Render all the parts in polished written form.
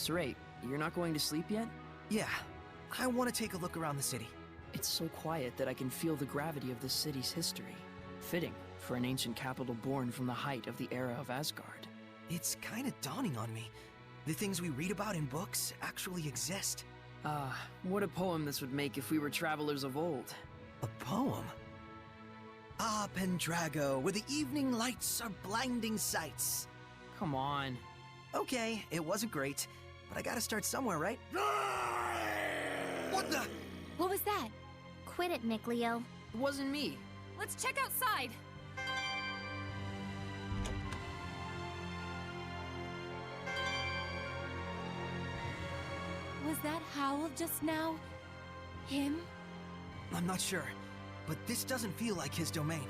So Ray, you're not going to sleep yet? Yeah, I want to take a look around the city. It's so quiet that I can feel the gravity of this city's history. Fitting for an ancient capital born from the height of the era of Asgard. It's kind of dawning on me. The things we read about in books actually exist. What a poem this would make if we were travelers of old. A poem? Ah, Pendrago, where the evening lights are blinding sights. Come on. Okay, it wasn't great, but I gotta start somewhere, right? What the? What was that? Quit it, Mickleo. It wasn't me. Let's check outside. Was that Howl just now? Him? I'm not sure, but this doesn't feel like his domain.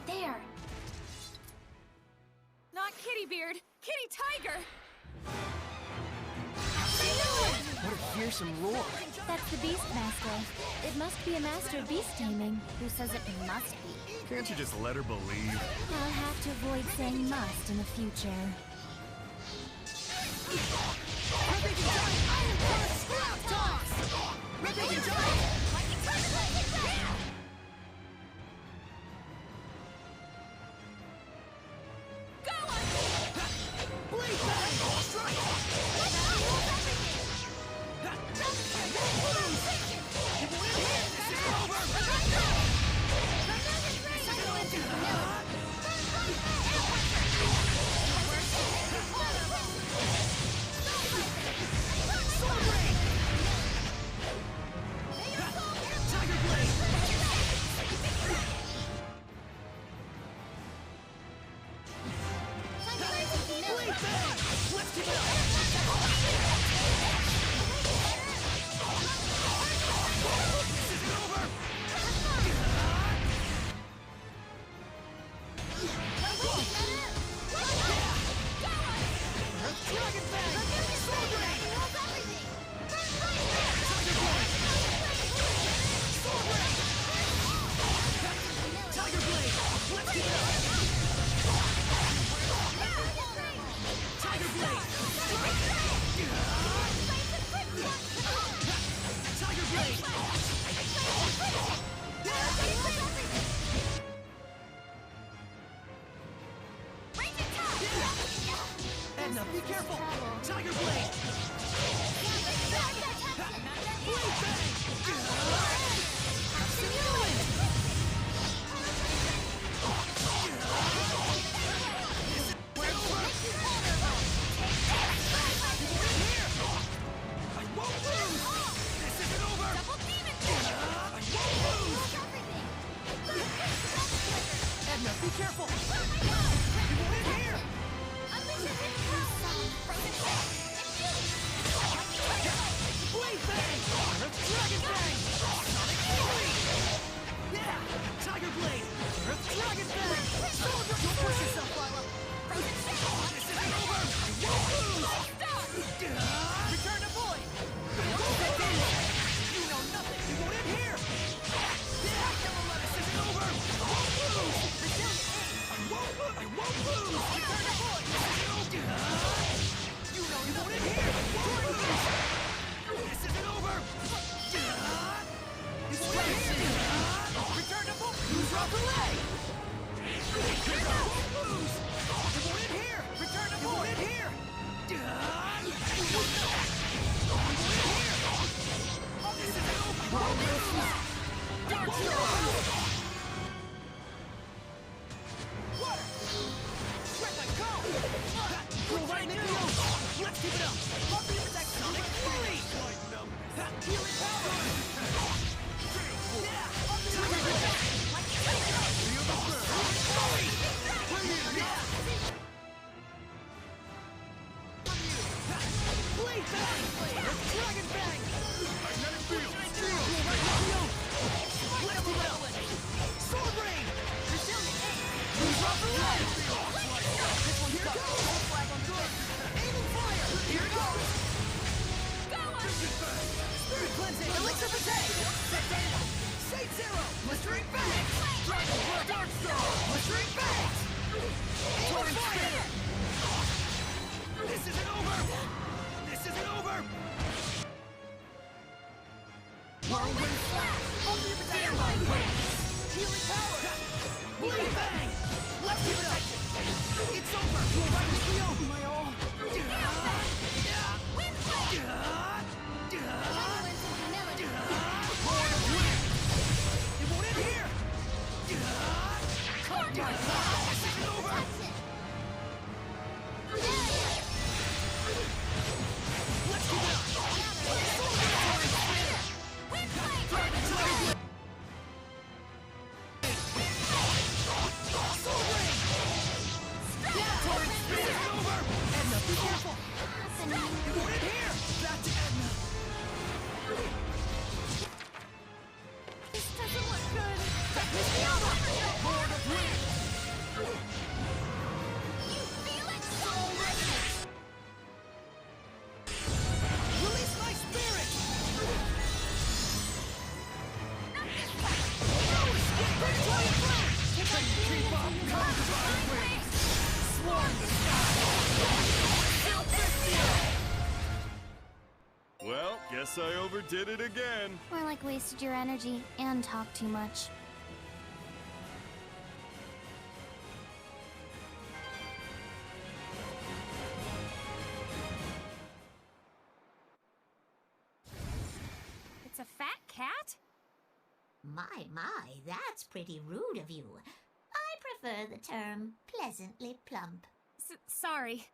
There! Not Kitty Beard, Kitty Tiger! What a fearsome roar. That's the Beastmaster. It must be a master of beast taming. Who says it must be? Can't you just let her believe? I'll have to avoid saying must in the future. Edna, be careful! Tiger Blade! Edna, be careful! You want in here! Blade Bang! Dragon Bang! Yeah! Tiger Blade! Dragon Bang! Don't push yourself, Lila! This isn't over! Return to Void! You know nothing! You want in here! Yeah! This isn't over! I won't lose! I won't lose! Return to Void! You know you want in here! This isn't over! It's right here! Return to Void! Who's Rob Relay? You won't lose! You want in here! Return to Void! You want in here! You want in here! This isn't over! I won't lose! Water! Shrek, go! Go right into the ocean! Let's keep it up! Buffy attack Sonic Fury! Healing power! Yeah! Feel the burn! Fury! Yeah! Zero! Blistering Fang! Dragon Blood Dark Star! Blistering Fang! Torrent Sphere! This isn't over! This isn't over! Whirlwind Flash! Only the Dynamite Wings! Healing Power! Blade Bang! Let's keep it up! It's over! You'll right with Leo! My all! Wind Flare! Horde of Wind! It won't end here! This isn't over! Let's keep it up! Wind Flame! Dragon Blade! Soul Ring! Torrent Spear! This isn't over! Edna, be careful! It won't end here! Back to Edna! This doesn't look good. Horde of Wind! You feel it? Soul Resonance! Release my spirit! No escape! Victoria Flame! Keep up! Come to my wings! Swarm the sky! Zestiria! Well, guess I overdid it again. Or like wasted your energy and talked too much. It's a fat cat? My, that's pretty rude of you. I prefer the term pleasantly plump. Sorry.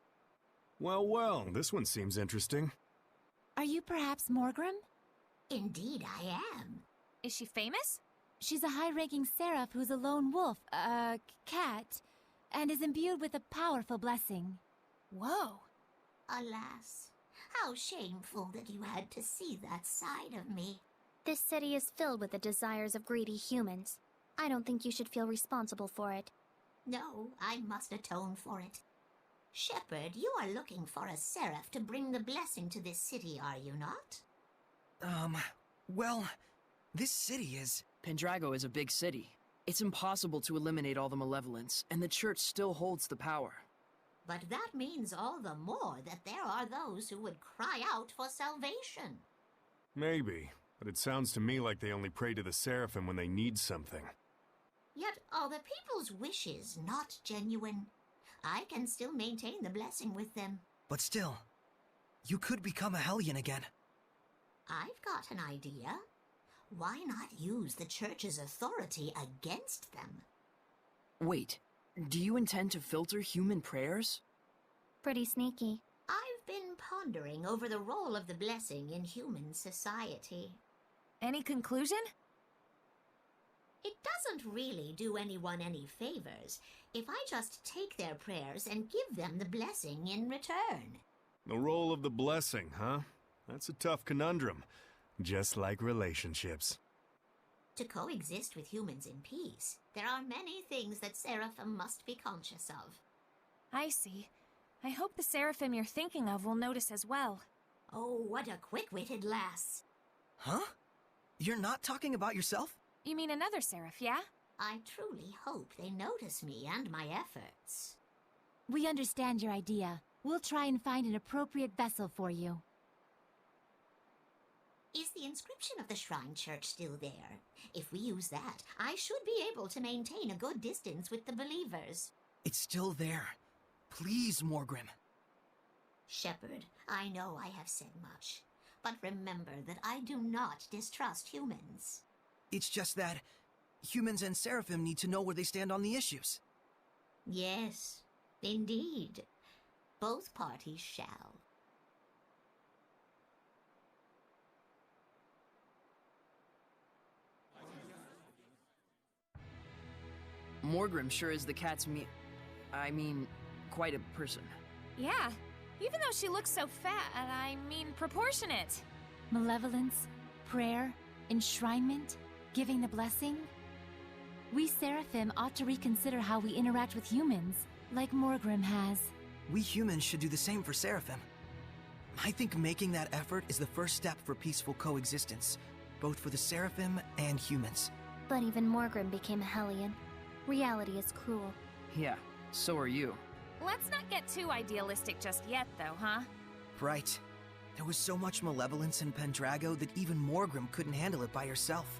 Well, this one seems interesting. Are you perhaps Morgrim? Indeed I am. Is she famous? She's a high-ranking seraph who's a lone wolf, cat, and is imbued with a powerful blessing. Whoa. Alas, how shameful that you had to see that side of me. This city is filled with the desires of greedy humans. I don't think you should feel responsible for it. No, I must atone for it. Shepherd, you are looking for a seraph to bring the blessing to this city, are you not? Well, this city is... Pendrago is a big city. It's impossible to eliminate all the malevolence, and the church still holds the power. But that means all the more that there are those who would cry out for salvation. Maybe, but it sounds to me like they only pray to the Seraphim when they need something. Yet are the people's wishes not genuine? I can still maintain the blessing with them. But still, you could become a Hellion again. I've got an idea. Why not use the church's authority against them? Wait, do you intend to filter human prayers? Pretty sneaky. I've been pondering over the role of the blessing in human society. Any conclusion? It doesn't really do anyone any favors if I just take their prayers and give them the blessing in return. The role of the blessing, huh? That's a tough conundrum. Just like relationships. To coexist with humans in peace, there are many things that Seraphim must be conscious of. I see. I hope the Seraphim you're thinking of will notice as well. Oh, what a quick-witted lass. Huh? You're not talking about yourself? You mean another Seraph, yeah? I truly hope they notice me and my efforts. We understand your idea. We'll try and find an appropriate vessel for you. Is the inscription of the Shrine Church still there? If we use that, I should be able to maintain a good distance with the believers. It's still there. Please, Morgrim. Shepherd, I know I have said much, but remember that I do not distrust humans. It's just that humans and Seraphim need to know where they stand on the issues. Yes, indeed. Both parties shall. Morgrim sure is the cat's quite a person. Yeah, even though she looks so fat, proportionate. Malevolence, prayer, enshrinement, giving the blessing. We Seraphim ought to reconsider how we interact with humans, like Morgrim has. We humans should do the same for Seraphim. I think making that effort is the first step for peaceful coexistence, both for the Seraphim and humans. But even Morgrim became a Hellion. Reality is cruel. Yeah, so are you. Let's not get too idealistic just yet, though, huh? Right. There was so much malevolence in Pendrago that even Morgrim couldn't handle it by herself.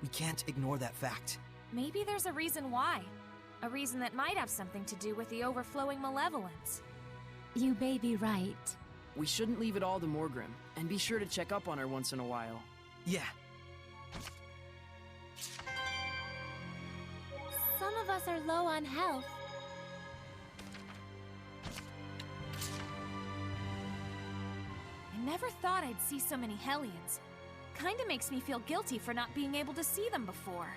We can't ignore that fact. Maybe there's a reason why. A reason that might have something to do with the overflowing malevolence. You may be right. We shouldn't leave it all to Morgrim, and be sure to check up on her once in a while. Yeah. Some of us are low on health. I never thought I'd see so many Hellions. Kinda makes me feel guilty for not being able to see them before.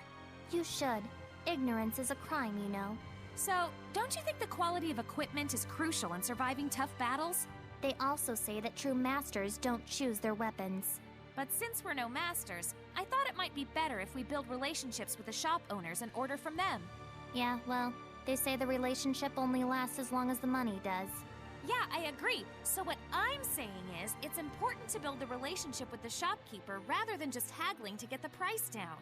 You should. Ignorance is a crime, you know. So, don't you think the quality of equipment is crucial in surviving tough battles? They also say that true masters don't choose their weapons. But since we're no masters, I thought it might be better if we build relationships with the shop owners and order from them. Yeah, well, they say the relationship only lasts as long as the money does. Yeah, I agree. So what I'm saying is, it's important to build the relationship with the shopkeeper rather than just haggling to get the price down.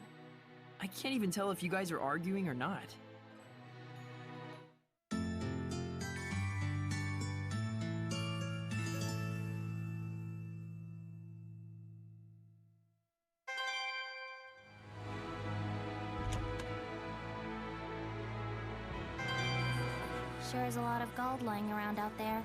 I can't even tell if you guys are arguing or not. Sure is a lot of gold lying around out there.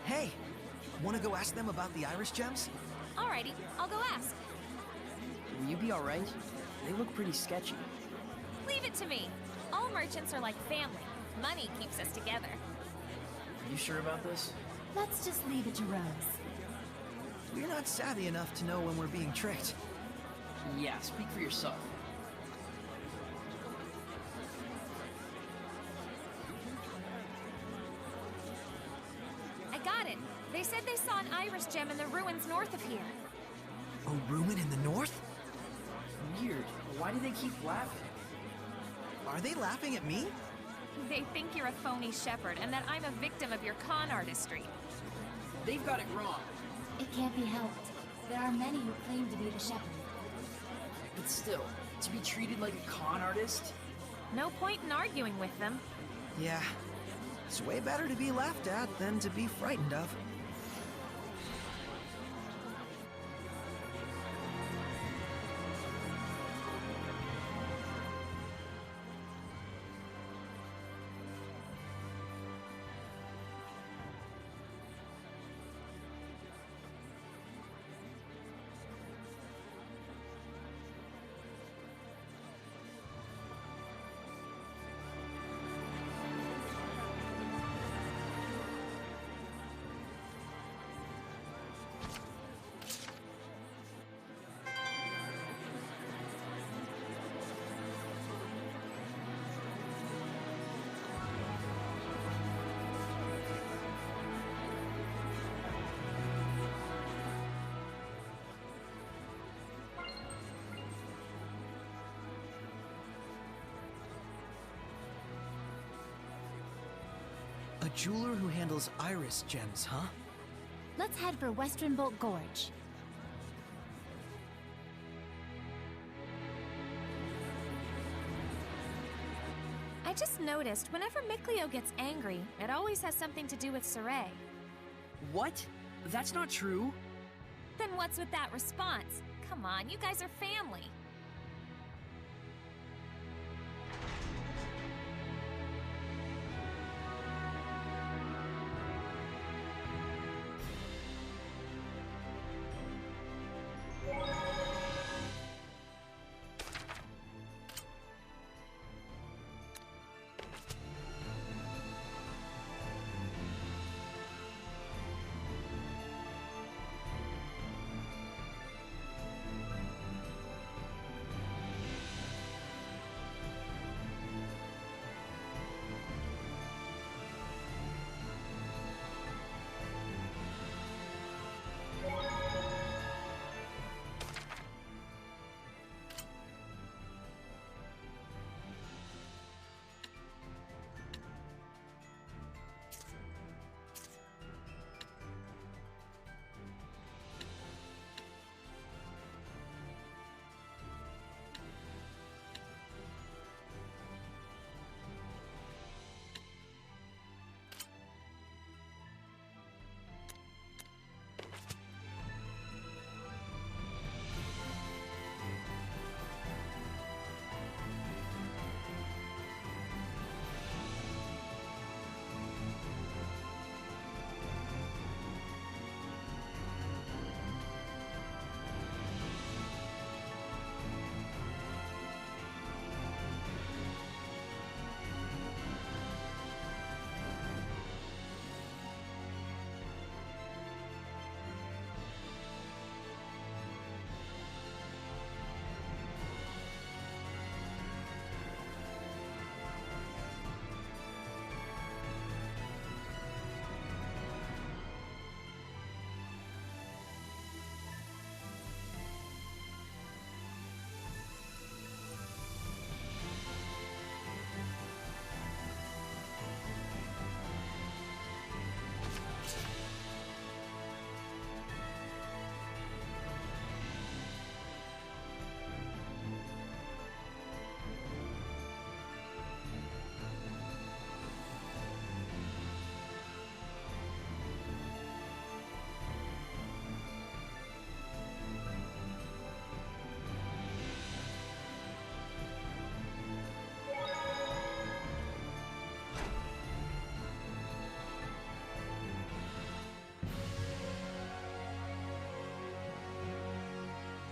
Hey! Wanna go ask them about the Iris gems? Alrighty, I'll go ask. Will you be alright? They look pretty sketchy. Leave it to me. All merchants are like family. Money keeps us together. You sure about this? Let's just leave it to Rose. We're not savvy enough to know when we're being tricked. Yeah, speak for yourself. I got it. They said they saw an Iris gem in the ruins north of here. A ruin in the north? Weird. Why do they keep laughing? Are they laughing at me? They think you're a phony shepherd and that I'm a victim of your con artistry. They've got it wrong. It can't be helped. There are many who claim to be the shepherd. But still, to be treated like a con artist? No point in arguing with them. Yeah. It's way better to be laughed at than to be frightened of. A jeweler who handles Iris gems, huh? Let's head for Western Bolt Gorge. I just noticed whenever Mikleo gets angry, it always has something to do with Saray. What? That's not true. Then what's with that response? Come on, you guys are family.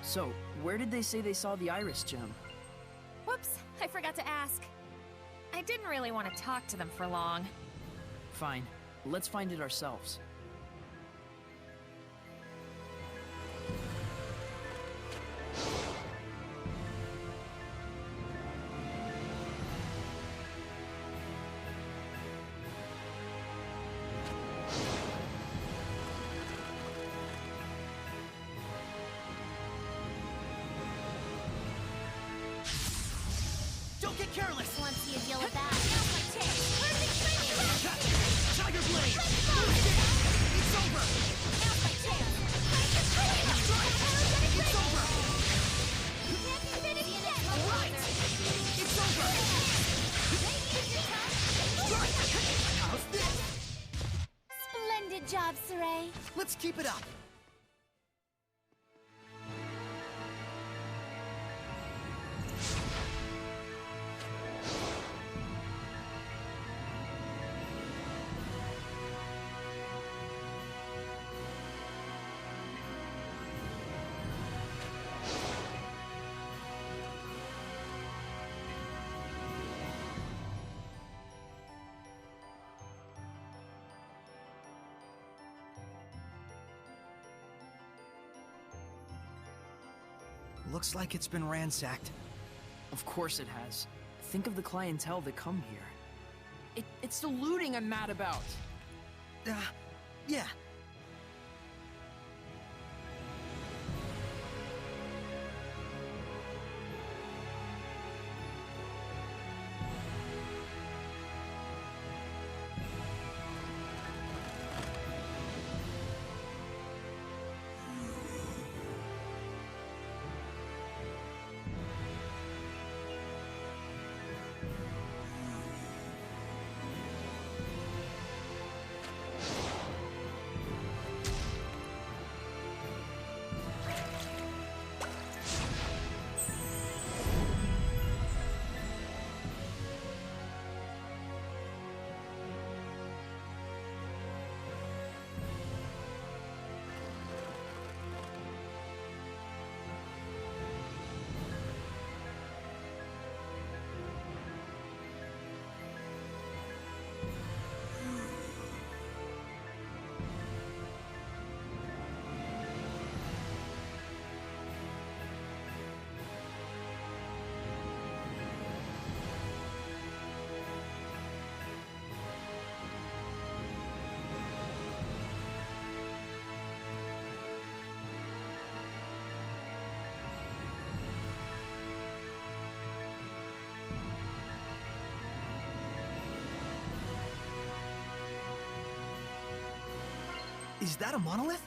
So, where did they say they saw the Iris gem? Whoops, I forgot to ask. I didn't really want to talk to them for long. Fine, let's find it ourselves. Don't get careless! Want to see you deal with that? Tiger Blade! It's over! It's over! Alright! It's over! How's this? Splendid job, Saray. Let's keep it up! Looks like it's been ransacked. Of course it has. Think of the clientele that come here. It's the looting I'm mad about! Yeah. Is that a monolith?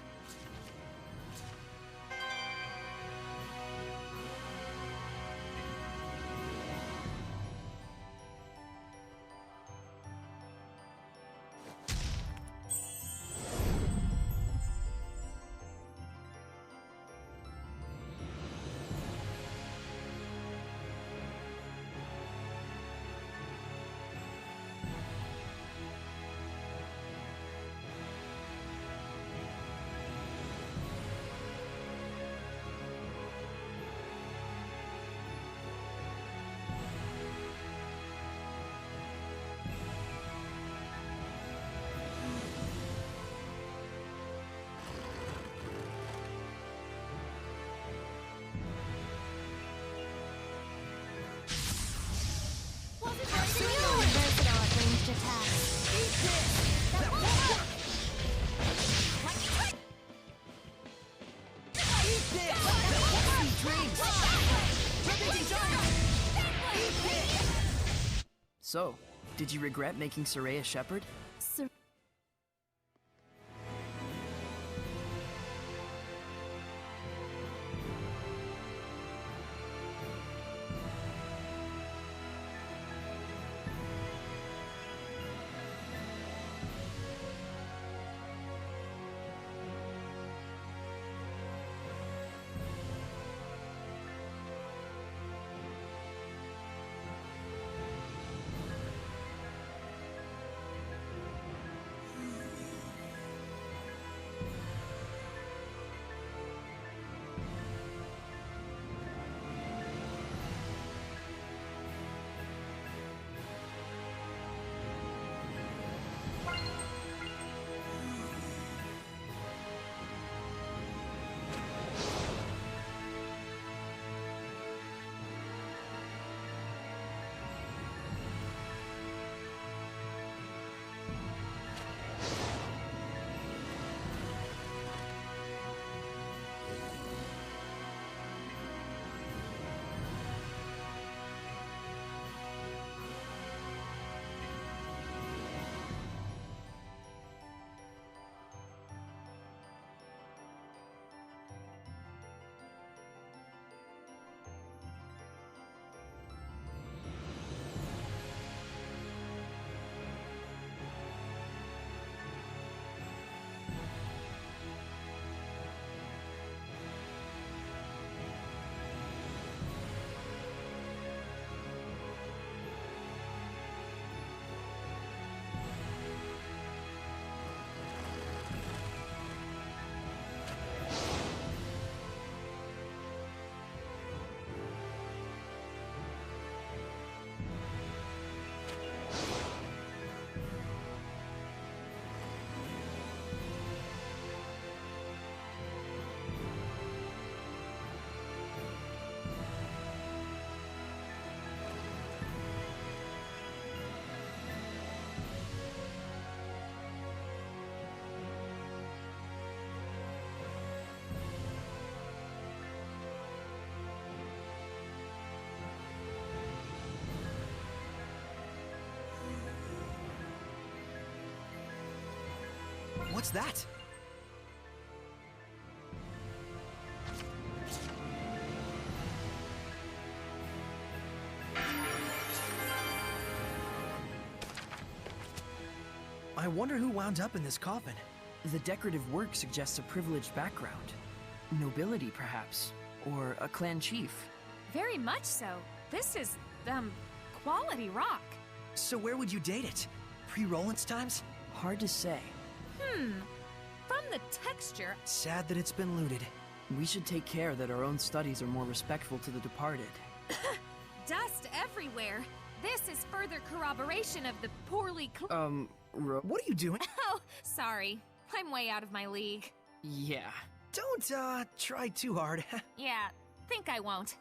Versatile at ranged attacks. Eat this! That won't work! Eat this! That won't be dreams! We're making giants! Eat this! So, did you regret making Saray a shepherd? What's that? I wonder who wound up in this coffin. The decorative work suggests a privileged background. Nobility, perhaps. Or a clan chief. Very much so. This is, quality rock. So where would you date it? Pre-Rollins times? Hard to say. From the texture, Sad that it's been looted. We should take care that our own studies are more respectful to the departed. dust everywhere. This is further corroboration of the poorly What are you doing? Oh, sorry. I'm way out of my league. Yeah. Don't, try too hard. Yeah, think I won't.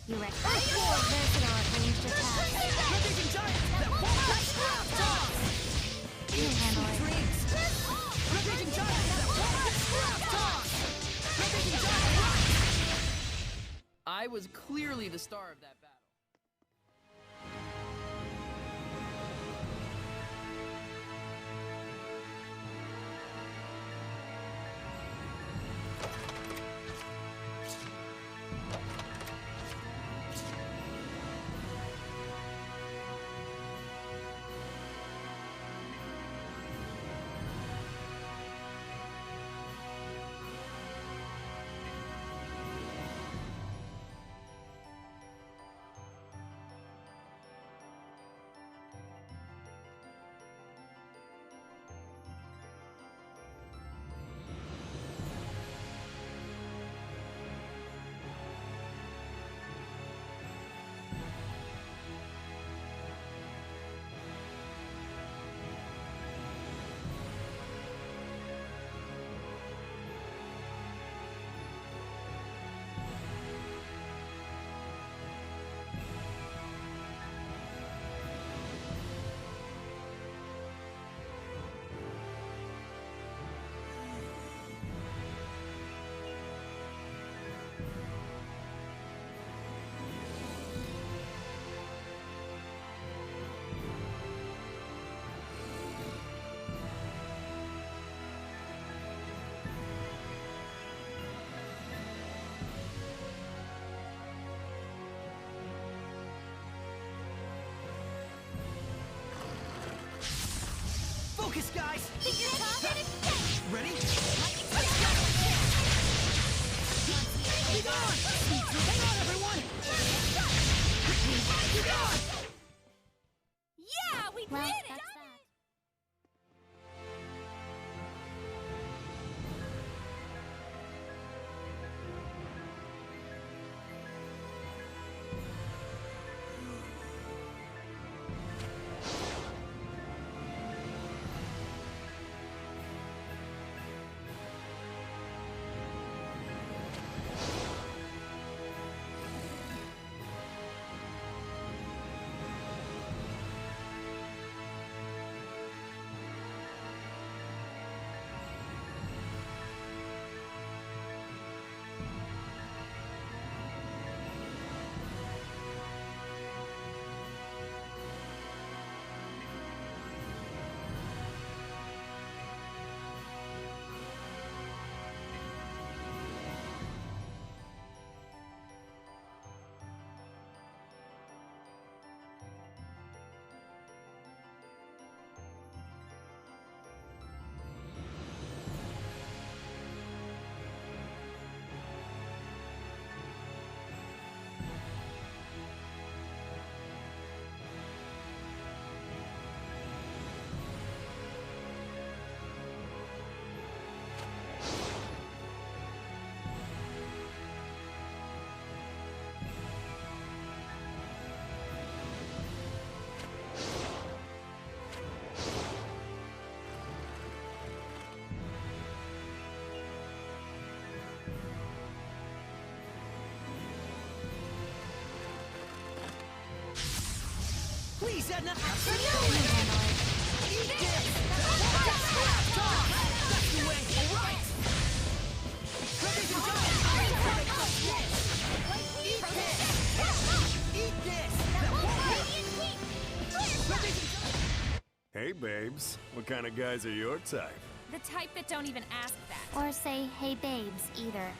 You ready? Four versatile ranged attacks. Repeating giant that won't get scrapped off! You handle it. Repeating giant that won't get scrapped off! Repeating giant! I was clearly the star of that battle. Focus, guys! Think you're tough? Ready? Let's go! Be gone! Hang on, everyone! Be gone! Yeah, we Well, did it! that's that. Easy, Sedna! Absolutely! Eat this! That's the way! Alright! Ladies and gentlemen, eat this! Eat this! Hey, babes. What kind of guys are your type? The type that don't even ask that. Or say, hey babes, either.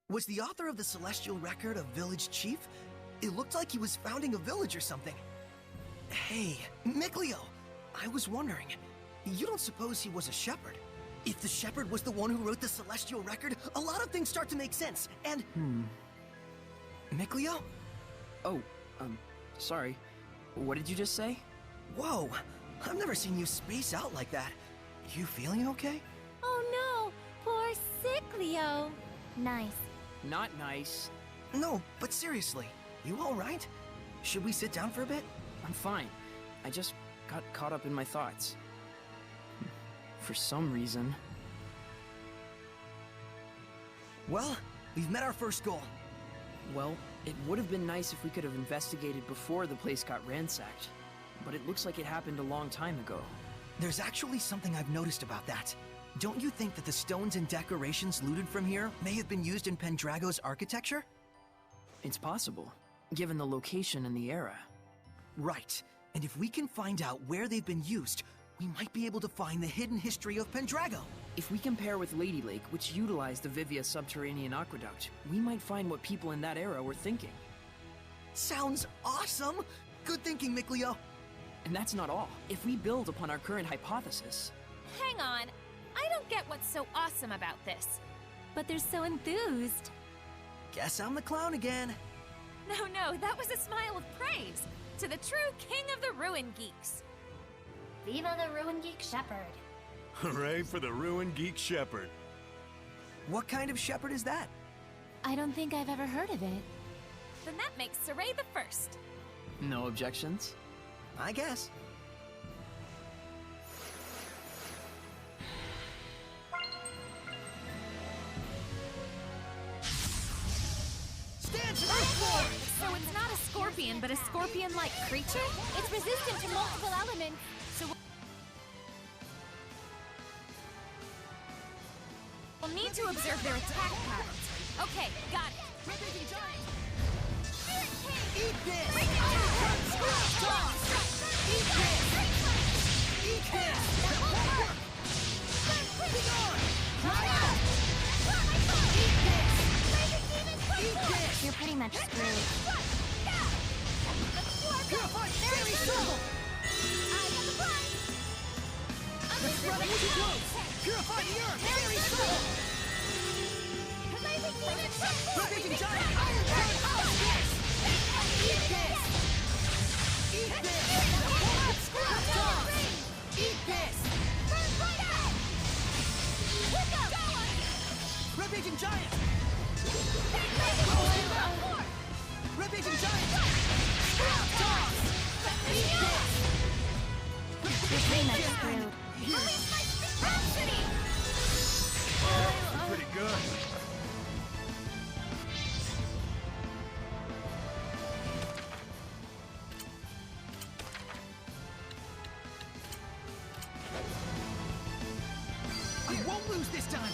Was the author of the Celestial Record a village chief? It looked like he was founding a village or something. Hey, Mikleo, I was wondering, you don't suppose he was a shepherd? If the shepherd was the one who wrote the Celestial Record, a lot of things start to make sense, and... Mikleo? Oh, sorry. What did you just say? Whoa, I've never seen you space out like that. You feeling okay? Oh no, poor sick Leo. Nice. Not nice. No, but seriously, you all right? Should we sit down for a bit? I'm fine. I just got caught up in my thoughts. For some reason. Well, we've met our first goal. Well, it would have been nice if we could have investigated before the place got ransacked. But it looks like it happened a long time ago. There's actually something I've noticed about that. Don't you think that the stones and decorations looted from here may have been used in Pendrago's architecture? It's possible, given the location and the era. Right. And if we can find out where they've been used, we might be able to find the hidden history of Pendrago. If we compare with Lady Lake, which utilized the Vivia subterranean aqueduct, we might find what people in that era were thinking. Sounds awesome! Good thinking, Mikleo. And that's not all. If we build upon our current hypothesis... Hang on. I don't get what's so awesome about this. But they're so enthused. Guess I'm the clown again. No, that was a smile of praise to the true king of the Ruin Geeks. Viva the Ruin Geek Shepherd. Hooray for the Ruin Geek Shepherd. What kind of shepherd is that? I don't think I've ever heard of it. Then that makes Saray the first. No objections? I guess. Stand to the floor! So it's anything but a scorpion-like creature? It's resistant to multiple elements. So we'll need to observe their attack patterns. Okay, got it. Eat this! Bring it down! Toss! Eat this! Eat this! Be gone! Dry out! Eat this! Eat this! You're pretty much screwed. Purified Fairy Circle! Let's run it too close! Purified Earth! Fairy Circle! Ravaging Giant! Iron Giant! Eat this! Eat this! Scrap Toss! Eat this! Ravaging Giant! Ravaging Giant! Scrap Toss! Eat this! You're pretty much screwed. Pretty good. I won't lose this time!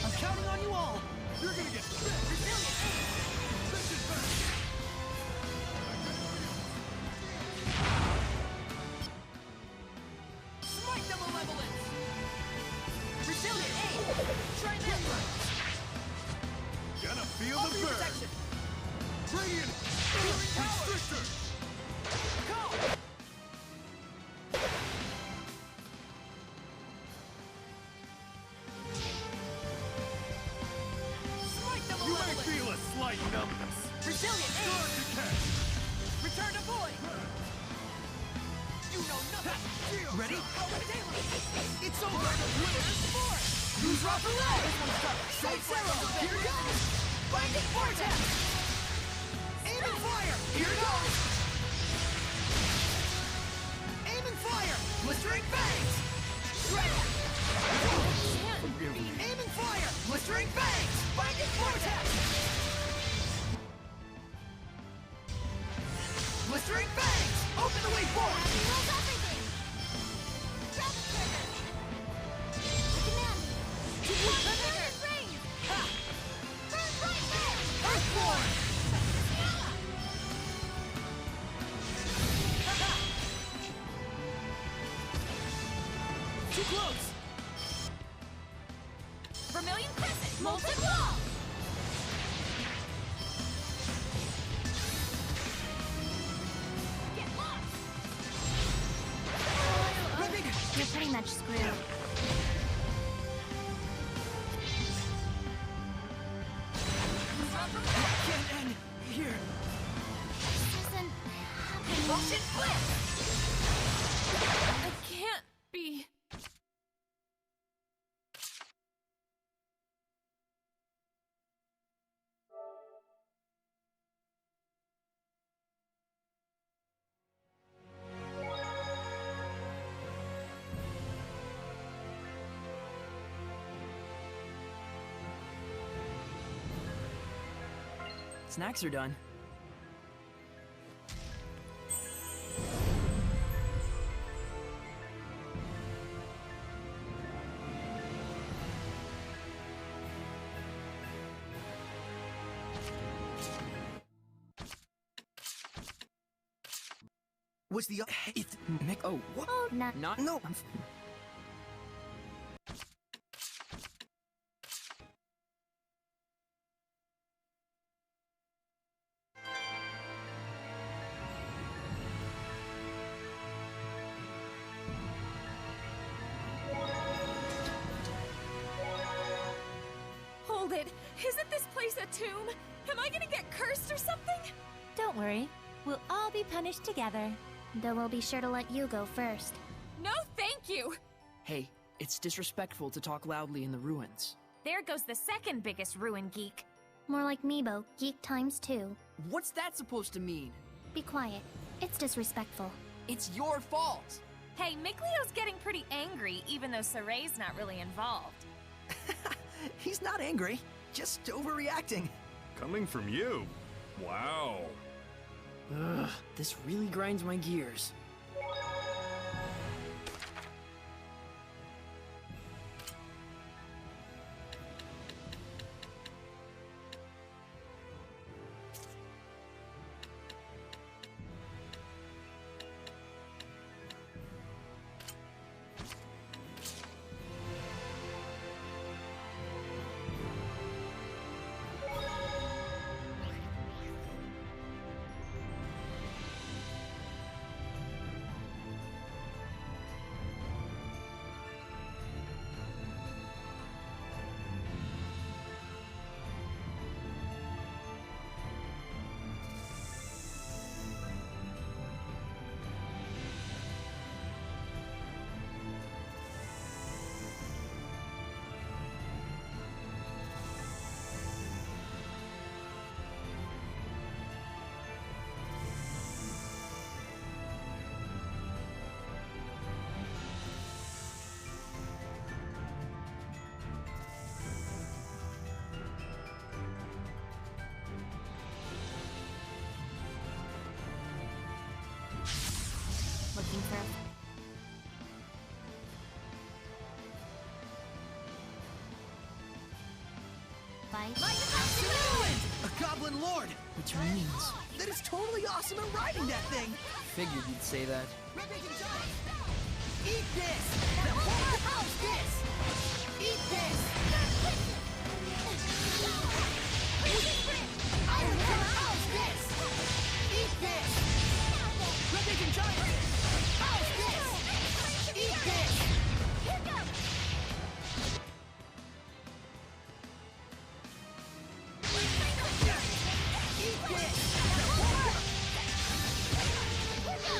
I'm counting on you all! You're gonna get resilient! This is back! Smite the malevolence! Resilient aim! Try this! Gonna feel the burn. Protection! Radiant Constrictor. Call! Smite the You may malevolence! feel a slight numbness. Resilient aim! Start to catch. Return to void! You know nothing! Ready? It's over! Who's Raphael? Side Arrow! Here goes! Binding Vortex! Aim and fire! Here goes! Aim and fire! Blistering Fangs! Shred! Forgive me. Aim and fire! Blistering Fangs! Binding Vortex! Blistering Fangs! Open the way forward! Earthborn! Too close! Vermilion Crescent, Molten Wall! Get lost! You're pretty much screwed. Can't end here. This isn't happening. Motion flip! I can't be... Snacks are done. Was the... It's... Mick... Oh, what? Oh, not. Not... No. Hold it! Isn't this place a tomb? Am I gonna get cursed or something? Don't worry. We'll all be punished together. Though we'll be sure to let you go first. No, thank you! Hey, it's disrespectful to talk loudly in the ruins. There goes the second biggest ruin geek. More like Meebo, geek times 2. What's that supposed to mean? Be quiet. It's disrespectful. It's your fault! Hey, Miklio's getting pretty angry, even though Saray's not really involved. He's not angry, just overreacting. Coming from you. Wow. Ugh, this really grinds my gears. Looking for fight? A goblin lord! Which means... That is totally awesome at riding that thing! Figured you'd say that. Eat this! How's this? Eat this! Iron Crown, how's this? Eat this! Red Bacon Giant! How's this? Eat this! Eat this!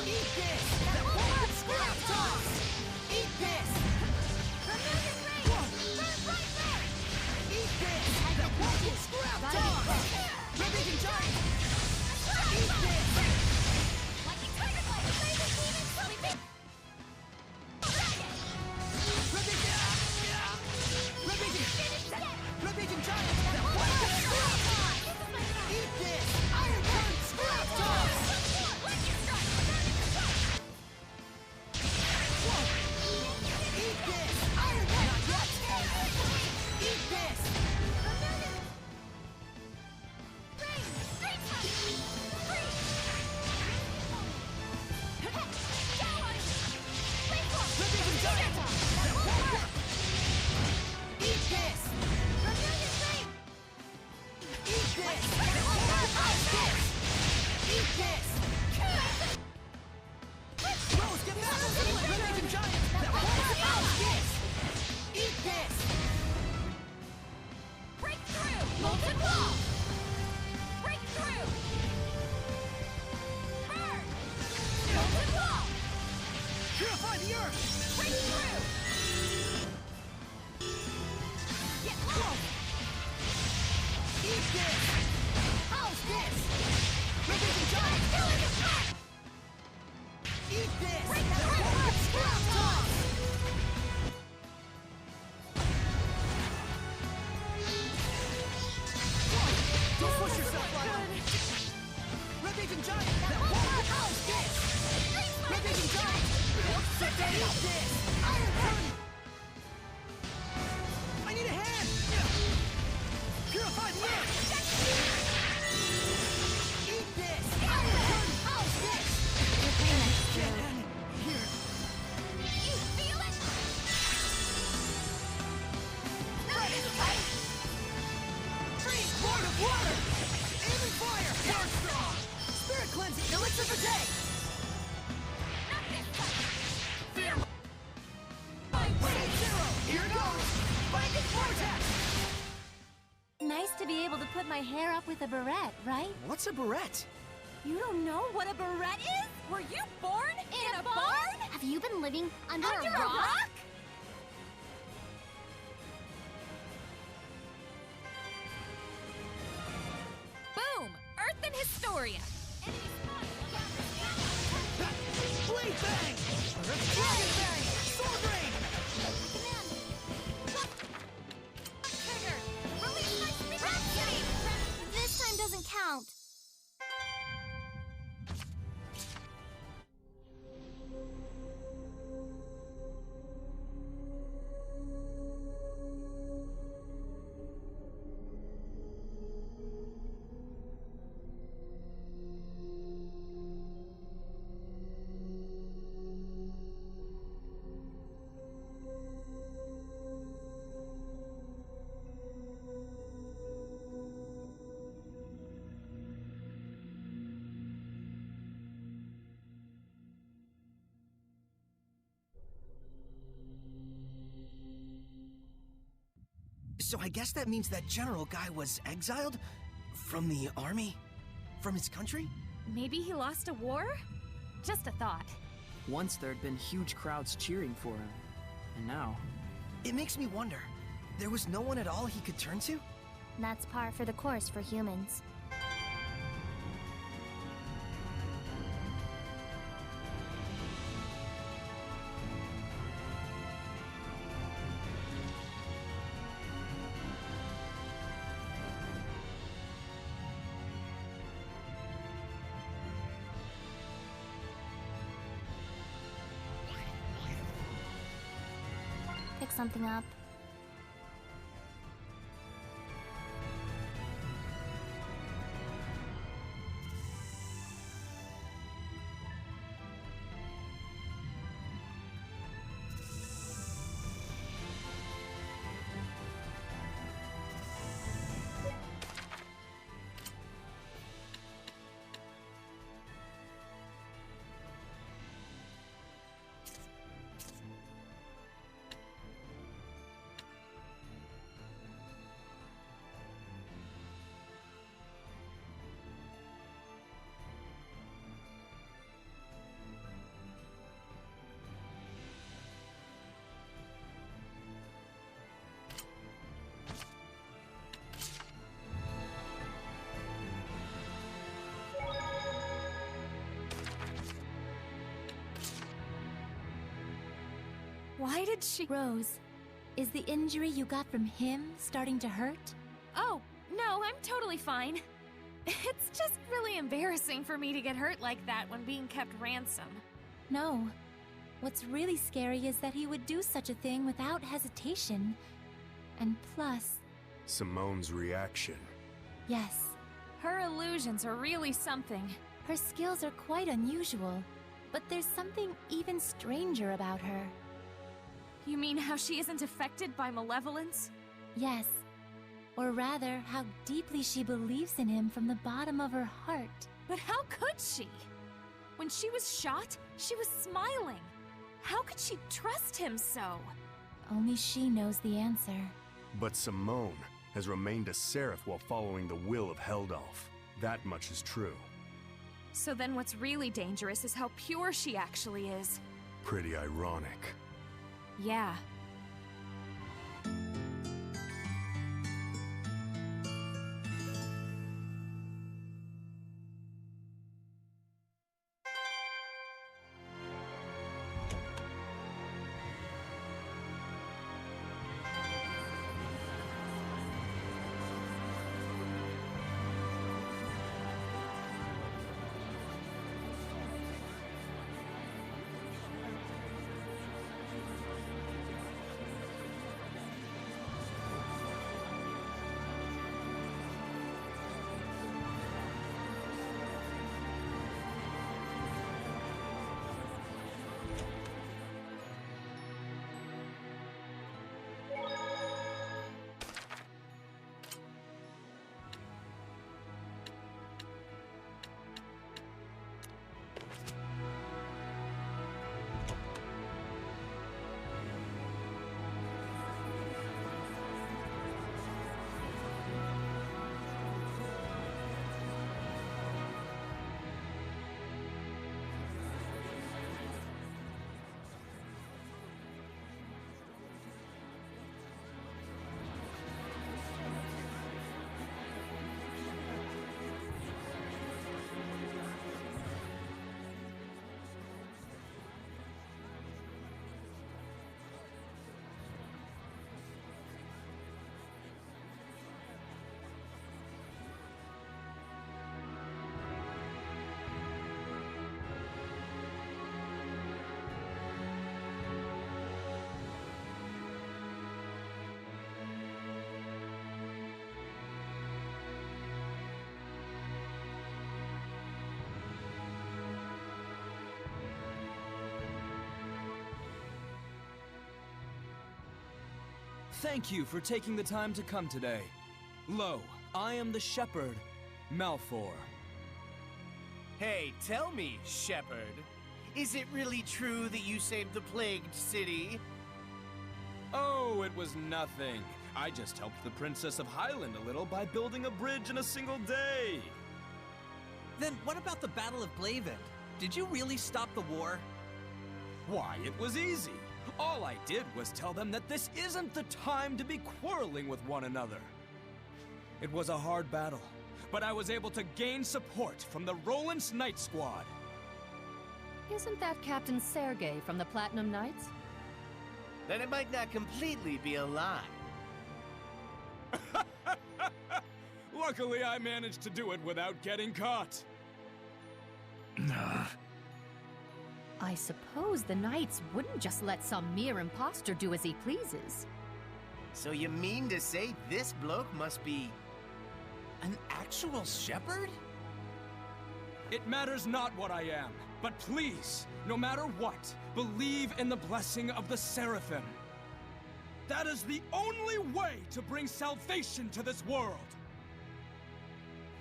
Eat this! Scrap toss! Eat this! Eat this! Scrap toss! Red Bacon Giant! Eat this! Red Bacon Giant! Eat this! Iron Gun! Scrap toss! Eat this! Iron Gun! Not yet! Eat this! Red Bacon Giant! That won't work! Eat this! Eat this! That won't work! How's this? Eat this! Rose, get back! Red Bacon Giant! That won't work! How's this? Eat this! Breakthrough! Molten wall! Breakthrough! Burn! Molten wall! Purify the earth! Breakthrough! Get low! Eat this! How's this? Red Bacon Giant! Eat this! Scrap toss! Don't push yourself, Lionel! Red Bacon Giant! That won't work! How's this? Red Bacon Giant! Eat this! Iron Curtain! I need a hand! Purify the earth! Eat this! Iron Curtain! How's this? Get in here! You feel it? Red is tight! Freeze! Lord of water! Aim and fire! Dark straw! Spirit cleansing! Elixir for day! Not this time! Fear Save Zero! Here goes! Blanket Vortex! Nice to be able to put my hair up with a barrette, right? What's a barrette? You don't know what a barrette is? Were you born in a barn? Have you been living under Under a rock? Boom! Earth and Historia! Blade Bang! Dragon Bang! Sword Rain! Trigger! Release my spin! This time doesn't count. So I guess that means that general guy was exiled? From the army? From his country? Maybe he lost a war? Just a thought. Once there had been huge crowds cheering for him, and now... It makes me wonder, there was no one at all he could turn to? That's par for the course for humans. Pick something up. Why did she... Rose, is the injury you got from him starting to hurt? Oh, no, I'm totally fine. It's just really embarrassing for me to get hurt like that when being kept ransom. No. What's really scary is that he would do such a thing without hesitation. And plus... Simone's reaction. Yes, Her illusions are really something. her skills are quite unusual. But there's something even stranger about her. You mean how she isn't affected by malevolence? Yes. Or rather, how deeply she believes in him from the bottom of her heart. But how could she? When she was shot, she was smiling. How could she trust him so? Only she knows the answer. But Simone has remained a seraph while following the will of Heldalf. That much is true. So then what's really dangerous is how pure she actually is. Pretty ironic. Yeah. Thank you for taking the time to come today. Lo, I am the shepherd, Malfour. Hey, tell me, Shepherd, is it really true that you saved the plagued city? Oh, it was nothing. I just helped the Princess of Highland a little by building a bridge in a single day. Then what about the Battle of Blavend? Did you really stop the war? Why, it was easy. All I did was tell them that this isn't the time to be quarreling with one another. It was a hard battle, but I was able to gain support from the Roland's Knight Squad. Isn't that Captain Sergei from the Platinum Knights? Then it might not completely be a lie. Luckily, I managed to do it without getting caught. I suppose the Knights wouldn't just let some mere imposter do as he pleases. So you mean to say this bloke must be an actual shepherd? It matters not what I am, but please, no matter what, believe in the blessing of the Seraphim. That is the only way to bring salvation to this world.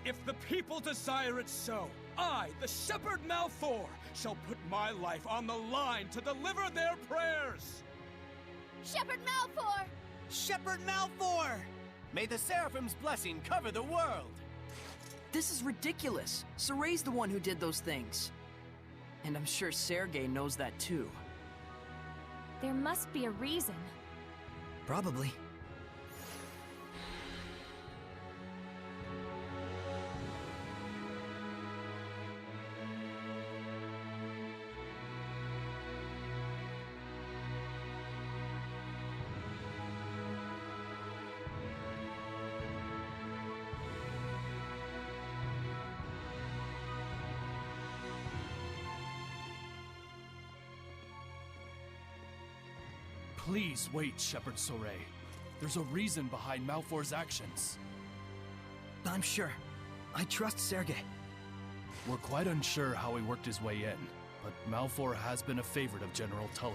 If the people desire it so, I, the Shepherd Malfour, shall put my life on the line to deliver their prayers! Shepherd Malfour! Shepherd Malfour! May the Seraphim's blessing cover the world! This is ridiculous. Soray's the one who did those things. And I'm sure Sergei knows that too. There must be a reason. Probably. Please wait, Shepherd Soray. There's a reason behind Malfour's actions. I'm sure. I trust Sergei. We're quite unsure how he worked his way in, but Malfour has been a favorite of General Tuller.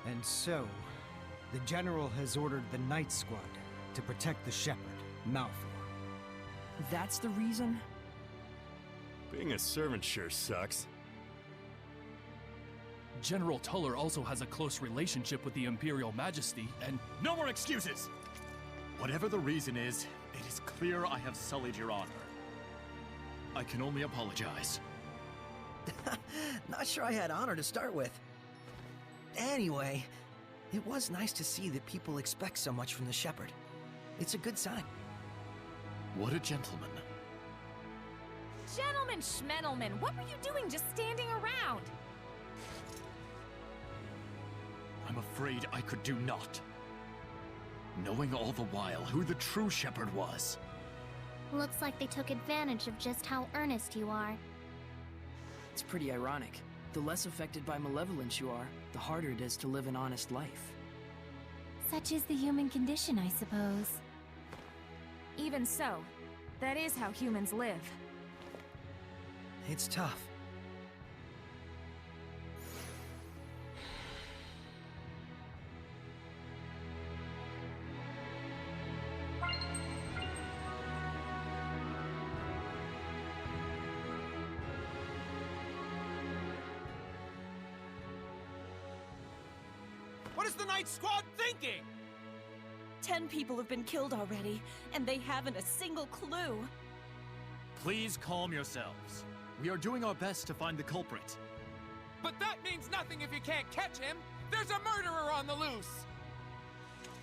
And so, the General has ordered the Knight Squad to protect the Shepherd, Malfour. That's the reason? Being a servant sure sucks. General Tuller also has a close relationship with the Imperial Majesty, and— No more excuses! Whatever the reason is, it is clear I have sullied your honor. I can only apologize. Not sure I had honor to start with. Anyway, it was nice to see that people expect so much from the Shepherd. It's a good sign. What a gentleman. Gentleman Schmendelman, what were you doing just standing around? I'm afraid I could do naught. Knowing all the while who the true Shepherd was. Looks like they took advantage of just how earnest you are. It's pretty ironic. The less affected by malevolence you are, the harder it is to live an honest life. Such is the human condition, I suppose. Even so, that is how humans live. It's tough. What is the Knight Squad thinking? 10 people have been killed already, and they haven't a single clue. Please calm yourselves. We are doing our best to find the culprit. But that means nothing if you can't catch him! There's a murderer on the loose!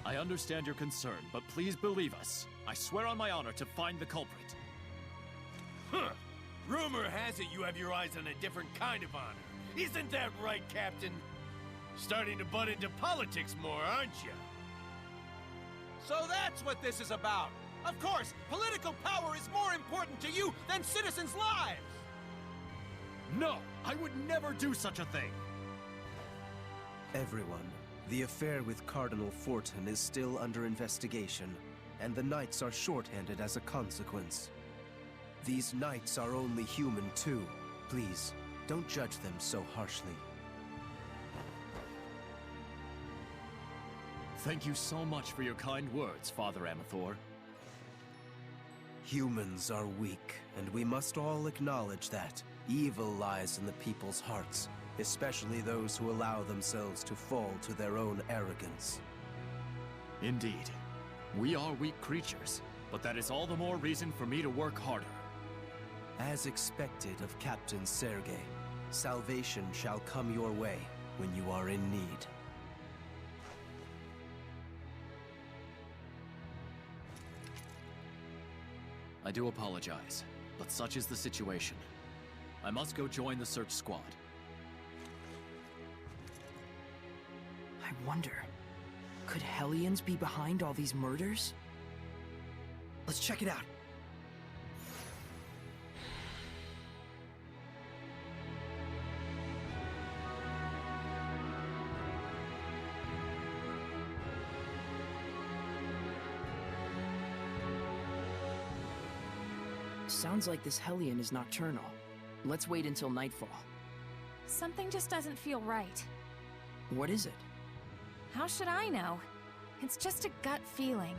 I understand your concern, but please believe us. I swear on my honor to find the culprit. Huh. Rumor has it you have your eyes on a different kind of honor. Isn't that right, Captain? Starting to butt into politics more, aren't you? So that's what this is about. Of course, political power is more important to you than citizens' lives! No! I would never do such a thing! Everyone, the affair with Cardinal Fortin is still under investigation, and the Knights are shorthanded as a consequence. These Knights are only human too. Please, don't judge them so harshly. Thank you so much for your kind words, Father Amathor. Humans are weak, and we must all acknowledge that. Evil lies in the people's hearts, especially those who allow themselves to fall to their own arrogance. Indeed. We are weak creatures, but that is all the more reason for me to work harder. As expected of Captain Sergei, salvation shall come your way when you are in need. I do apologize, but such is the situation. I must go join the search squad. I wonder, could Hellions be behind all these murders? Let's check it out. Sounds like this Hellion is nocturnal. Let's wait until nightfall. Something just doesn't feel right. What is it? How should I know? It's just a gut feeling.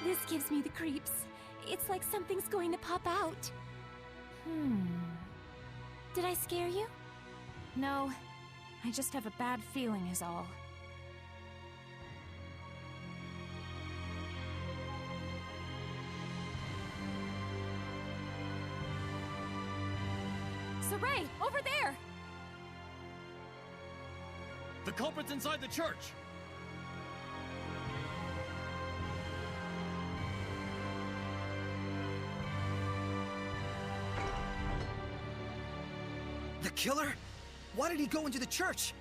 This gives me the creeps. It's like something's going to pop out. Did I scare you? No, I just have a bad feeling is all. Saray, over there! The culprit's inside the church! The killer? Why did he go into the church?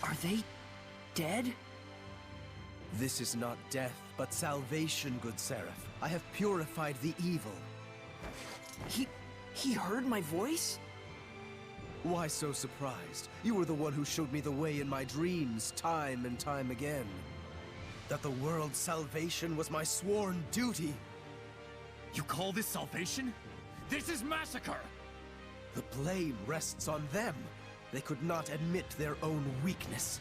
Are they dead? This is not death, but salvation, good Seraph. I have purified the evil. He heard my voice? Why so surprised? You were the one who showed me the way in my dreams, time and time again. That the world's salvation was my sworn duty. You call this salvation? This is massacre! The blame rests on them. They could not admit their own weakness.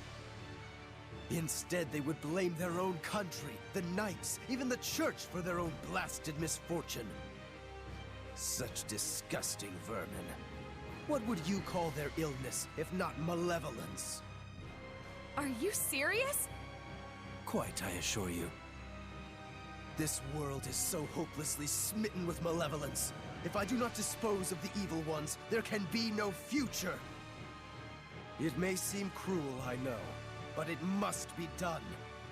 Instead, they would blame their own country, the knights, even the church for their own blasted misfortune. Such disgusting vermin. What would you call their illness, if not malevolence? Are you serious? Quite, I assure you. This world is so hopelessly smitten with malevolence. If I do not dispose of the evil ones, there can be no future. It may seem cruel, I know, but it must be done.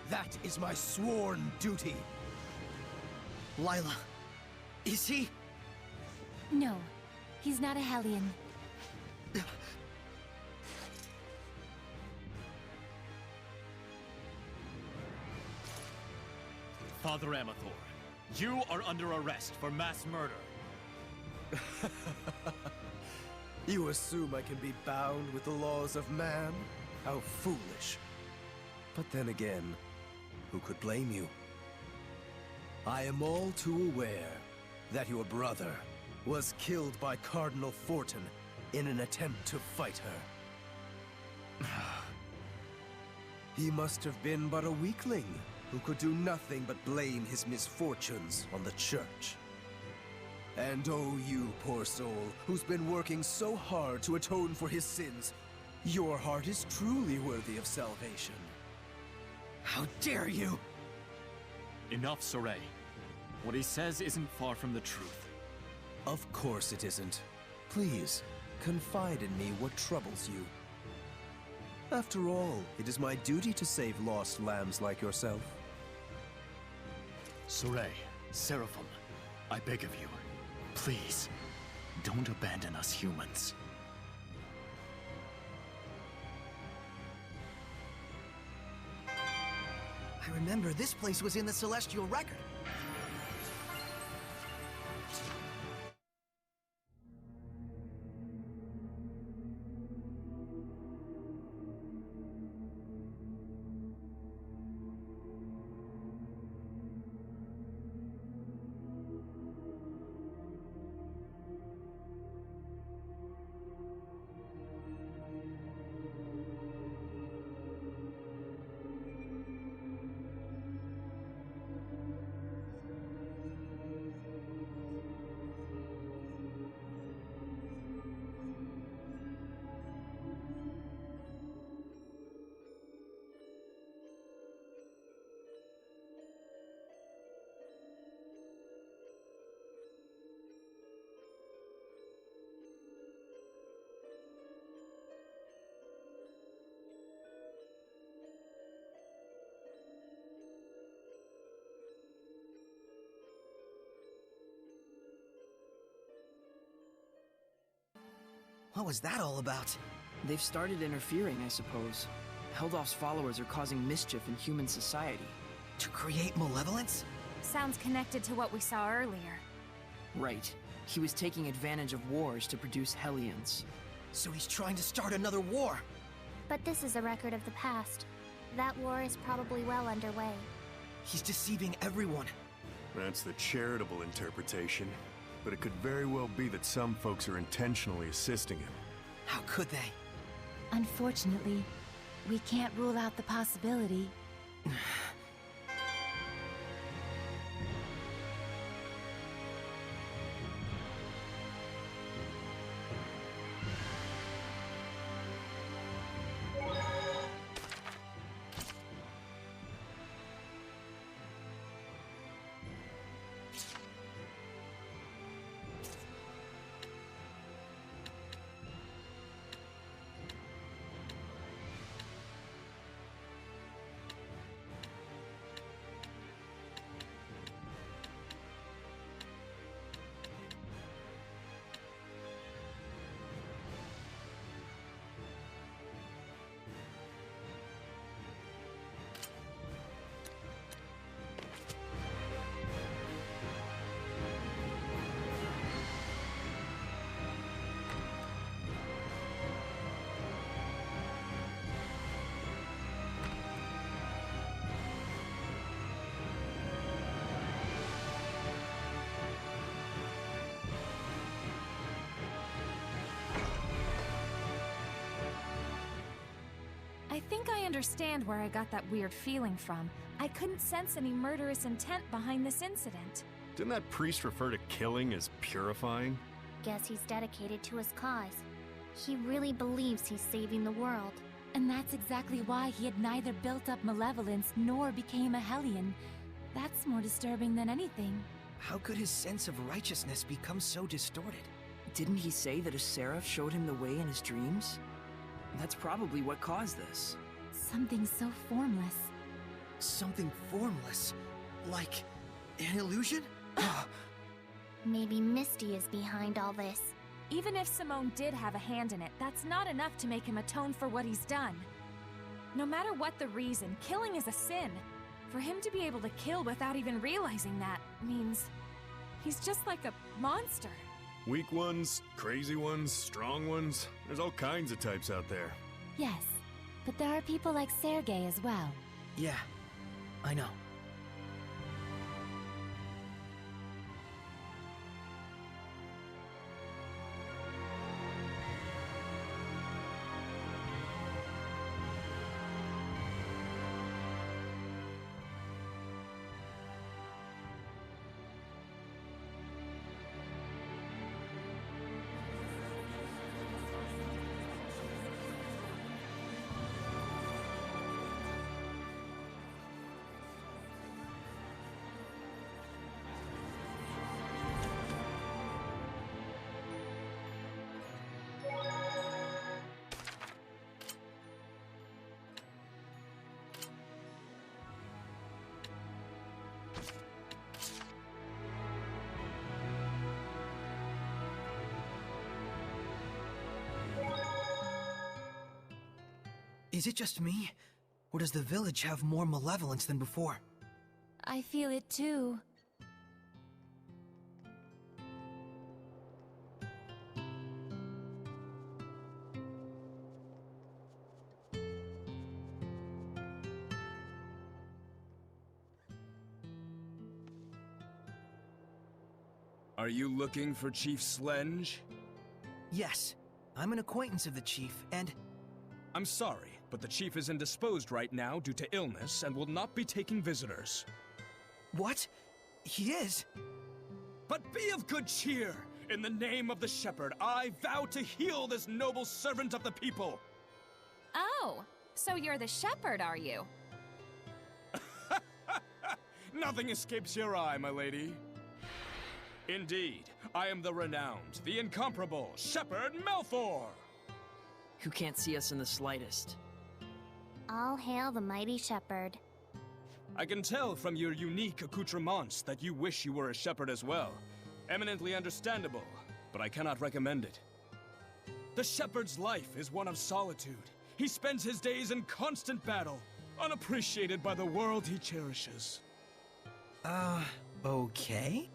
That is my sworn duty. Lila, is he? No, he's not a Hellion. Father Amathor, you are under arrest for mass murder. You assume I can be bound with the laws of man? How foolish. But then again, who could blame you? I am all too aware that your brother was killed by Cardinal Fortin in an attempt to fight her. He must have been but a weakling who could do nothing but blame his misfortunes on the Church. And oh, you poor soul, who's been working so hard to atone for his sins, your heart is truly worthy of salvation. How dare you! Enough, Sorey. What he says isn't far from the truth. Of course it isn't. Please, confide in me what troubles you. After all, it is my duty to save lost lambs like yourself. Sorey, Seraphim, I beg of you, please, don't abandon us humans. I remember this place was in the Celestial Record. What was that all about? They've started interfering, I suppose. Heldolf's followers are causing mischief in human society. To create malevolence? Sounds connected to what we saw earlier. Right. He was taking advantage of wars to produce Hellions. So he's trying to start another war. But this is a record of the past. That war is probably well underway. He's deceiving everyone. That's the charitable interpretation. But it could very well be that some folks are intentionally assisting him. How could they? Unfortunately, we can't rule out the possibility. I think I understand where I got that weird feeling from. I couldn't sense any murderous intent behind this incident. Didn't that priest refer to killing as purifying? Guess he's dedicated to his cause. He really believes he's saving the world. And that's exactly why he had neither built up malevolence nor became a Hellion. That's more disturbing than anything. How could his sense of righteousness become so distorted? Didn't he say that a seraph showed him the way in his dreams? That's probably what caused this. Something so formless. Something formless? Like an illusion? Maybe Misty is behind all this. Even if Simone did have a hand in it, that's not enough to make him atone for what he's done. No matter what the reason, killing is a sin. For him to be able to kill without even realizing that means he's just like a monster. Weak ones, crazy ones, strong ones. There's all kinds of types out there. Yes, but there are people like Sergei as well. Yeah, I know. Is it just me? Or does the village have more malevolence than before? I feel it too. Are you looking for Chief Slenge? Yes. I'm an acquaintance of the chief, and... I'm sorry, but the chief is indisposed right now due to illness and will not be taking visitors. What? He is? But be of good cheer! In the name of the Shepherd, I vow to heal this noble servant of the people! Oh, so you're the shepherd, are you? Nothing escapes your eye, my lady. Indeed, I am the renowned, the incomparable Shepherd Malfour! Who can't see us in the slightest. All hail the mighty shepherd. I can tell from your unique accoutrements that you wish you were a shepherd as well. Eminently understandable, but I cannot recommend it. The shepherd's life is one of solitude. He spends his days in constant battle, unappreciated by the world he cherishes. Okay?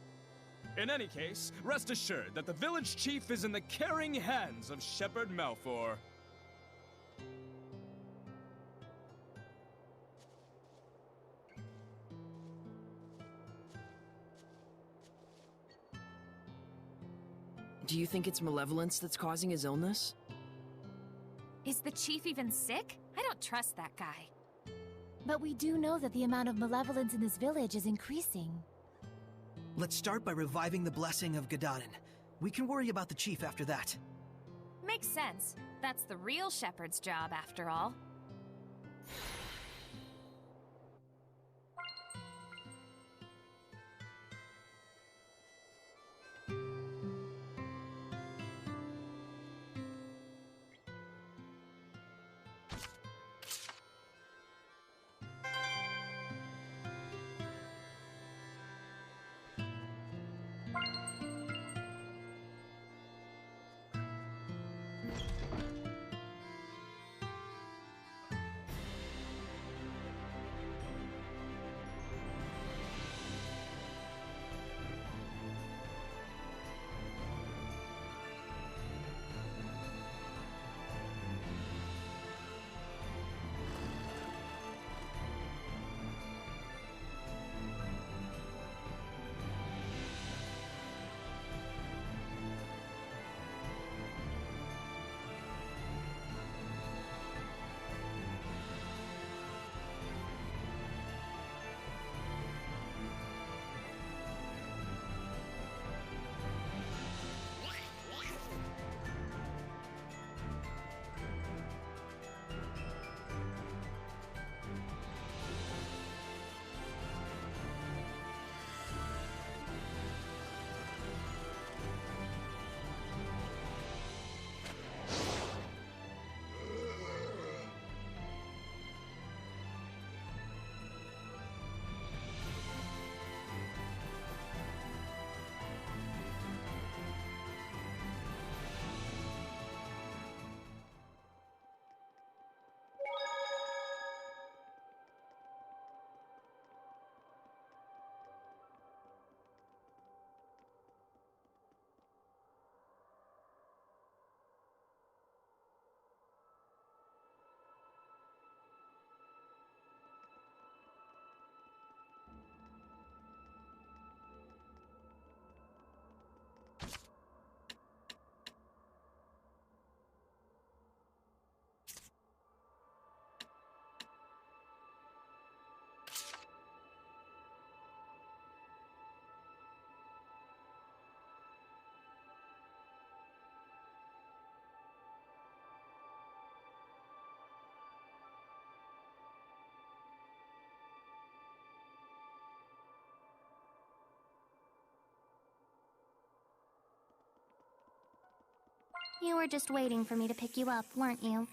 In any case, rest assured that the village chief is in the caring hands of Shepherd Malfour. Do you think it's malevolence that's causing his illness? Is the chief even sick? I don't trust that guy. But we do know that the amount of malevolence in this village is increasing. Let's start by reviving the blessing of Gadarin. We can worry about the chief after that. Makes sense. That's the real shepherd's job, after all. You were just waiting for me to pick you up, weren't you?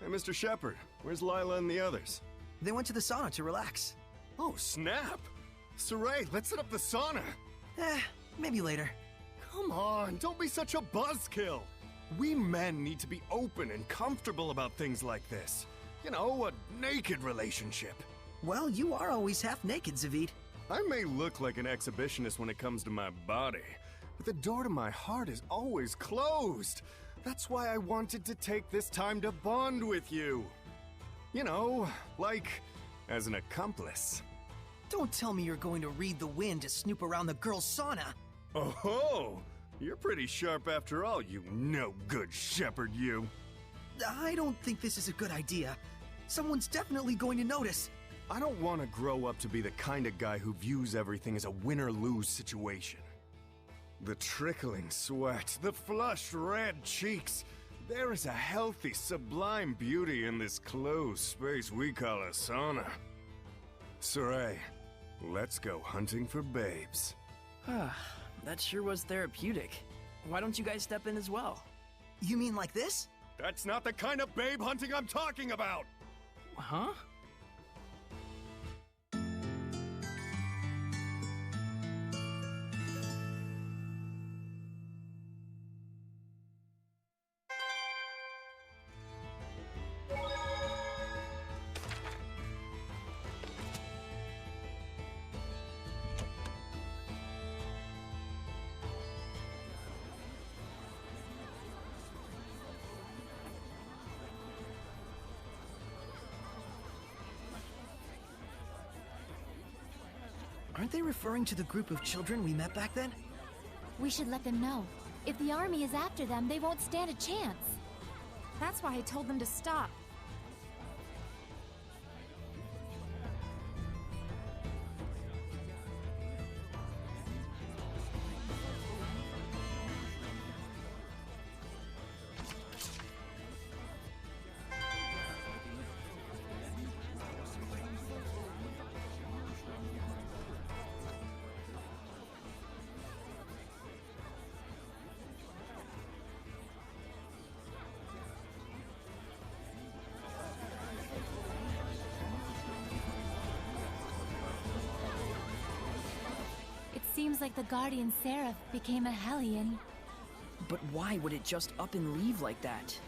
Hey, Mr. Shepard, where's Lila and the others? They went to the sauna to relax. Oh, snap! Saray, let's set up the sauna! Maybe later. Come on, don't be such a buzzkill! We men need to be open and comfortable about things like this. You know, a naked relationship. Well, you are always half naked, Zavid. I may look like an exhibitionist when it comes to my body, but the door to my heart is always closed. That's why I wanted to take this time to bond with you. You know, like, as an accomplice. Don't tell me you're going to read the wind to snoop around the girls' sauna. Oh, you're pretty sharp after all, you no-good shepherd, you. I don't think this is a good idea. Someone's definitely going to notice. I don't want to grow up to be the kind of guy who views everything as a win-or-lose situation. The trickling sweat, the flushed red cheeks. There is a healthy, sublime beauty in this closed space we call a sauna. Saray, let's go hunting for babes. That sure was therapeutic. Why don't you guys step in as well? You mean like this? That's not the kind of babe hunting I'm talking about! Huh? Aren't they referring to the group of children we met back then? We should let them know. If the army is after them, they won't stand a chance. That's why I told them to stop. Seems like the Guardian Seraph became a Hellion. But why would it just up and leave like that?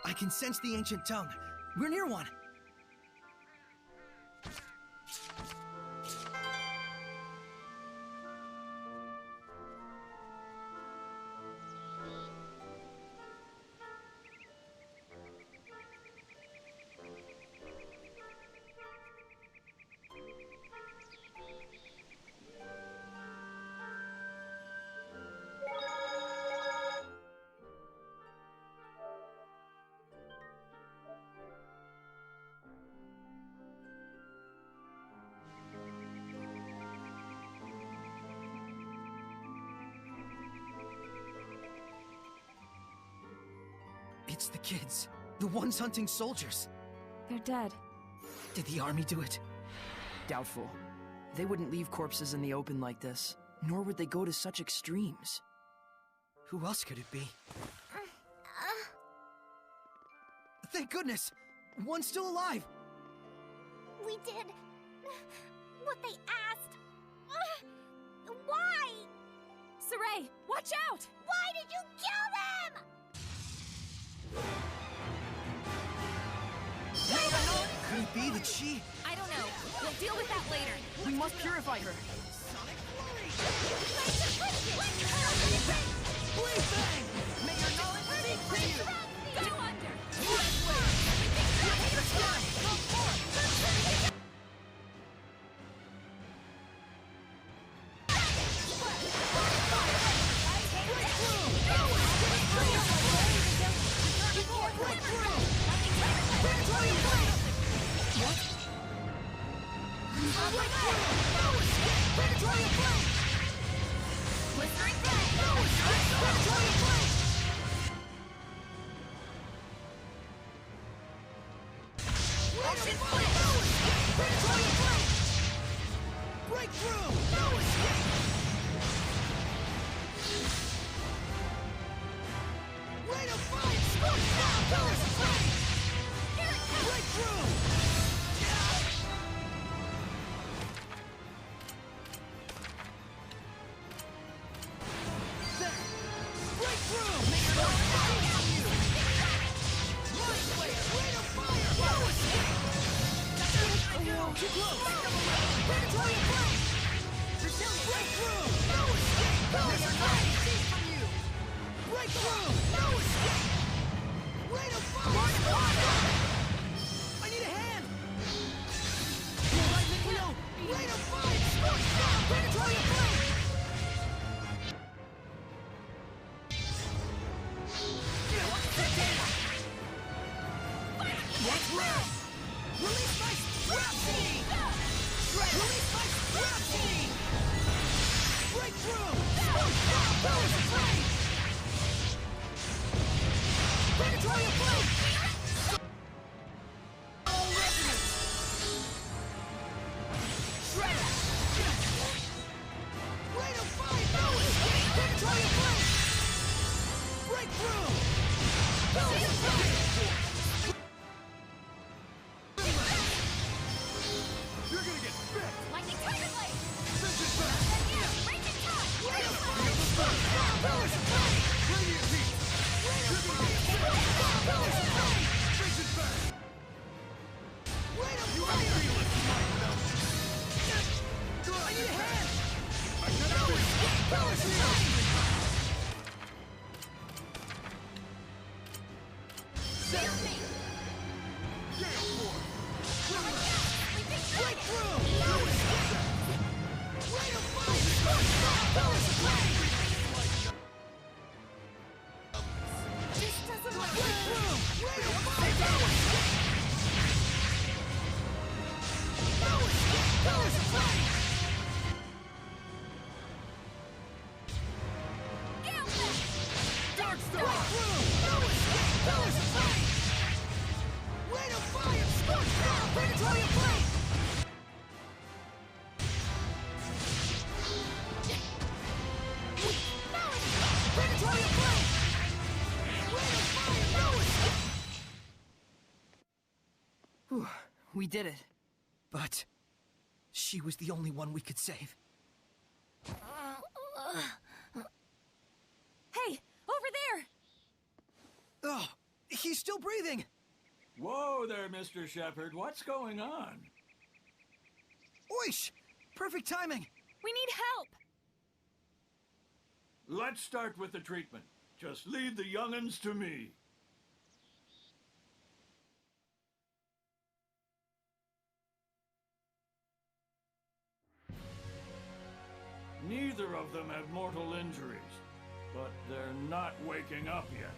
I can sense the ancient tongue. We're near one. It's the kids. The ones hunting soldiers. They're dead. Did the army do it? Doubtful. They wouldn't leave corpses in the open like this, nor would they go to such extremes. Who else could it be? Thank goodness! One's still alive! We did what they asked. Why? Saray, watch out! Why did you kill them? Could it be that she... I don't know. We'll deal with that later. We must purify her. Blade Bang! May your knowledge speak for you! Go under! We did it. But she was the only one we could save. Hey, over there! Oh, he's still still breathing! Whoa there, Mr. Shepard. What's going on? Oish! Perfect timing! We need help! Let's start with the treatment. Just leave the young'uns to me. Neither of them have mortal injuries, but they're not waking up yet.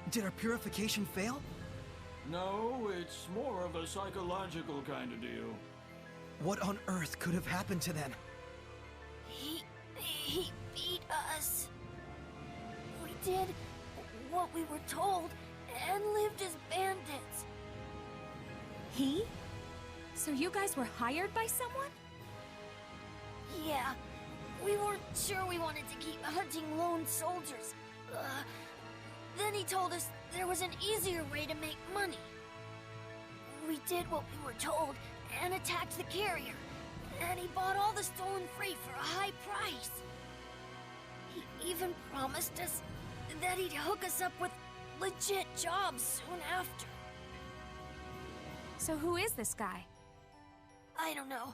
Did our purification fail? No, it's more of a psychological kind of deal. What on earth could have happened to them? He beat us. We did what we were told and lived as bandits. He? So you guys were hired by someone? Yeah, we weren't sure we wanted to keep hunting lone soldiers. Then he told us there was an easier way to make money. We did what we were told and attacked the carrier. And he bought all the stolen freight for a high price. He even promised us that he'd hook us up with legit jobs soon after. So who is this guy? I don't know.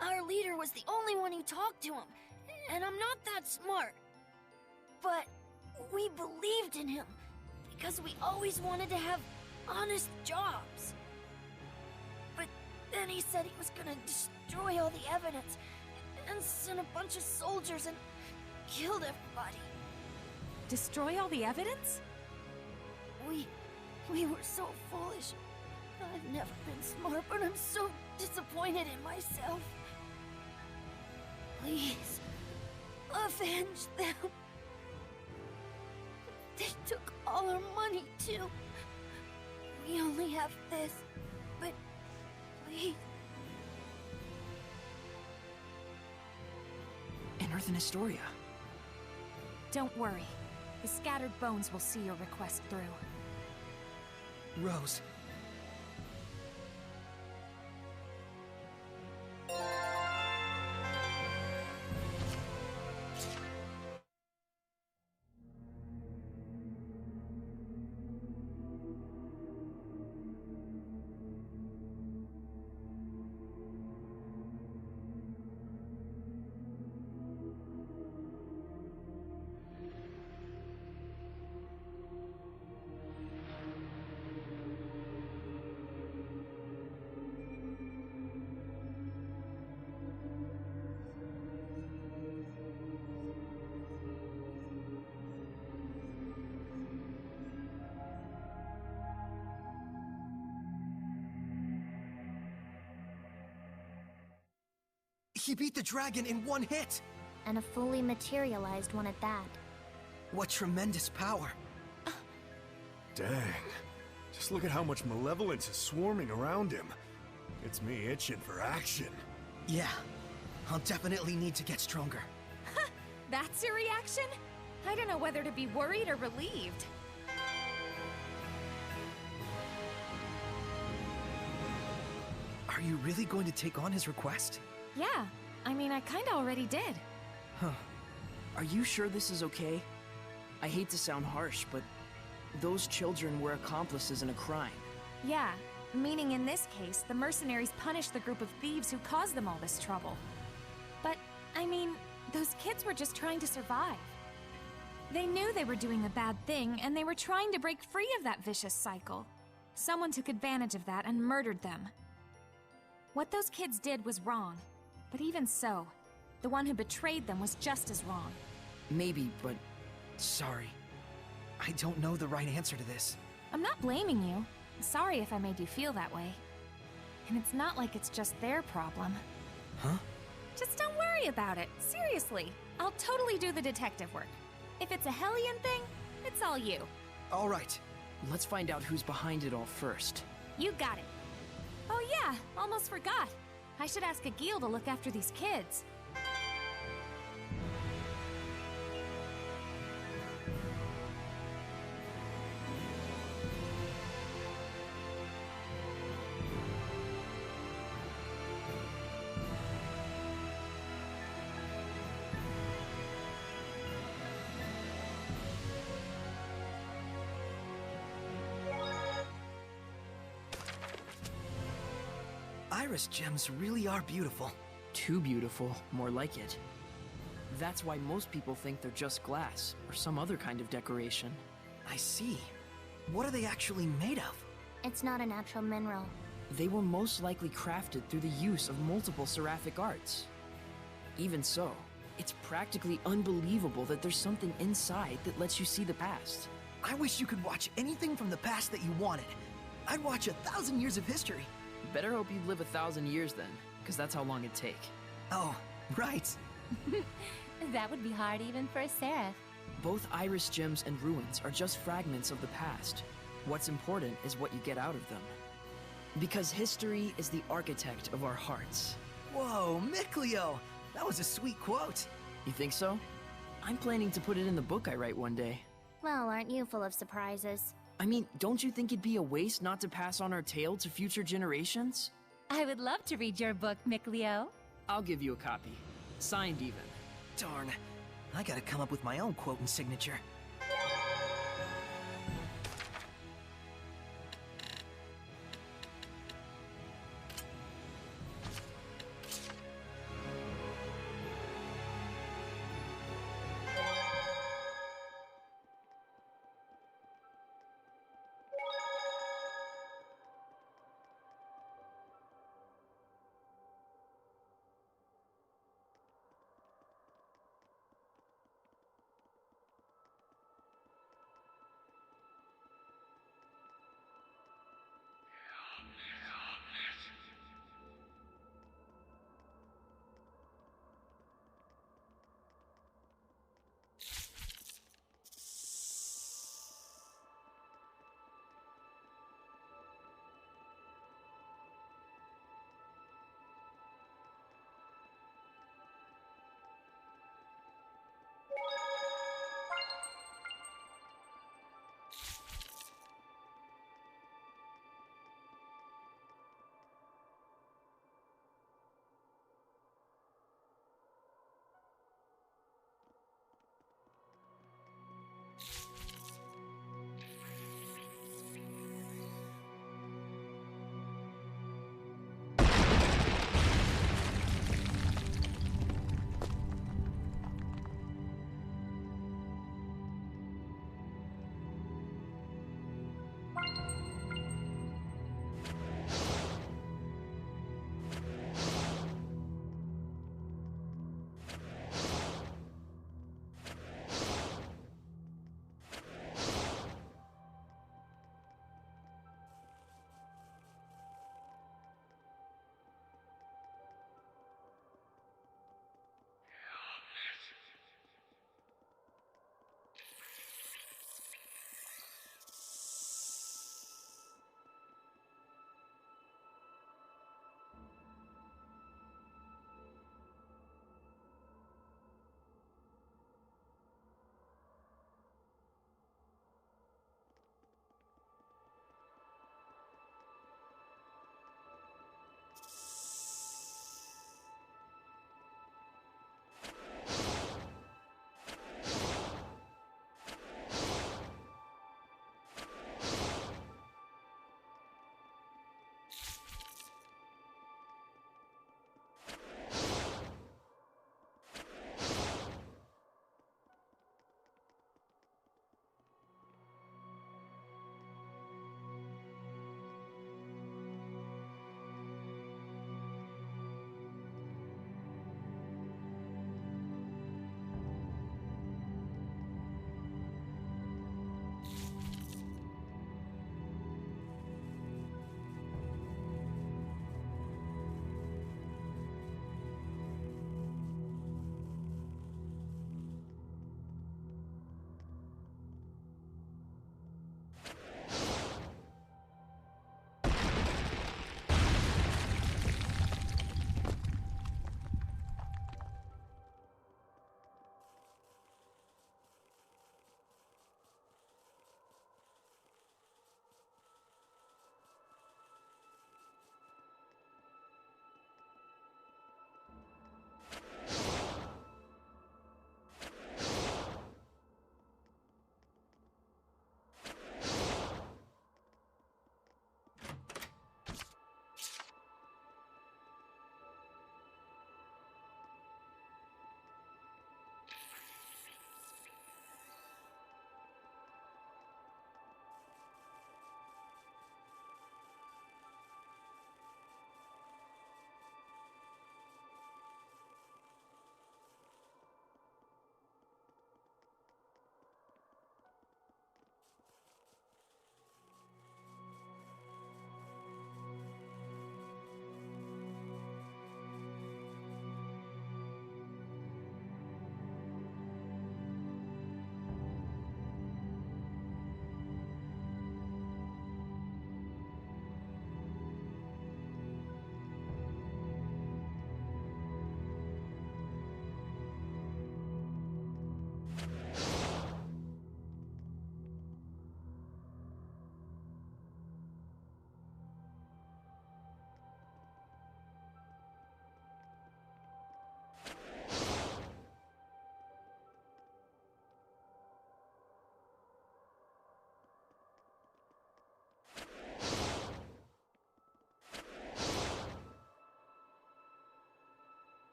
Our leader was the only one who talked to him, and I'm not that smart. But we believed in him, because we always wanted to have honest jobs. But then he said he was gonna destroy all the evidence, and send a bunch of soldiers and killed everybody. Destroy all the evidence? We were so foolish. I've never been smart, but I'm so disappointed in myself. Please, avenge them. They took all our money, too. We only have this, but please. Unearth an Historia. Don't worry. The scattered bones will see your request through. Rose. He beat the dragon in one hit! And a fully materialized one at that. What tremendous power! Dang. Just look at how much malevolence is swarming around him. It's me itching for action. Yeah, I'll definitely need to get stronger. That's your reaction? I don't know whether to be worried or relieved. Are you really going to take on his request? Yeah, I mean, I kinda already did. Huh. Are you sure this is okay? I hate to sound harsh, but those children were accomplices in a crime. Yeah, meaning in this case, the mercenaries punished the group of thieves who caused them all this trouble. But, I mean, those kids were just trying to survive. They knew they were doing a bad thing, and they were trying to break free of that vicious cycle. Someone took advantage of that and murdered them. What those kids did was wrong. But even so, the one who betrayed them was just as wrong. Maybe, but sorry. I don't know the right answer to this. I'm not blaming you. Sorry if I made you feel that way. And it's not like it's just their problem. Huh? Just don't worry about it. Seriously. I'll totally do the detective work. If it's a Hellion thing, it's all you. All right. Let's find out who's behind it all first. You got it. Oh yeah, almost forgot. I should ask Agil to look after these kids. iris gems really are beautiful. Too beautiful, more like it. That's why most people think they're just glass, or some other kind of decoration. I see. What are they actually made of? It's not a natural mineral. They were most likely crafted through the use of multiple seraphic arts. Even so, it's practically unbelievable that there's something inside that lets you see the past. I wish you could watch anything from the past that you wanted. I'd watch 1,000 years of history. Better hope you'd live 1,000 years then, because that's how long it'd take. Oh, right. That would be hard even for a seraph. Both iris gems and ruins are just fragments of the past. What's important is what you get out of them. Because history is the architect of our hearts. Whoa, Miclio! That was a sweet quote. You think so? I'm planning to put it in the book I write one day. Well, aren't you full of surprises? I mean, don't you think it'd be a waste not to pass on our tale to future generations? I would love to read your book, Miclio. I'll give you a copy. Signed even. Darn. I gotta come up with my own quote and signature.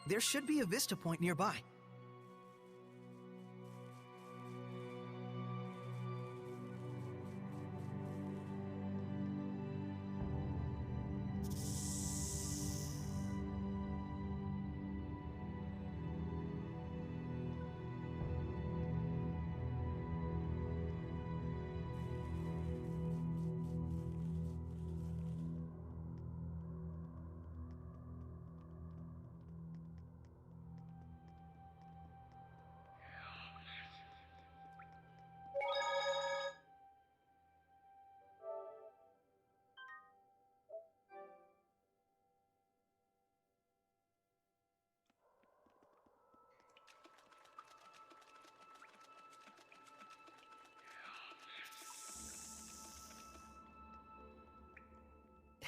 There should be a vista point nearby.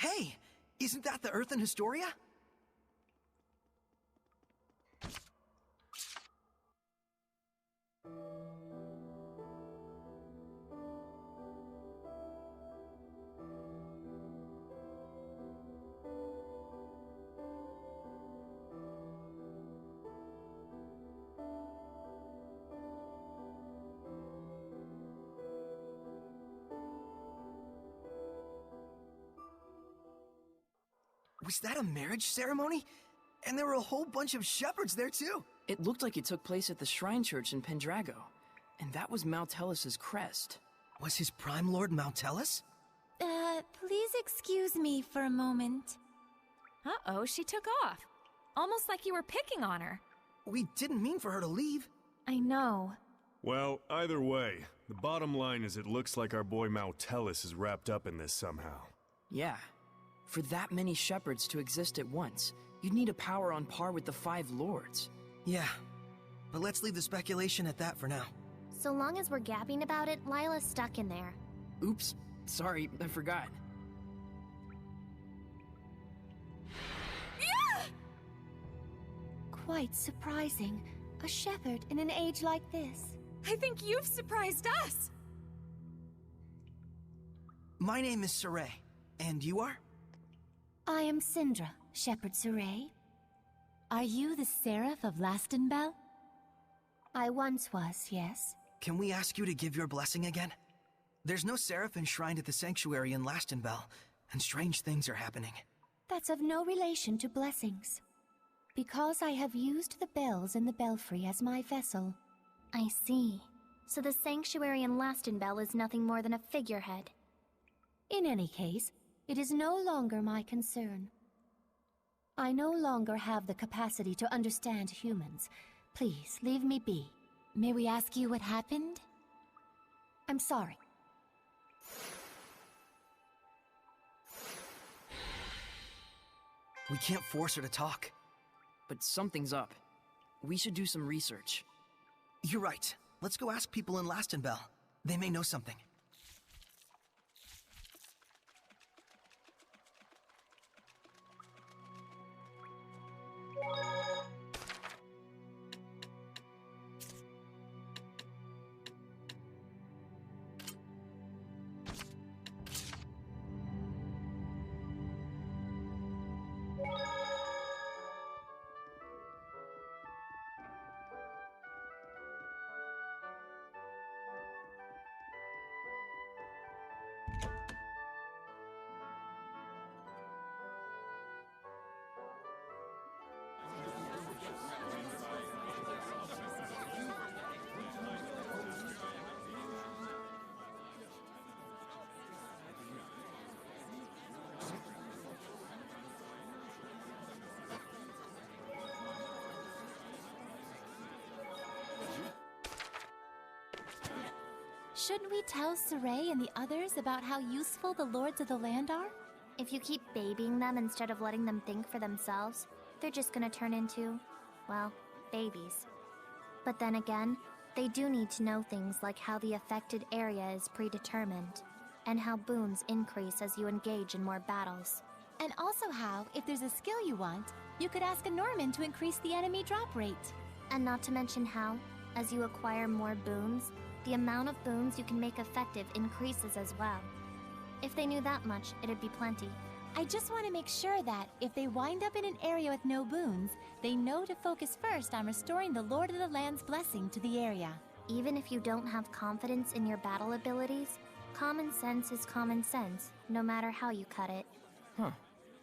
Hey, isn't that the Earth in Historia? Was that a marriage ceremony? And there were a whole bunch of shepherds there too. It looked like it took place at the Shrine Church in Pendrago. And that was Mountellus' crest. Was his Prime Lord Mountellus? Please excuse me for a moment. Uh-oh, she took off. Almost like you were picking on her. We didn't mean for her to leave. I know. Well, either way, the bottom line is it looks like our boy Mountellus is wrapped up in this somehow. Yeah. For that many shepherds to exist at once, you'd need a power on par with the 5 lords. Yeah, but let's leave the speculation at that for now. So long as we're gabbing about it, Lila's stuck in there. Oops, sorry, I forgot. Quite surprising. A shepherd in an age like this. I think you've surprised us! My name is Saray, and you are? I am Syndra, Shepherd Saray. Are you the Seraph of Lastenbell? I once was, yes. Can we ask you to give your blessing again? There's no seraph enshrined at the sanctuary in Lastenbell, and strange things are happening. That's of no relation to blessings. Because I have used the bells in the belfry as my vessel. I see. So the sanctuary in Lastenbell is nothing more than a figurehead. In any case, it is no longer my concern. I no longer have the capacity to understand humans. Please, leave me be. May we ask you what happened? I'm sorry. We can't force her to talk. But something's up. We should do some research. You're right. Let's go ask people in Lastenbell. They may know something. Shouldn't we tell Saray and the others about how useful the lords of the land are? If you keep babying them instead of letting them think for themselves, they're just gonna turn into, well, babies. But then again, they do need to know things like how the affected area is predetermined, and how boons increase as you engage in more battles. And also how, if there's a skill you want, you could ask a Norman to increase the enemy drop rate. And not to mention how, as you acquire more boons, the amount of boons you can make effective increases as well. If they knew that much, it'd be plenty. I just want to make sure that if they wind up in an area with no boons, they know to focus first on restoring the Lord of the Land's blessing to the area. Even if you don't have confidence in your battle abilities, common sense is common sense, no matter how you cut it. Huh.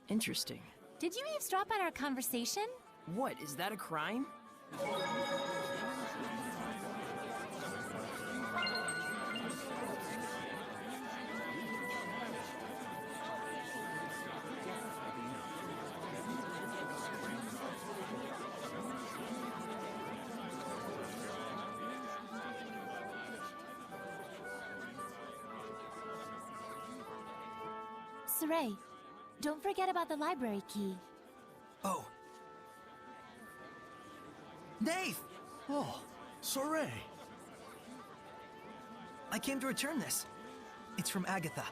Interesting. Did you eavesdrop on our conversation? What, is that a crime? Saray, don't forget about the library key. Oh. Dave! Oh, Soray. I came to return this. It's from Agatha.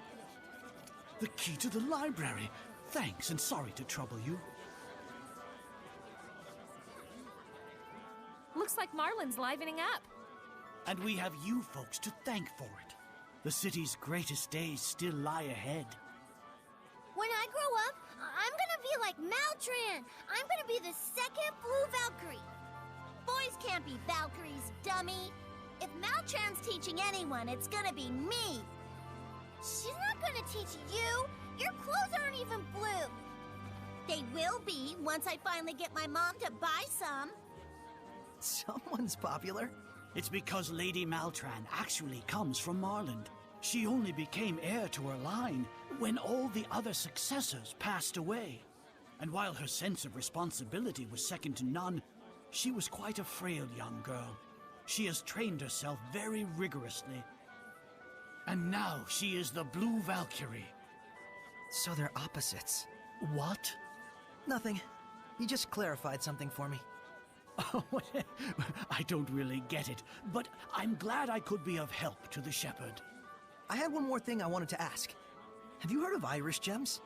The key to the library. Thanks, and sorry to trouble you. Looks like Marlin's livening up. And we have you folks to thank for it. The city's greatest days still lie ahead. When I grow up, I'm gonna be like Maltran. I'm gonna be the second Blue Valkyrie. Boys can't be Valkyries, dummy. If Maltran's teaching anyone, it's gonna be me. She's not gonna teach you. Your clothes aren't even blue. They will be once I finally get my mom to buy some. Someone's popular. It's because Lady Maltran actually comes from Marland. She only became heir to her line when all the other successors passed away. And while her sense of responsibility was second to none, she was quite a frail young girl. She has trained herself very rigorously. And now she is the Blue Valkyrie. So they're opposites. What? Nothing. You just clarified something for me. Oh, I don't really get it, but I'm glad I could be of help to the shepherd. I had one more thing I wanted to ask. Have you heard of iris gems?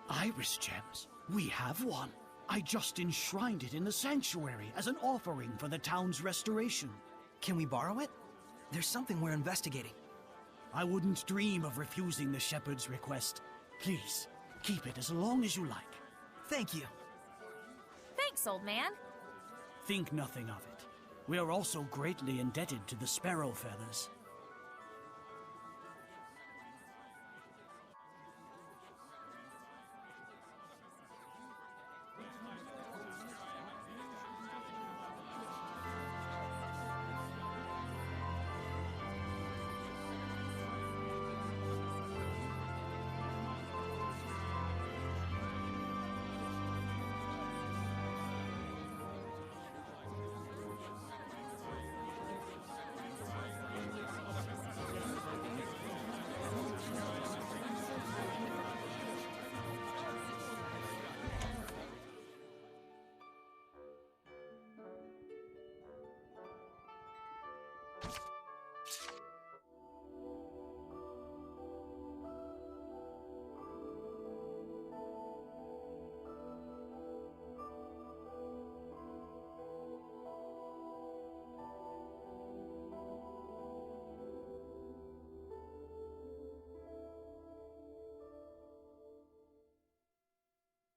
Iris gems? We have one. I just enshrined it in the sanctuary as an offering for the town's restoration. Can we borrow it? There's something we're investigating. I wouldn't dream of refusing the shepherd's request. Please, keep it as long as you like. Thank you. Thanks, old man. Think nothing of it. We are also greatly indebted to the Sparrow Feathers.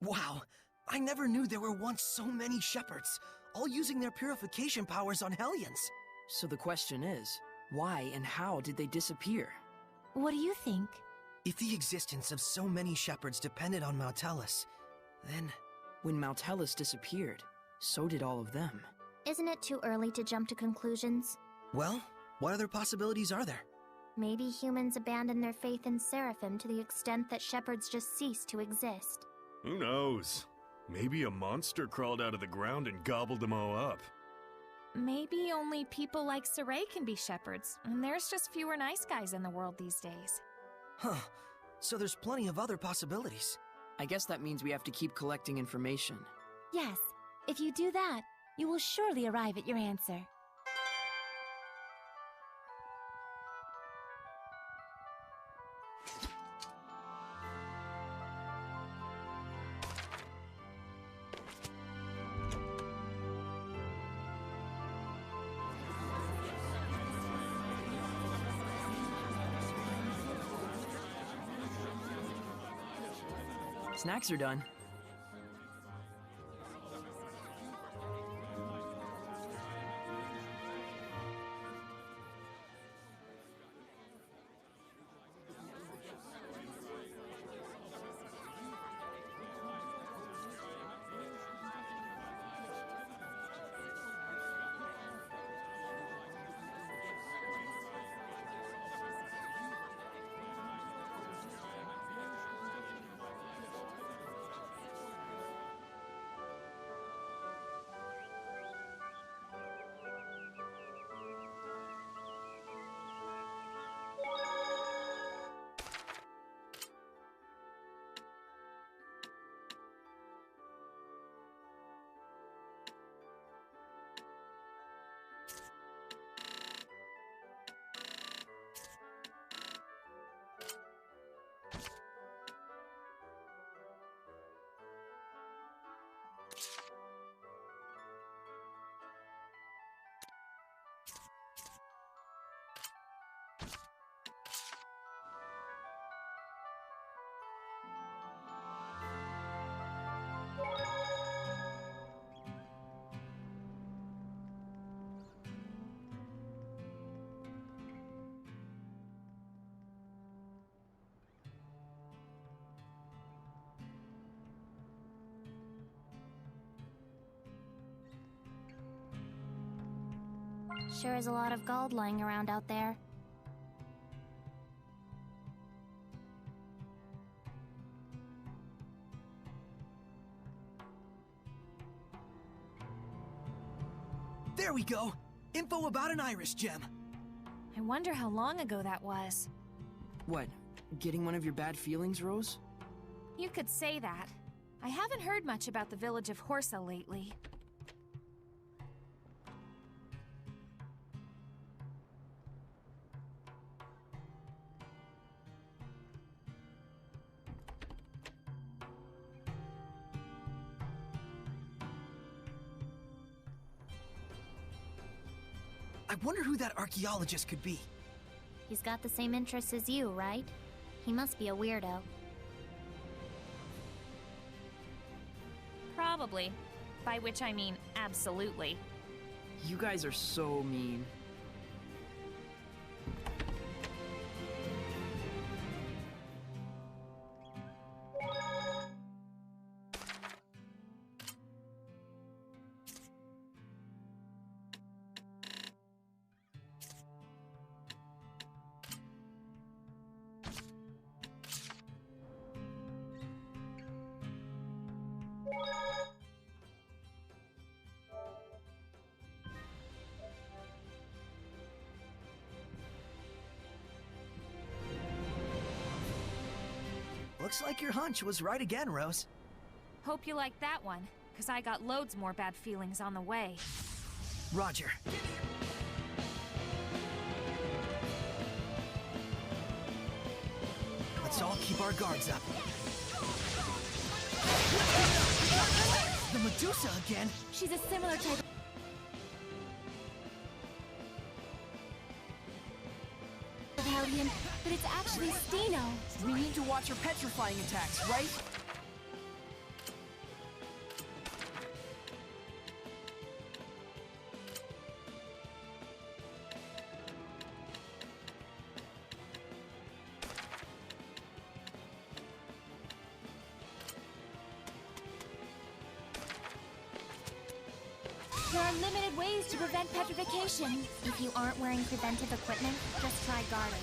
Wow, I never knew there were once so many shepherds, all using their purification powers on Hellions. So the question is, why and how did they disappear? What do you think? If the existence of so many shepherds depended on Maltellus, then... When Maltellus disappeared, so did all of them. Isn't it too early to jump to conclusions? Well, what other possibilities are there? Maybe humans abandoned their faith in Seraphim to the extent that shepherds just ceased to exist. Who knows? Maybe a monster crawled out of the ground and gobbled them all up. Maybe only people like Saray can be shepherds, and there's just fewer nice guys in the world these days. Huh. So there's plenty of other possibilities. I guess that means we have to keep collecting information. Yes, if you do that, you will surely arrive at your answer. Snacks are done. Sure is a lot of gold lying around out there. There we go! Info about an iris gem. I wonder how long ago that was. What? Getting one of your bad feelings, Rose? You could say that. I haven't heard much about the village of Horsa lately. I wonder who that archaeologist could be. He's got the same interests as you, right? He must be a weirdo. Probably. By which I mean absolutely. You guys are so mean. Looks like your hunch was right again, Rose. Hope you like that one, because I got loads more bad feelings on the way. Roger. Let's all keep our guards up. The Medusa again? She's a similar type of... Hellion, but it's actually Steno. We need to watch her petrifying attacks, right? There are limited ways to prevent petrification. If you aren't wearing preventive equipment, just try guarding.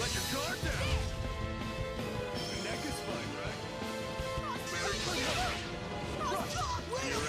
Let your guard down! The neck is fine, right? Better clean up! You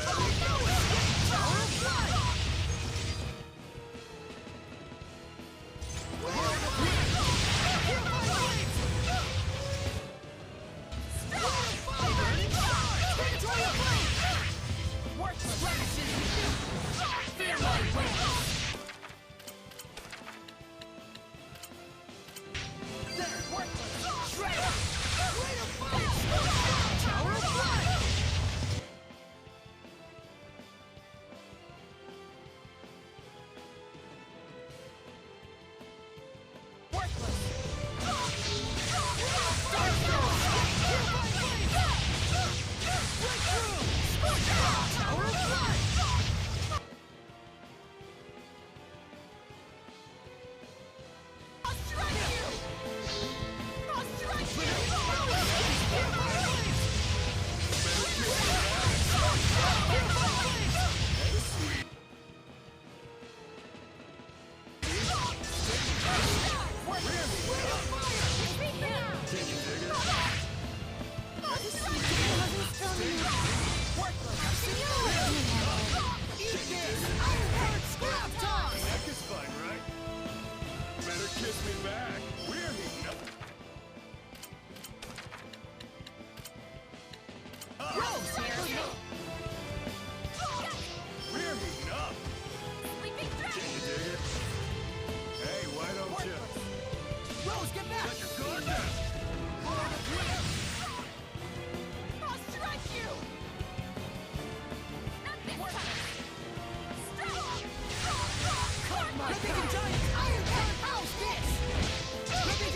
ready?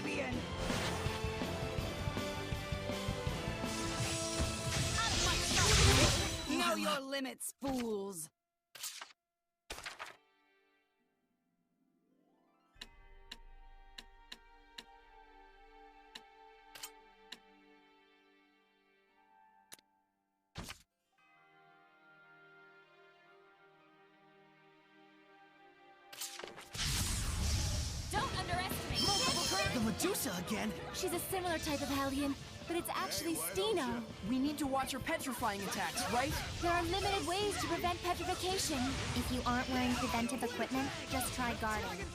amphibian! Know your limits, fools! Don't underestimate The Medusa again? She's a similar type of Hellion, but it's actually Steno. We need to watch her petrifying attacks, right? There are limited ways to prevent petrification. If you aren't wearing preventive equipment, just try guarding.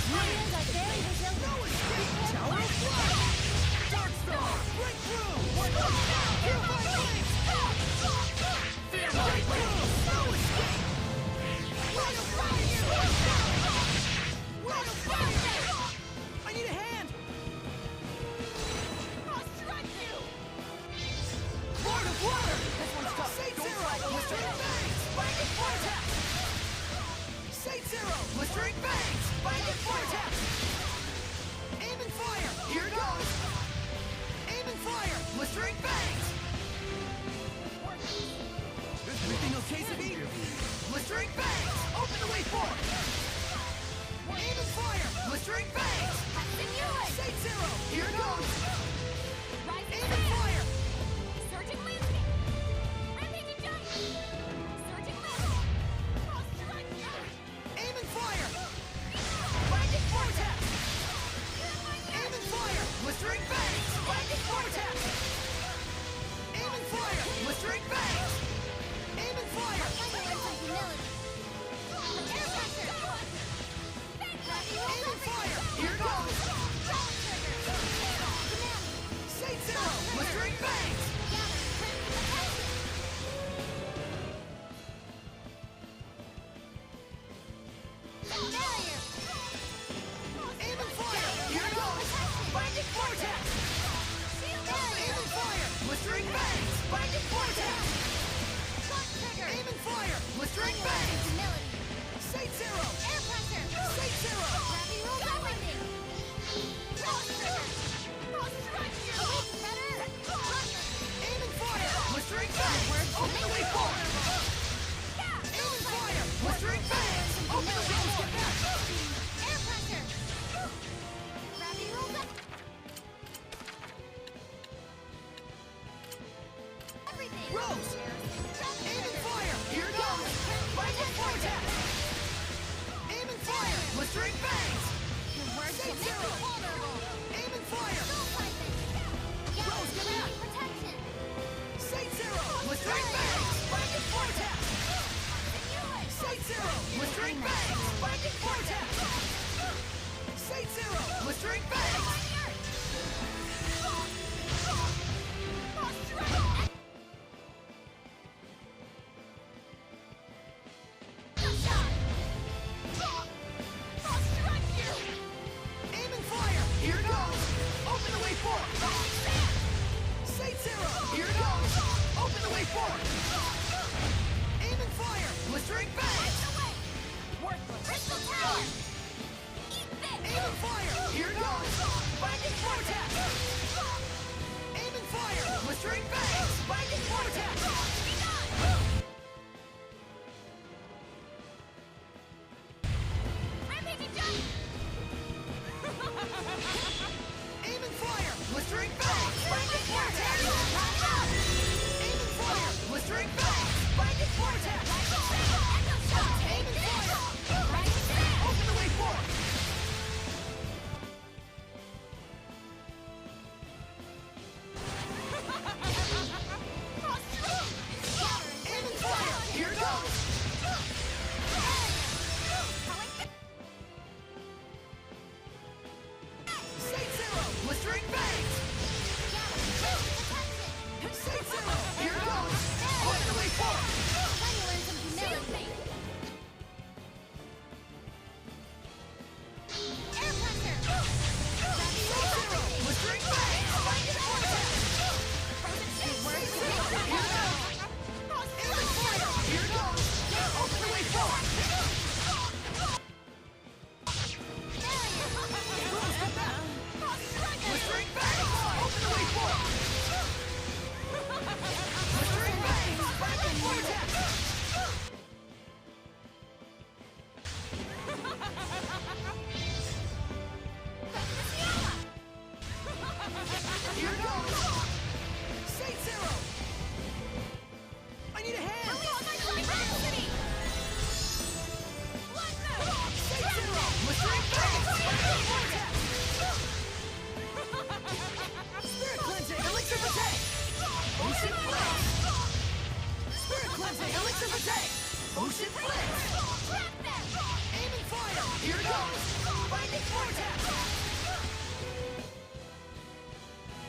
Hellions are very resilient. Tower of Flight! Dark Star! Break through! Purify Flames! Fear my wings! No escape! Light of Fire! Light of Fire! I need a hand! I'll strike you! Lord of Water! This one's tough. Saint Zero! Blistering Fangs! Binding Vortex! Saint Zero! Blistering Fangs! Binding Vortex! Aim and fire! Here goes! Aim and fire! Blistering Fangs! Everything okay, Zabi? Blistering Fangs! Open the way forward! Aim and fire! Blistering Fangs! Saint Zero! Here goes! Aim and fire! Surging landscape! Rampaging giant! Surging landscape! I'll strike you! Aim and fire! Binding Vortex! Aim and fire! Blistering Fangs! Binding Vortex! Aim and fire! Blistering Fangs! Aim and fire! Air pressure! Aim and fire! Here goes! Saint Zero! Blistering Fangs! Aim and fire! Here goes! Binding Vortex! Aim and fire! Blistering Fangs! Binding Vortex! Aim and fire! Blistering Fangs! Saint Zero! Air pressure! Saint Zero! Gravity rules everything! I'll strike you! Better! Aim and fire! Blistering Fangs! Open the way forward! Aim and fire! Blistering Fangs! Open the way forward! Air pressure! Gravity rules everything! Rose! Aim and fire! Here goes! Binding Vortex! Aim and fire! Blistering Fangs! Saint Zero! Aim and fire! Rose, get out! Saint Zero! Blistering Fangs! Binding Vortex! Saint Zero! Blistering Fangs! Binding Vortex! Saint Zero! Blistering Fangs! Aim and fire! Here goes! Open the way forward! Saint Zero! Here goes! Open the way forward! Aim and fire! Blistering Fangs! Crystal Tower! Aim and fire! Here goes! Binding Vortex! Aim and fire! Blistering Fangs! Binding Vortex! Rampaging giant! Aim and fire! Blistering Fangs! Binding Vortex! Aim and fire! Blistering Fangs! Binding Vortex! Aim and fire! Open the way forward! Protect! Ocean Blitz! Trap them! Aim and fire! Here goes! Binding Vortex!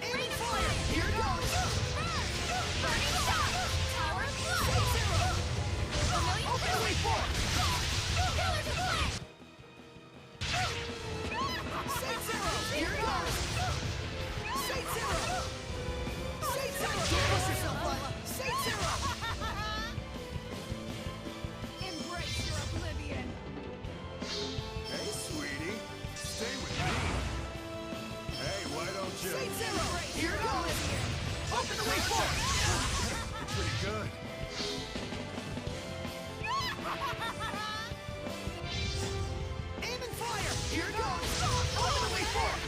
Aim and fire! Here goes! Burning shot! Tower of blood! State Zero! Familiar Open the way forward! Pillars of flame! State Zero! Here goes! State Zero! State Zero! Don't push yourself, Lila! State Zero! Embrace your oblivion. Hey, sweetie. Stay with me. Hey, why don't you... State Zero! Here goes! Open the way forward! You're pretty good. Aim and fire! Here goes! Open the way forward!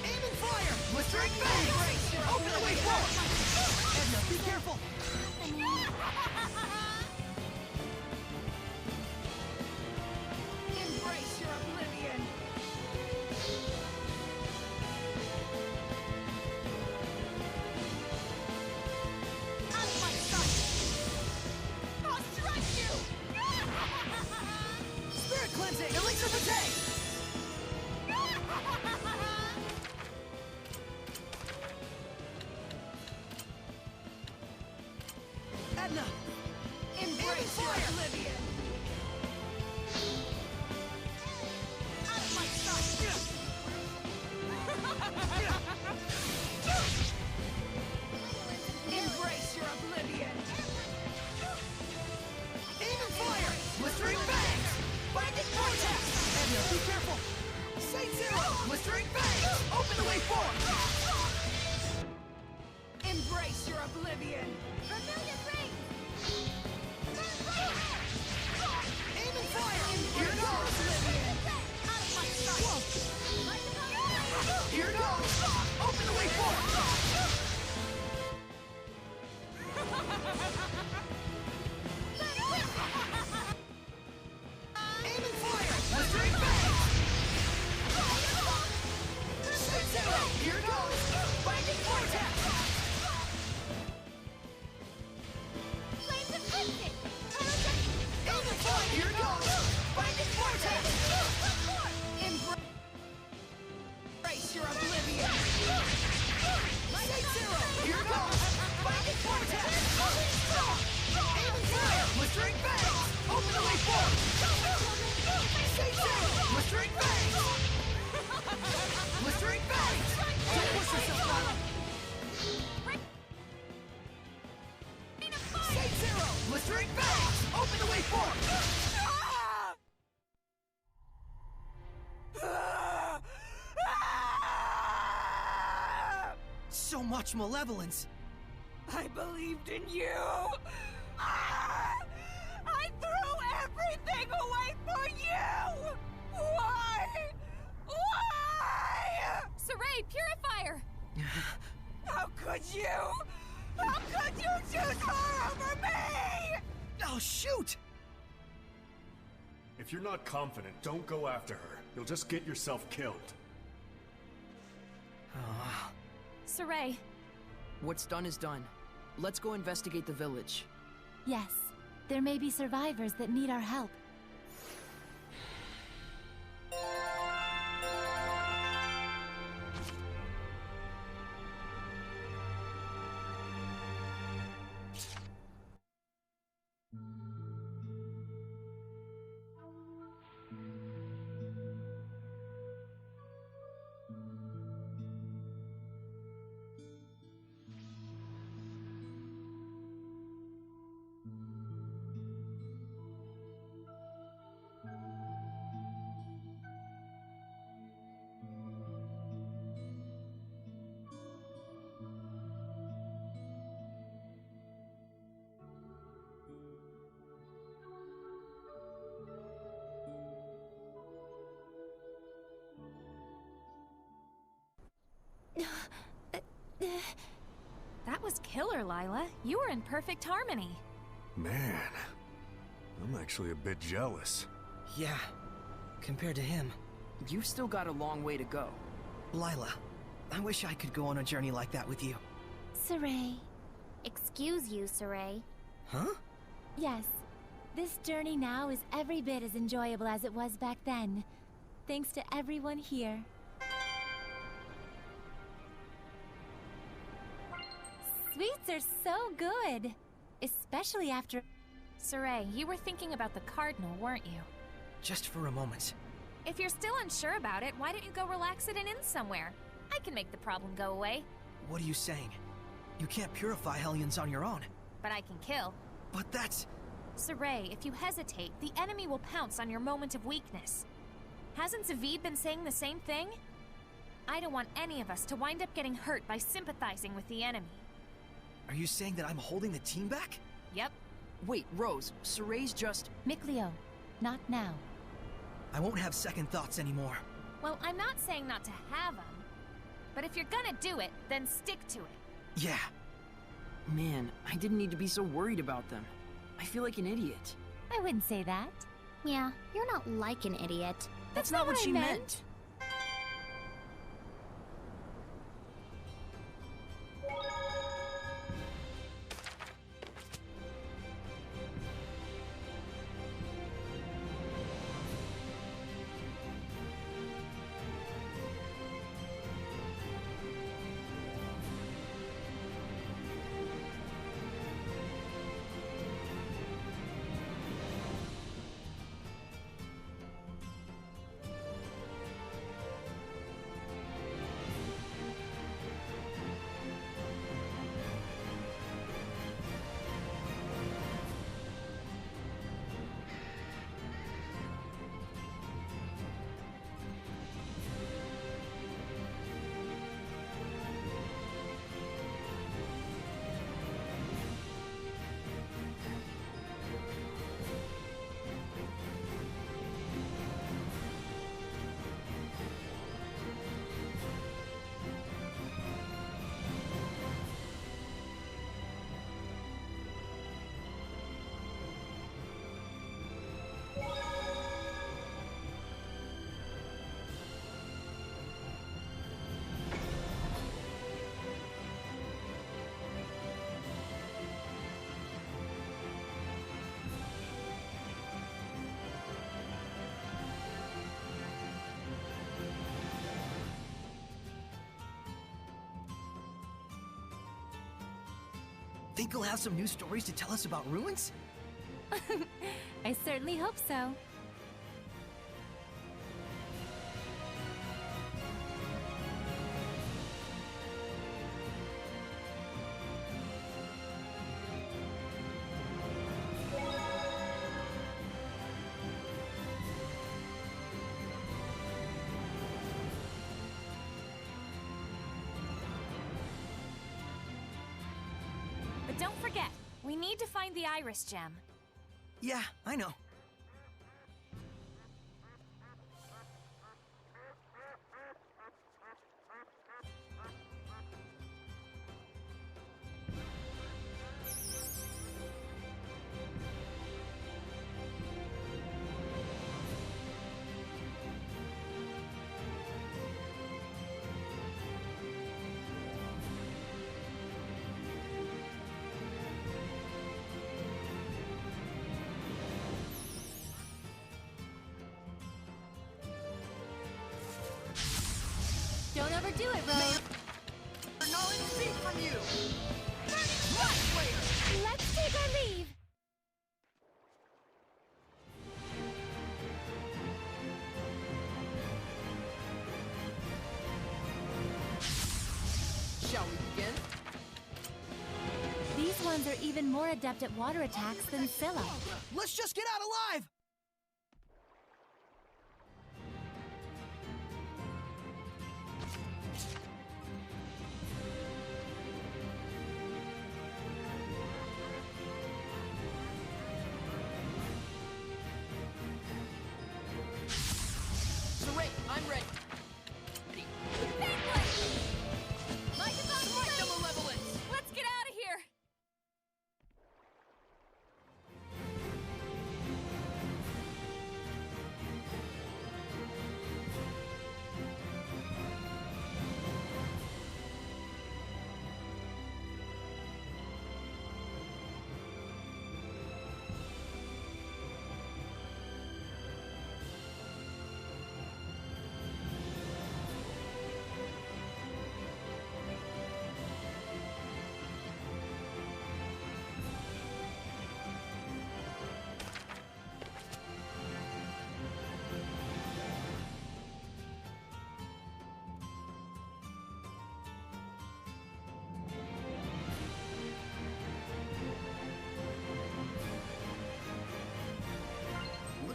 Aim and fire! Blistering Bang! Open the way forward! Edna, be careful! Embrace your oblivion. Out of my sight! I'll strike you! Spirit cleansing! Elixir for day! Edna! Embrace your oblivion. Out of my sight! Embrace your oblivion. Aim and fire! Blistering Bangs! Binding Vortex! Edna, be careful! State Zero! Blistering Bangs! Open the way forward! Embrace your oblivion. Vermilion ring! Aim and fire! Here goes! Out of my sight! Here goes! Open the way forward! Aim and fire! Blistering Bangs! State Zero! Here goes! Binding Vortex! Flames of crimson! Aim and fire! Here goes! Binding Vortex! Embrace your oblivion. State Zero! Here goes! Binding Vortex! Aim and fire! Blistering Bangs! Open the way forward! State Zero! Blistering Bangs! Blistering Bangs! Don't push yourself, Lila! State Zero! Blistering Bangs! Open the way forward! So much malevolence! I believed in you. I threw everything away for you. Why? Why? Saray, Purifier! How could you? How could you choose her over me? Oh, shoot! If you're not confident, don't go after her. You'll just get yourself killed. Saray. What's done is done. Let's go investigate the village. Yes, there may be survivors that need our help. That was killer, Lila. You were in perfect harmony. Man, I'm actually a bit jealous. Yeah, compared to him. You've still got a long way to go. Lila, I wish I could go on a journey like that with you. Saray. Excuse you, Saray. Huh? Yes. This journey now is every bit as enjoyable as it was back then. Thanks to everyone here. Sweets are so good! Especially after... Saray, you were thinking about the Cardinal, weren't you? Just for a moment. If you're still unsure about it, why don't you go relax at an inn somewhere? I can make the problem go away. What are you saying? You can't purify Hellions on your own. But I can kill. But that's... Saray, if you hesitate, the enemy will pounce on your moment of weakness. Hasn't Zavid been saying the same thing? I don't want any of us to wind up getting hurt by sympathizing with the enemy. Are you saying that I'm holding the team back? Yep. Wait, Rose, Saray's just... Mikleo, not now. I won't have second thoughts anymore. Well, I'm not saying not to have them. But if you're gonna do it, then stick to it. Yeah. Man, I didn't need to be so worried about them. I feel like an idiot. I wouldn't say that. Yeah, you're not like an idiot. That's not what she meant. Think you'll have some new stories to tell us about ruins? I certainly hope so. But don't forget, we need to find the Iris Gem. Yeah, I know. Don't overdo it, Rose. Knowledge seek from you! Let's take our leave. Shall we begin? These ones are even more adept at water attacks than Scylla. Let's just get out alive! Saray, I'm ready. Smite the malevolence! Let's get out of here!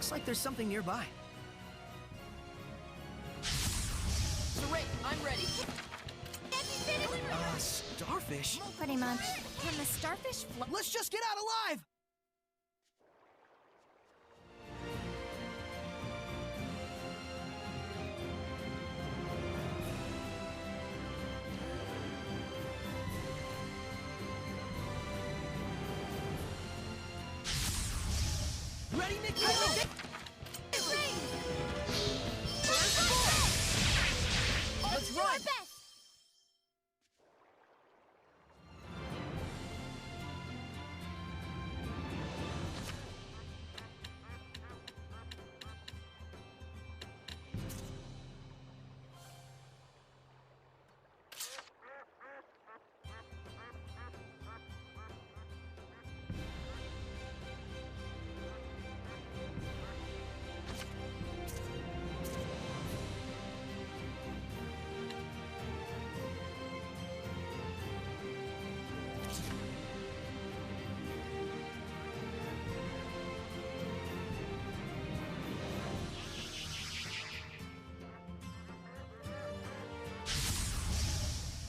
Looks like there's something nearby. Saray, I'm ready. Starfish? Pretty much. Can the starfish float? Let's just get out alive! Ready, Nick? Let's run!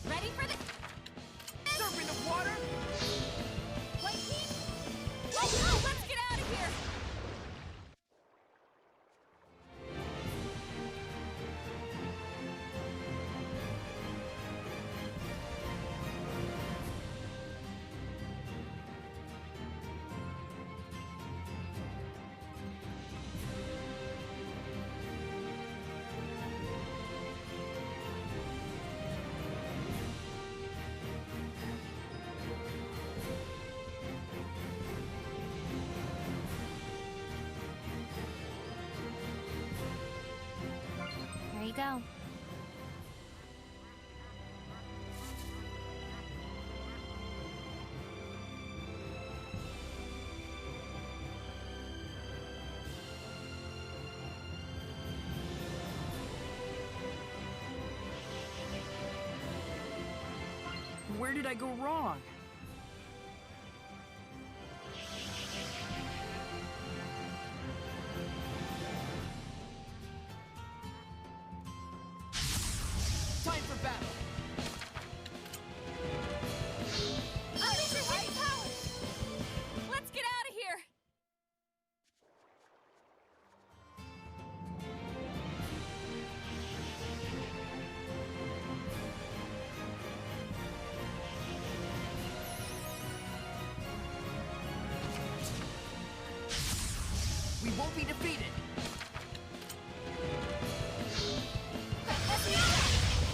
Ready for the Serpent of water! white heat? Let's go! Let's get out of here! There you go. Where did I go wrong? Time for battle! Unleash your hidden powers! Let's get out of here! We won't be defeated!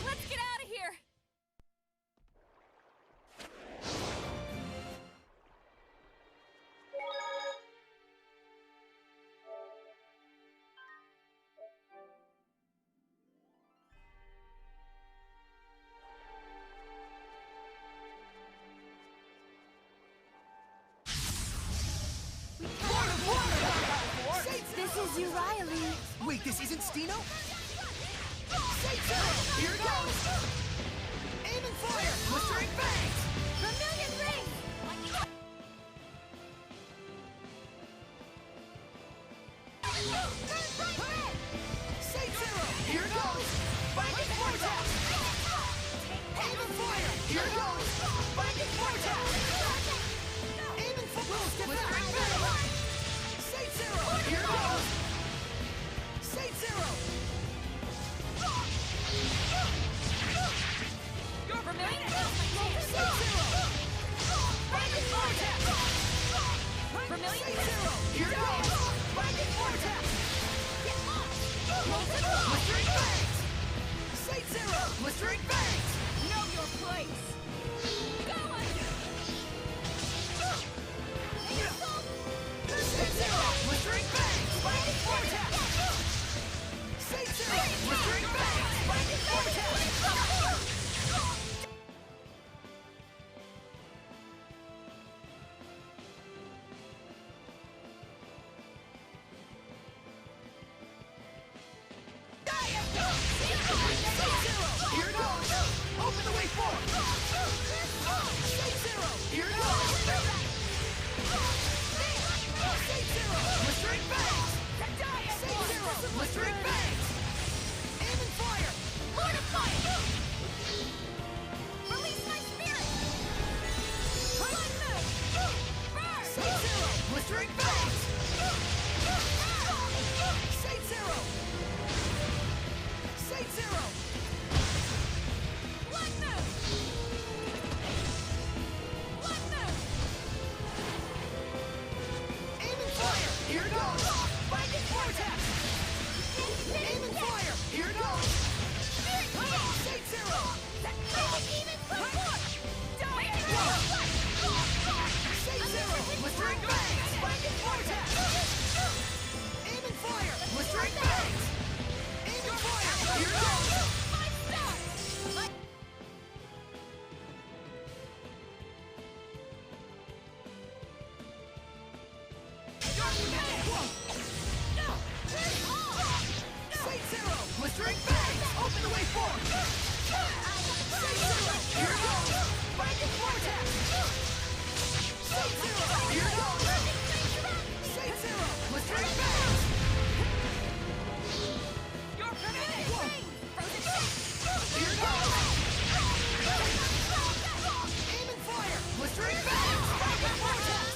Let's get out of here! This is you, Riley. Wait, this isn't Stino? Say so! Here goes! Aim and fire! Blistering bangs! Vermilion ring! Say zero! Here goes! Binding vortex! Aim and fire! Here goes! Binding vortex! Aim and fire! Blistering bangs! Say zero! Here goes! Say zero! Your vermilion Say zero! Binding vortex! Vermilion Say zero! Here goes! Binding vortex! Blistering bangs! Say zero! Blistering bangs! Know your place! Go on! Blistering Fangs! Saint Zero! Saint Zero! One move! One move! Aim and fire! Here goes! Binding Vortex! Aim and fire! Here goes! Saint Zero! Saint Zero! Blistering Fangs! Binding Vortex! Aim and fire! Blistering Fangs! Aim and fire! Here goes! Saint Zero! Blistering Fangs! Open the way forward! Saint Zero! Here goes! Binding Vortex! Saint Zero! Here goes! Saint Zero! Blistering Fangs! You're permitted! Here goes! Aim and fire! Blistering Fangs! Binding Vortex!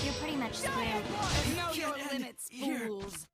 You're pretty much square. Know your limits, fools!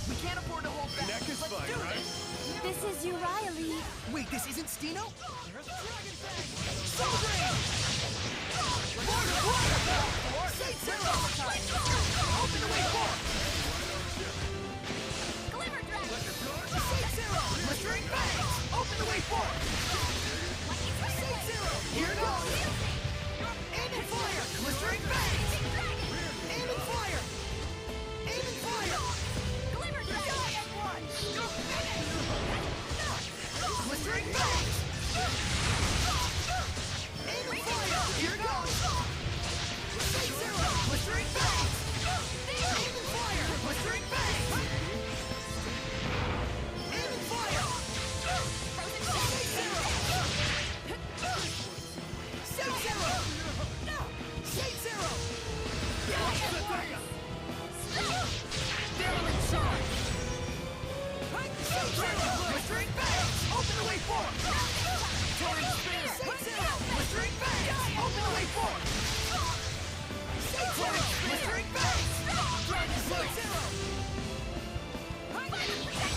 We can't afford to hold back. Neck is Let's fine, do right? this. This is Riley. Wait, this isn't Stino? Soul Drain! Saint Zero! Open the way forward! Glimmer Dragon! Saint Zero! Blistering Fangs! Open the way forward! Saint Zero! Here goes! Aim and fire! Blistering bangs! Aim and fire! Aim and fire! Glimmer Dragon! Blistering bangs! Aim and fire! Here goes! Say zero! Blistering bangs! Aim and fire! Blistering bangs! Aim and fire! Say zero! Say zero! Say zero! They're in charge! Say zero! Blistering bangs! Open the way forward! Torrent spear! Say zero! Blistering bangs! Open the way forward! Say zero! Blistering bangs! Say zero!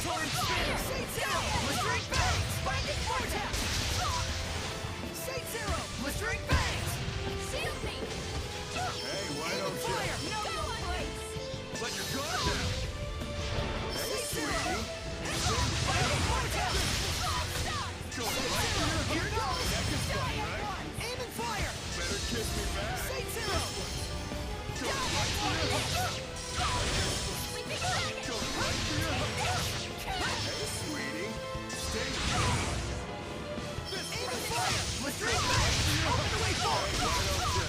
Torrent spear! Say zero! Blistering bangs! Binding vortex! Say zero! Blistering bangs! Shield me! Hey, why don't you? Fire! No your place! Let your guard down! Say zero! Binding vortex! Go right here! Here goes! That is fun, right? Aim and fire! Better kiss me back! Say zero! Go right here! Sleeping Dragon! Go right here! Hey, sweetie! Stay calm! Aim and fire! Blistering bangs! Open the way forward! Why don't you?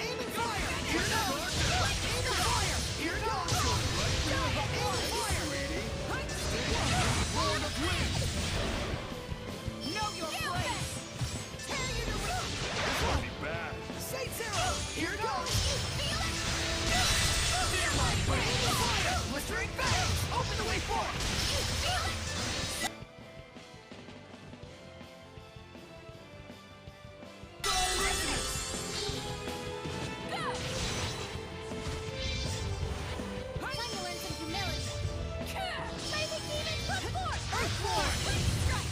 Aim and fire! Here goes! Aim and fire! Here goes! Go right here! Aim and fire! Sweetie! Lord of Wind! Know your place! Tear you to roots! This won't be bad! Say zero! Here goes! Feel it? Fear my way! Aim and fire! Blistering bangs! Open the way forward! Feel it? Time to learn some humility. Lazy demon, put forth! Earthborn! Strike!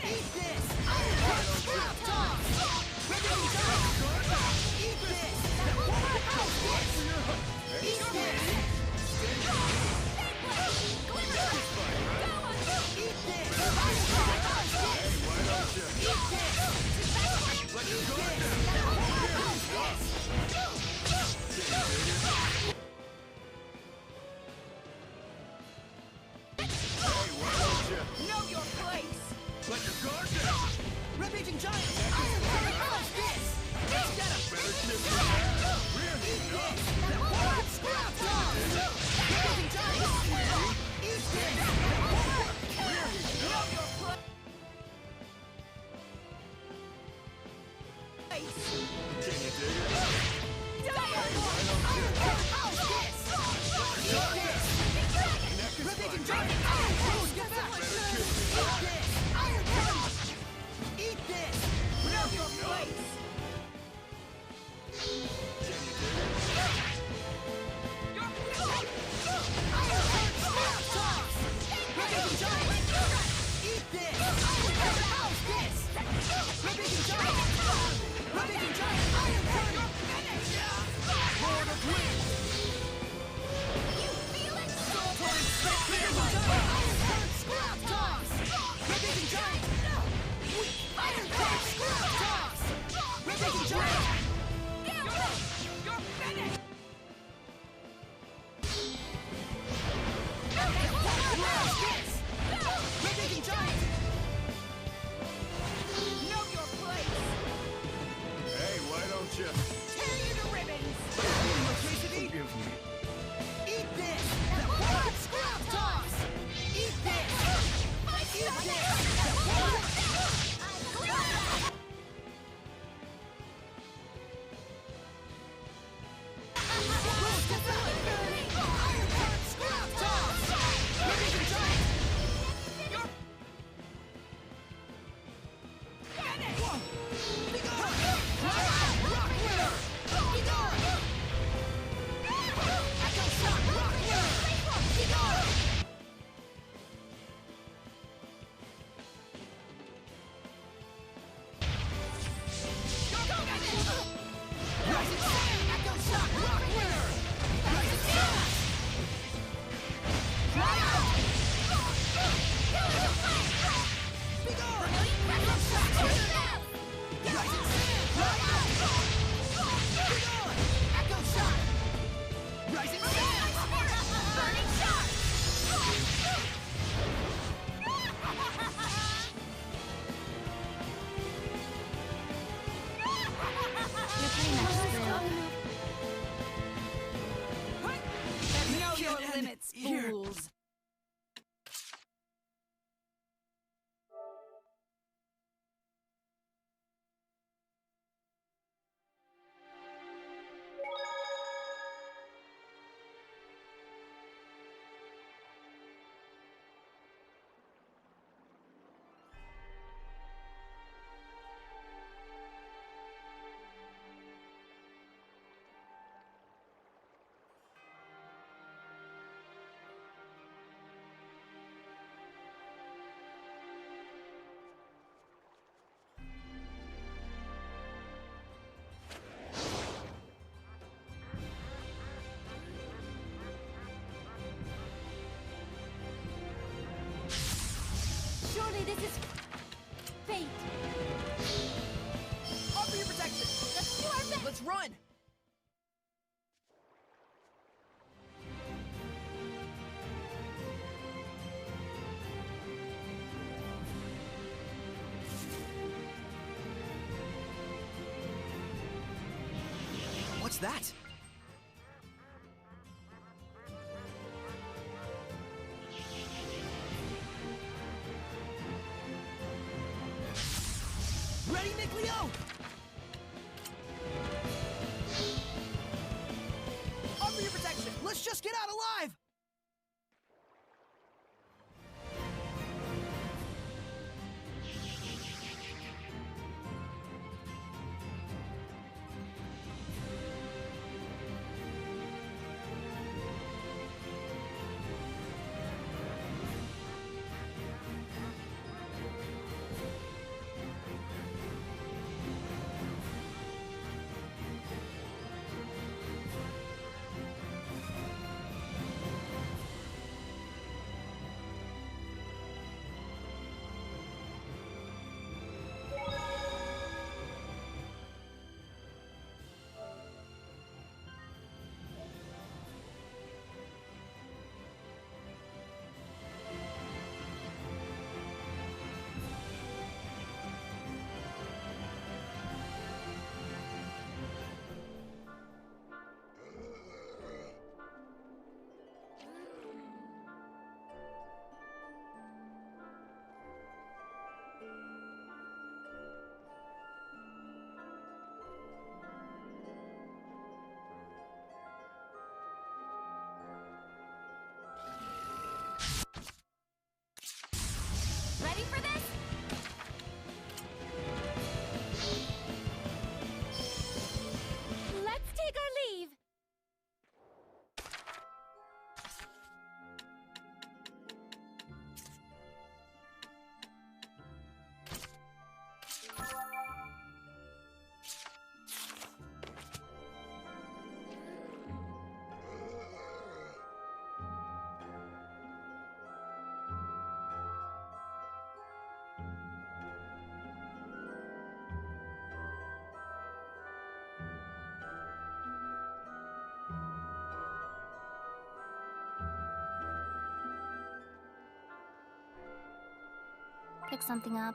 Eat this! Iron Heart Scrap Toss! Ribbon Giant! Eat this! The Horror House Hits! Eat this! Eat this! Iron Heart House Hits! Why don't you? Eat this! Let your Eat guard this! down! The Horror House Hits! Hey, why don't you? Know your place! Let your guard down! Ravaging Giant! Iron Heart House Hits! It's got a Better kiss me back! Really? Eat No! this! The Horror Scrap Toss! Ravaging Giant! Eat this! The Horror! Know your place! Can you dig it? Iron Heart House Hits! Eat this! Neck is Ravaging fine, Giant! right? Iron Heart! Get back! Better kiss me Eat back! this! Iron Heart! Eat this! Know your place! Can you dig it? Iron Heart Snap Toss! Ravaging Giant! Eat this! Iron Heart House Hits! Ravaging Giant! Ravaging Giant! Iron Heart! Lord of Wind! Torrent Spit! Ravaging Giant! Iron Heart Scrap Toss! Ravaging Giant! Iron Heart Scrap Toss! Ravaging Giant! You're finished! House Hits! Ravaging Giant! Know your place! Hey, why don't you? Tear you to ribbons! Forgive me. Eat this! The Horror Scrap Toss! Eat this! Eat this! The Horror... Iron Heart Scrap Toss! Ravaging Giant! Be gone! Rock Winner! Be gone! Echo Shock Rock Winner! Be gone! Rising Sun! Echo Shock Rock Winner! Rising Sun! Fly out! Be gone! Echo Shock! This is fate. Offer your protection! Let's do our best! Let's run! What's that? Ready, Mikleo? Offer your protection! Let's just get out alive! Ready for this? Let's take our leave. Pick something up.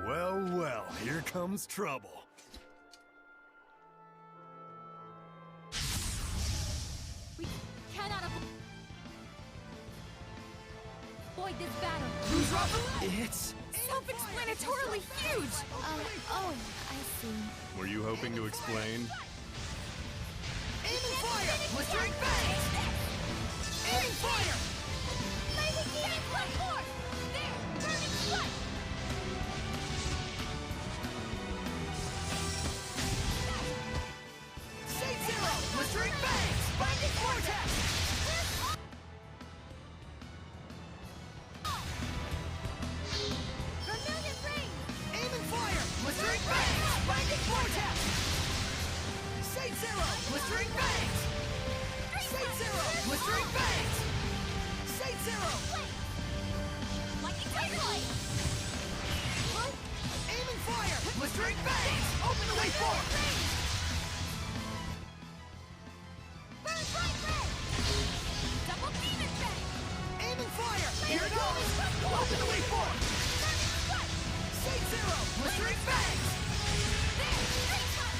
Well, well, here comes trouble. We cannot avoid this battle. It's... Self-explanatorily huge! Oh, I see. Were you hoping to explain? Aiming fire! Blistering bangs! Aiming fire! Blazing Phoenix 1-4! There! Burning Strike! Shade Zero! Blistering bangs! Binding vortex! Vermilion Ring! Aiming fire! Blistering bangs! Binding vortex! Shade Zero! Blistering bangs! Shade Zero! Blistering bangs! Shade Zero! Lightning Blade! Aiming fire! Blistering bangs! Open the way forward! Burn Bright Red! Double Demon Bang! Aiming fire! Here goes! Open the way forward! Burning Strike! Shade Zero! Blistering bangs! There! Great Shot!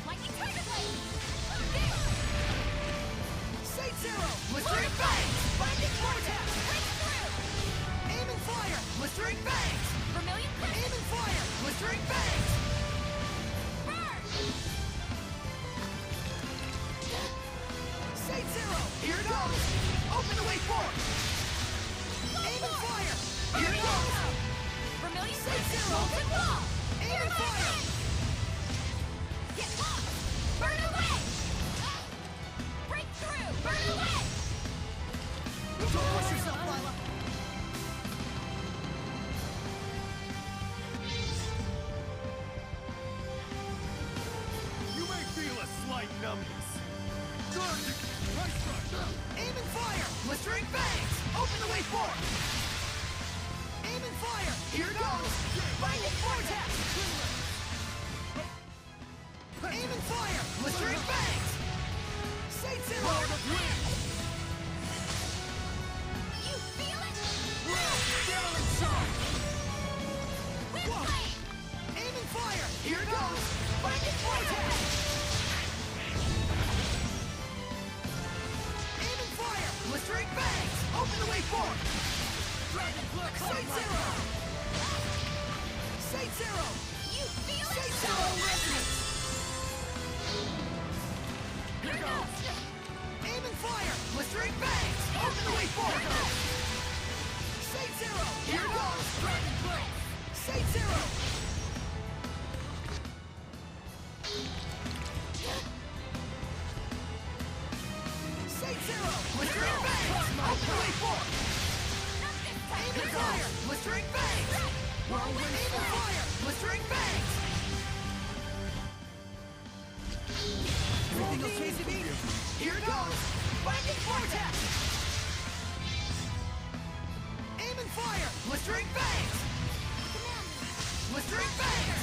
Lightning Tiger Blade! There! Shade Zero! Blistering bangs! Binding vortex! Break through! Aiming fire! Blistering bangs! Vermilion Crescent! Aiming fire! Blistering bangs! Burn! Shade Zero! Here goes! Open the way forward! Aiming fire! Here goes! Vermilion Shade Crescent! Zero! Molten Wall! Aiming fire! Get lost! Burn away! Break through! Burn away! Don't push yourself, Lila! You may feel a slight numbness. Aiming fire! Blistering bangs! Open the way forward! Aiming fire! Here goes! Binding vortex! Aiming fire! Blistering bangs! Shade Zero! You feel it? Down charge! Wind Blade! Aiming fire! Here goes! Binding vortex! Aiming fire! Blistering bangs! Open the way forward! Shade Zero! Shade Zero! You feel it? Shade Zero resonance! Here goes! Aiming fire! Blistering bangs! Open the way forward! Shade Zero! Here goes! Shade Zero! Shade Zero! Blistering bangs! Open the way forward! Aiming fire! Blistering bangs! Aiming fire! Blistering bangs! Everything okay, Zibby? Here goes! Binding vortex! Aiming fire! Blistering bangs! Blistering bangs!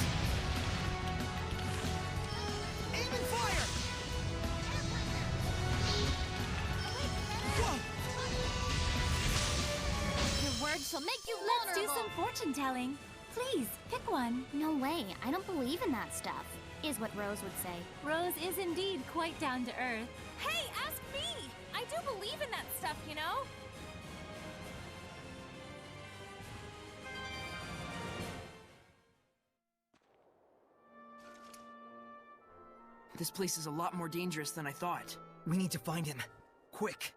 Aiming fire! Whoa! Your words shall make you Let's do vulnerable. some fortune telling. Please, pick one. No way, I don't believe in that stuff, is what Rose would say. Rose is indeed quite down to earth. Hey, ask me! I do believe in that stuff, you know? This place is a lot more dangerous than I thought. We need to find him. Quick.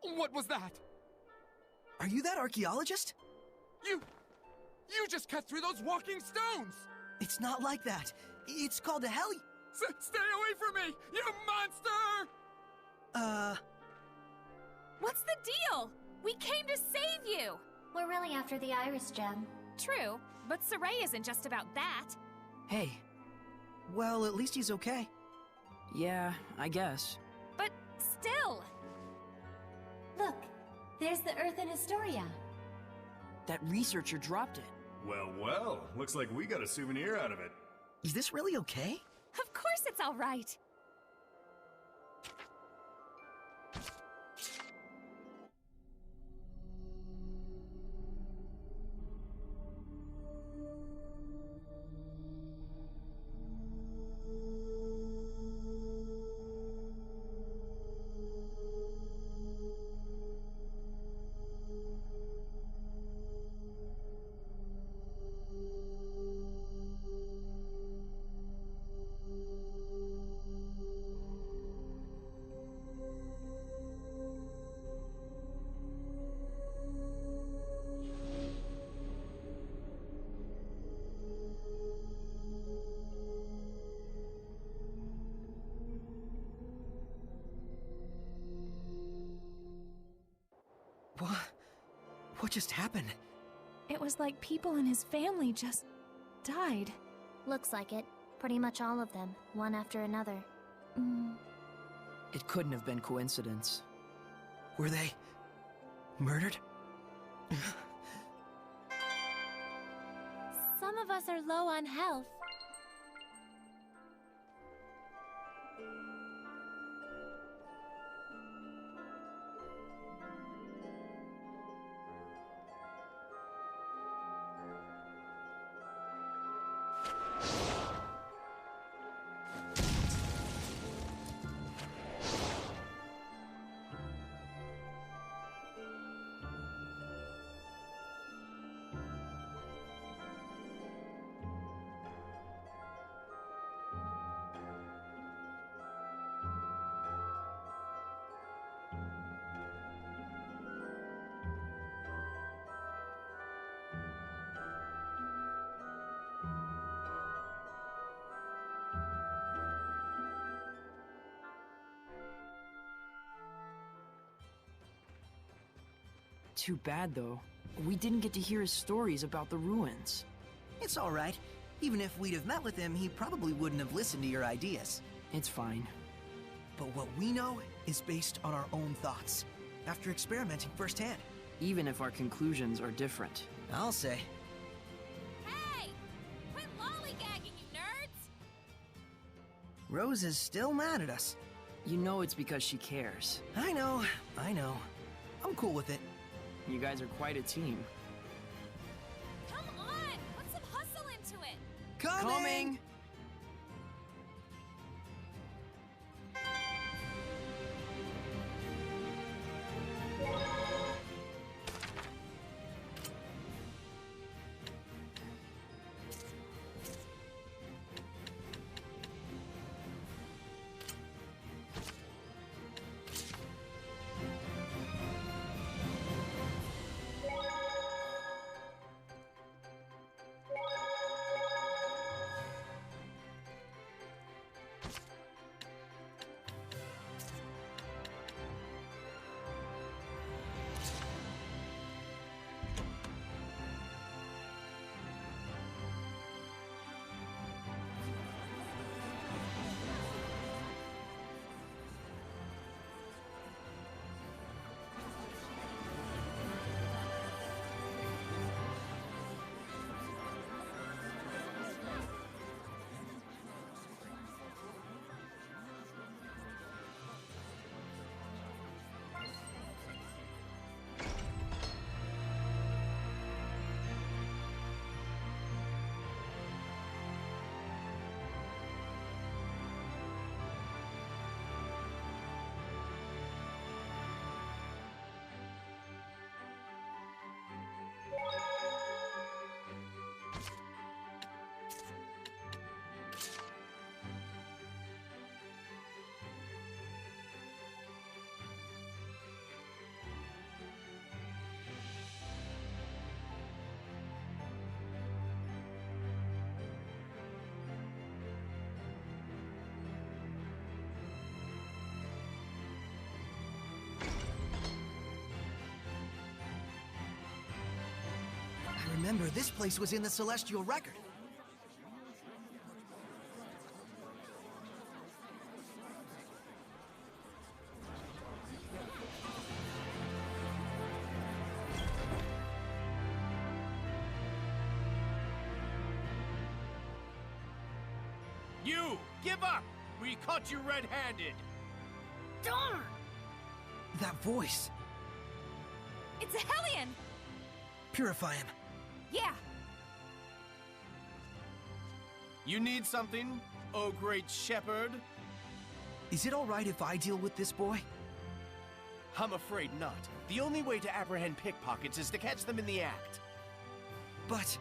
What was that? Are you that archaeologist? You just cut through those walking stones! It's not like that. It's called a heli... Stay away from me, you monster! What's the deal? We came to save you! We're really after the Iris Gem. True, but Saray isn't just about that. Hey. Well, at least he's okay. Yeah, I guess. But still! Look, there's the Earth in Historia. That researcher dropped it. Well, well, looks like we got a souvenir out of it. Is this really okay? Of course it's all right. just happened? It was like people in his family just died. Looks like it. Pretty much all of them, one after another. It couldn't have been coincidence. Were they murdered? Some of us are low on health. Too bad, though. We didn't get to hear his stories about the ruins. It's all right. Even if we'd have met with him, he probably wouldn't have listened to your ideas. It's fine. But what we know is based on our own thoughts, after experimenting firsthand. Even if our conclusions are different. I'll say. Hey! Quit lollygagging, you nerds! Rose is still mad at us. You know it's because she cares. I know. I'm cool with it. You guys are quite a team. Come on! Put some hustle into it! Coming! Remember, this place was in the Celestial Record. You! Give up! We caught you red-handed! Darn! That voice. It's a Hellion! Purify him. Yeah. You need something, oh great shepherd? Is it all right if I deal with this boy? I'm afraid not. The only way to apprehend pickpockets is to catch them in the act. But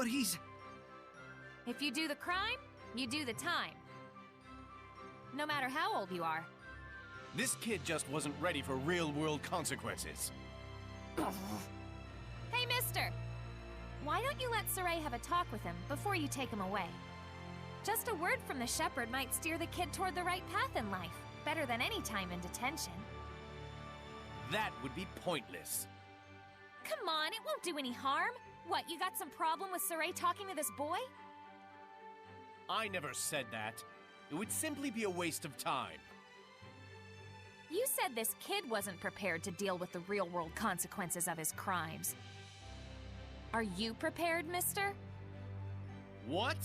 he's... If you do the crime, you do the time. No matter how old you are. This kid just wasn't ready for real-world consequences. Hey, mister! Why don't you let Saray have a talk with him before you take him away? Just a word from the shepherd might steer the kid toward the right path in life, better than any time in detention. That would be pointless. Come on, it won't do any harm. What, you got some problem with Saray talking to this boy? I never said that. It would simply be a waste of time. You said this kid wasn't prepared to deal with the real-world consequences of his crimes. Are you prepared, mister? What?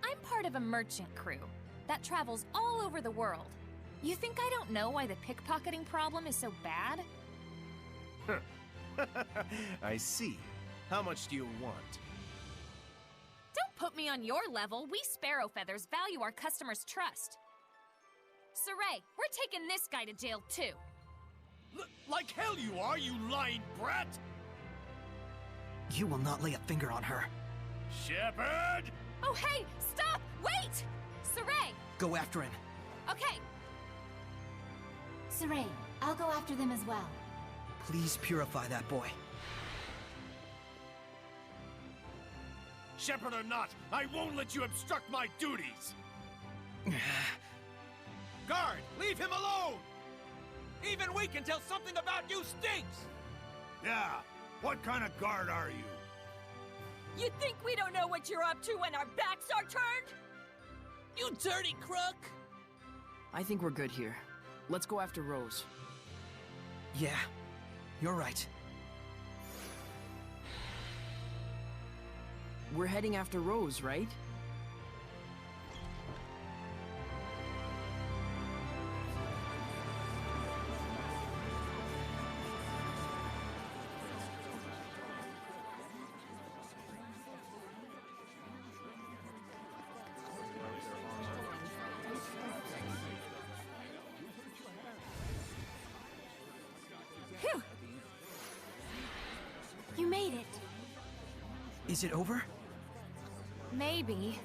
I'm part of a merchant crew that travels all over the world. You think I don't know why the pickpocketing problem is so bad? I see. How much do you want? Don't put me on your level. We Sparrow Feathers value our customers' trust. Saray, we're taking this guy to jail too. Like hell you are, you lying brat! You will not lay a finger on her. Shepard! Oh hey, stop! Wait! Saray! Go after him. Okay. Saray, I'll go after them as well. Please purify that boy. Shepard or not, I won't let you obstruct my duties! Guard, leave him alone! Even we can tell something about you stinks! Yeah, what kind of guard are you? You think we don't know what you're up to when our backs are turned? You dirty crook! I think we're good here. Let's go after Rose. Yeah, you're right. We're heading after Rose, right? Phew! You made it. Is it over? Maybe.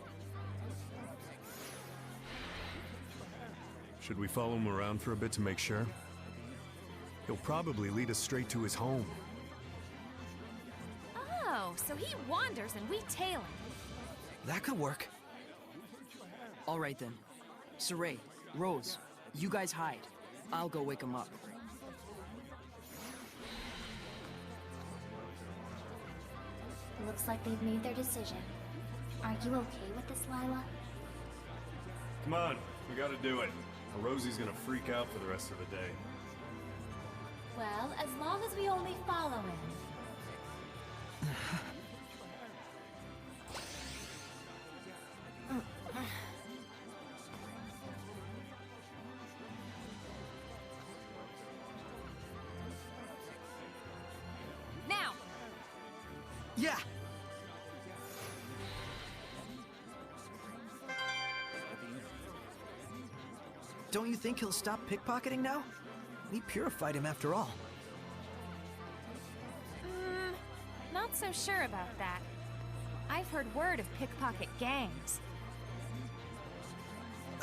Should we follow him around for a bit to make sure? He'll probably lead us straight to his home. Oh, so he wanders and we tail him. That could work. All right then. Saray, Rose, you guys hide. I'll go wake him up. Looks like they've made their decision. Are you okay with this, Lila? Come on, we gotta do it. Or Rosie's gonna freak out for the rest of the day. Well, as long as we only follow him. Now! Yeah! Don't you think he'll stop pickpocketing now? We purified him after all. Not so sure about that. I've heard word of pickpocket gangs.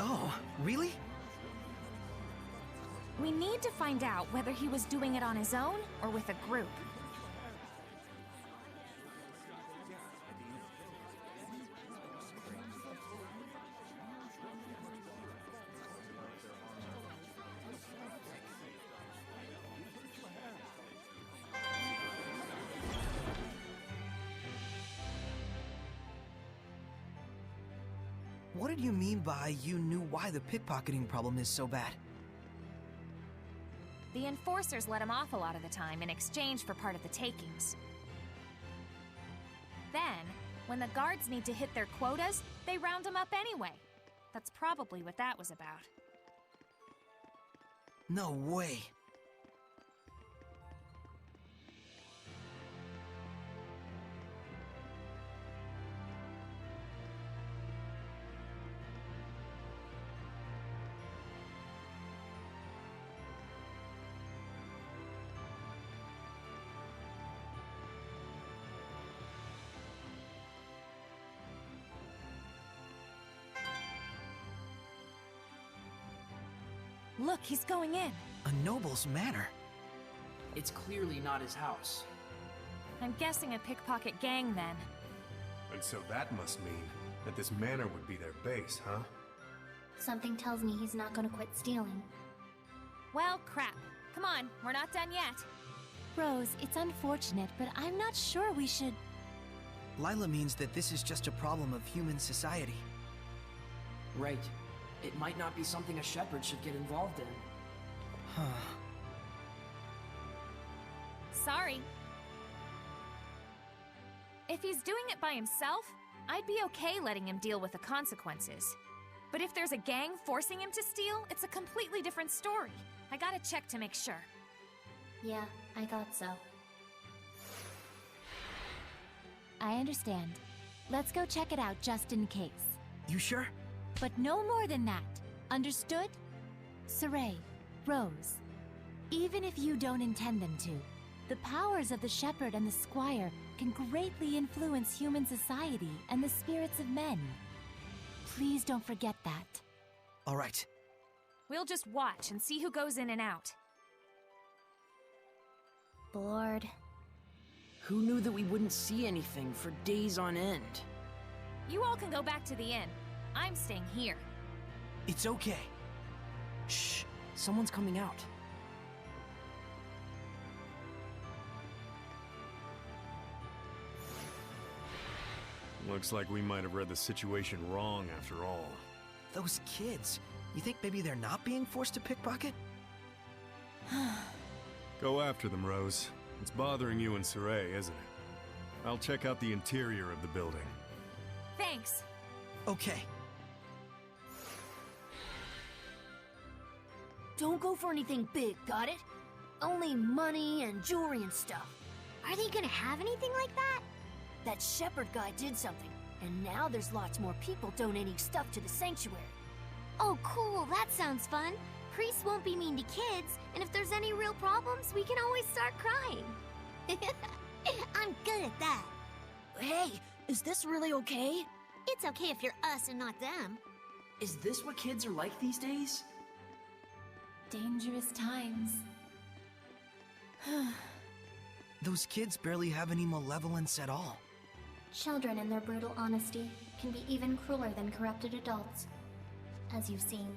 Oh, really? We need to find out whether he was doing it on his own or with a group. What did you mean by you knew why the pickpocketing problem is so bad? The enforcers let him off a lot of the time in exchange for part of the takings. Then, when the guards need to hit their quotas, they round him up anyway. That's probably what that was about. No way. Look, he's going in. A noble's manor. It's clearly not his house. I'm guessing a pickpocket gang then. And so that must mean that this manor would be their base, huh? Something tells me he's not gonna quit stealing. Well, crap. Come on, we're not done yet. Rose, it's unfortunate, but I'm not sure we should... Lila means that this is just a problem of human society. Right. It might not be something a shepherd should get involved in. Huh. Sorry. If he's doing it by himself, I'd be okay letting him deal with the consequences. But if there's a gang forcing him to steal, it's a completely different story. I gotta check to make sure. Yeah, I thought so. I understand. Let's go check it out just in case. You sure? But no more than that. Understood? Saray, Rose, even if you don't intend them to, the powers of the shepherd and the squire can greatly influence human society and the spirits of men. Please don't forget that. All right. We'll just watch and see who goes in and out. Bored. Who knew that we wouldn't see anything for days on end? You all can go back to the inn. I'm staying here. It's okay. Shh, someone's coming out. Looks like we might have read the situation wrong after all. Those kids. You think maybe they're not being forced to pickpocket? Go after them, Rose. It's bothering you and Saray, isn't it? I'll check out the interior of the building. Thanks. Okay. Don't go for anything big, got it? Only money and jewelry and stuff. Are they gonna have anything like that? That shepherd guy did something, and now there's lots more people donating stuff to the sanctuary. Oh, cool. That sounds fun. Priests won't be mean to kids, and if there's any real problems, we can always start crying. I'm good at that. Hey, is this really okay? It's okay if you're us and not them. Is this what kids are like these days? Dangerous times. Those kids barely have any malevolence at all. Children in their brutal honesty can be even crueler than corrupted adults, as you've seen.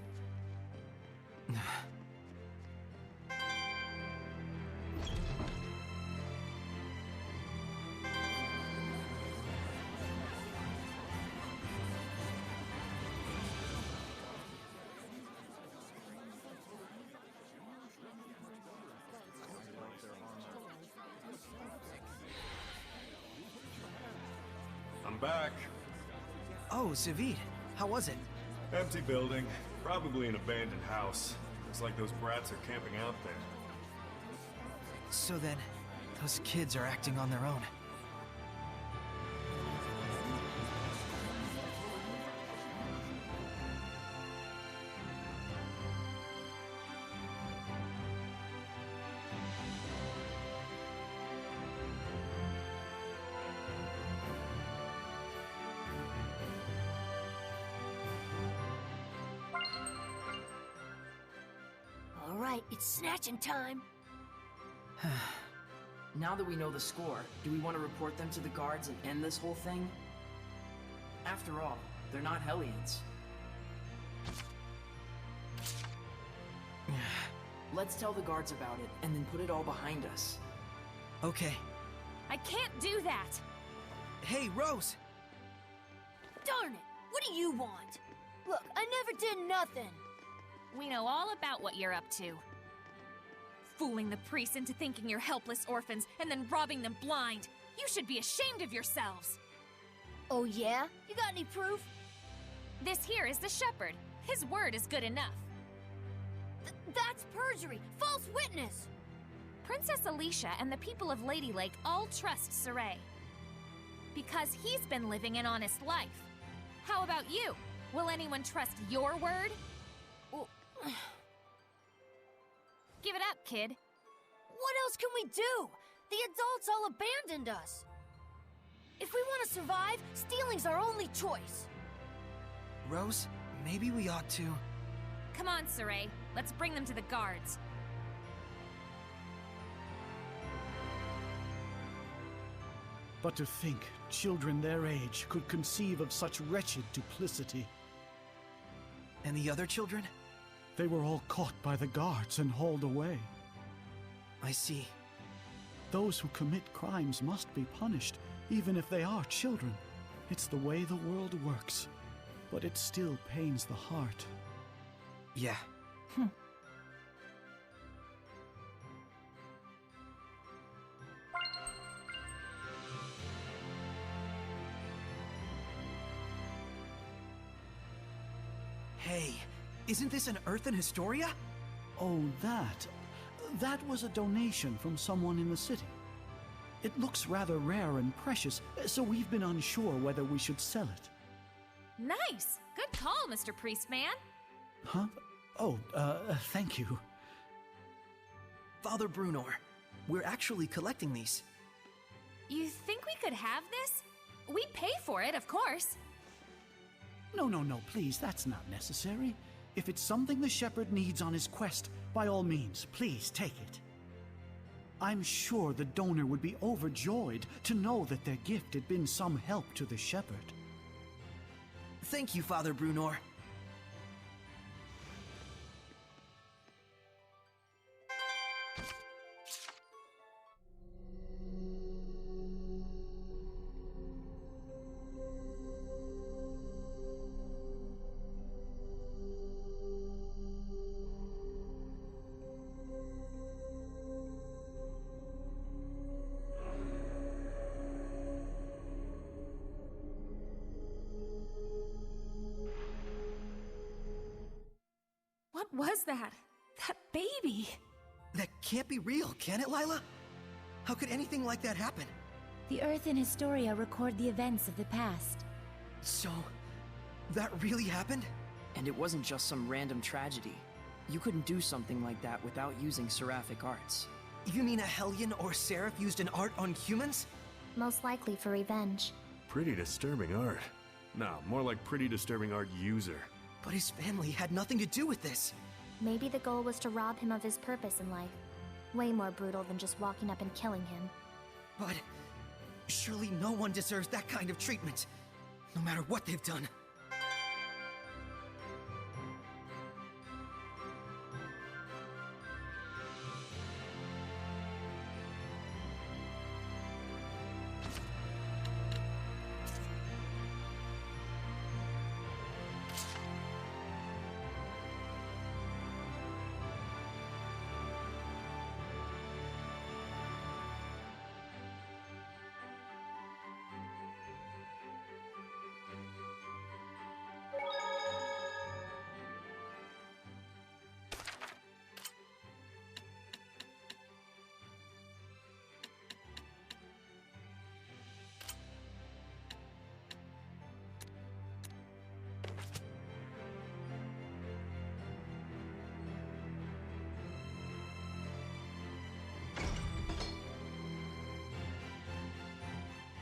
I'm back. Oh, Zavid. How was it? Empty building. Probably an abandoned house. Looks like those brats are camping out there. So then, those kids are acting on their own. All right, it's snatching time. Now that we know the score, do we want to report them to the guards and end this whole thing? After all, they're not Hellions. Let's tell the guards about it, and then put it all behind us. Okay. I can't do that! Hey, Rose! Darn it! What do you want? Look, I never did nothing! We know all about what you're up to. Fooling the priests into thinking you're helpless orphans and then robbing them blind. You should be ashamed of yourselves! Oh yeah? You got any proof? This here is the shepherd. His word is good enough. That's perjury! False witness! Princess Alicia and the people of Lady Lake all trust Saray. Because he's been living an honest life. How about you? Will anyone trust your word? Give it up, kid. What else can we do? The adults all abandoned us. If we want to survive, stealing's our only choice. Rose, maybe we ought to... Come on, Saray. Let's bring them to the guards. But to think children their age could conceive of such wretched duplicity. And the other children? They were all caught by the guards and hauled away. I see. Those who commit crimes must be punished, even if they are children. It's the way the world works. But it still pains the heart. Yeah. Hey, isn't this an Earthen Historia? Oh, that. That was a donation from someone in the city. It looks rather rare and precious, so we've been unsure whether we should sell it. Nice! Good call, Mr. Priestman. Huh? Oh, thank you. Father Brunor, we're actually collecting these. You think we could have this? We'd pay for it, of course. No, please, that's not necessary. If it's something the shepherd needs on his quest, by all means, please take it. I'm sure the donor would be overjoyed to know that their gift had been some help to the shepherd. Thank you, Father Brunor. What was that? That baby? That can't be real, can it, Lila? How could anything like that happen? The Earthen Historia record the events of the past. So, that really happened? And it wasn't just some random tragedy. You couldn't do something like that without using seraphic arts. You mean a Hellion or Seraph used an art on humans? Most likely for revenge. Pretty disturbing art. No, more like pretty disturbing art user. But his family had nothing to do with this. Maybe the goal was to rob him of his purpose in life. Way more brutal than just walking up and killing him. But surely no one deserves that kind of treatment, no matter what they've done.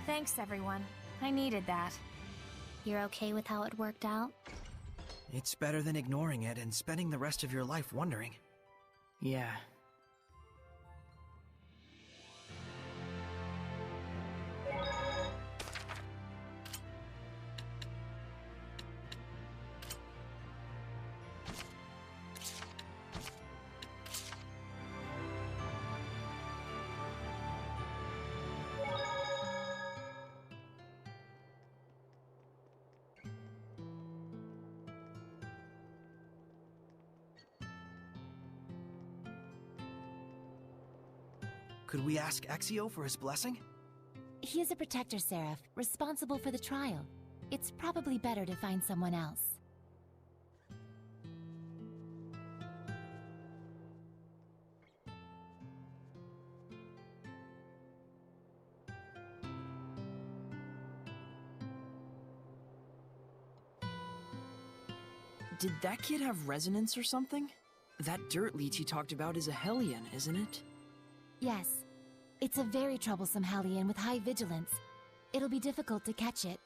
Thanks, everyone. I needed that. You're okay with how it worked out? It's better than ignoring it and spending the rest of your life wondering. Yeah. Could we ask Exio for his blessing? He is a protector seraph, responsible for the trial. It's probably better to find someone else. Did that kid have resonance or something? That dirt leech he talked about is a Hellion, isn't it? Yes. It's a very troublesome Hellion with high vigilance. It'll be difficult to catch it.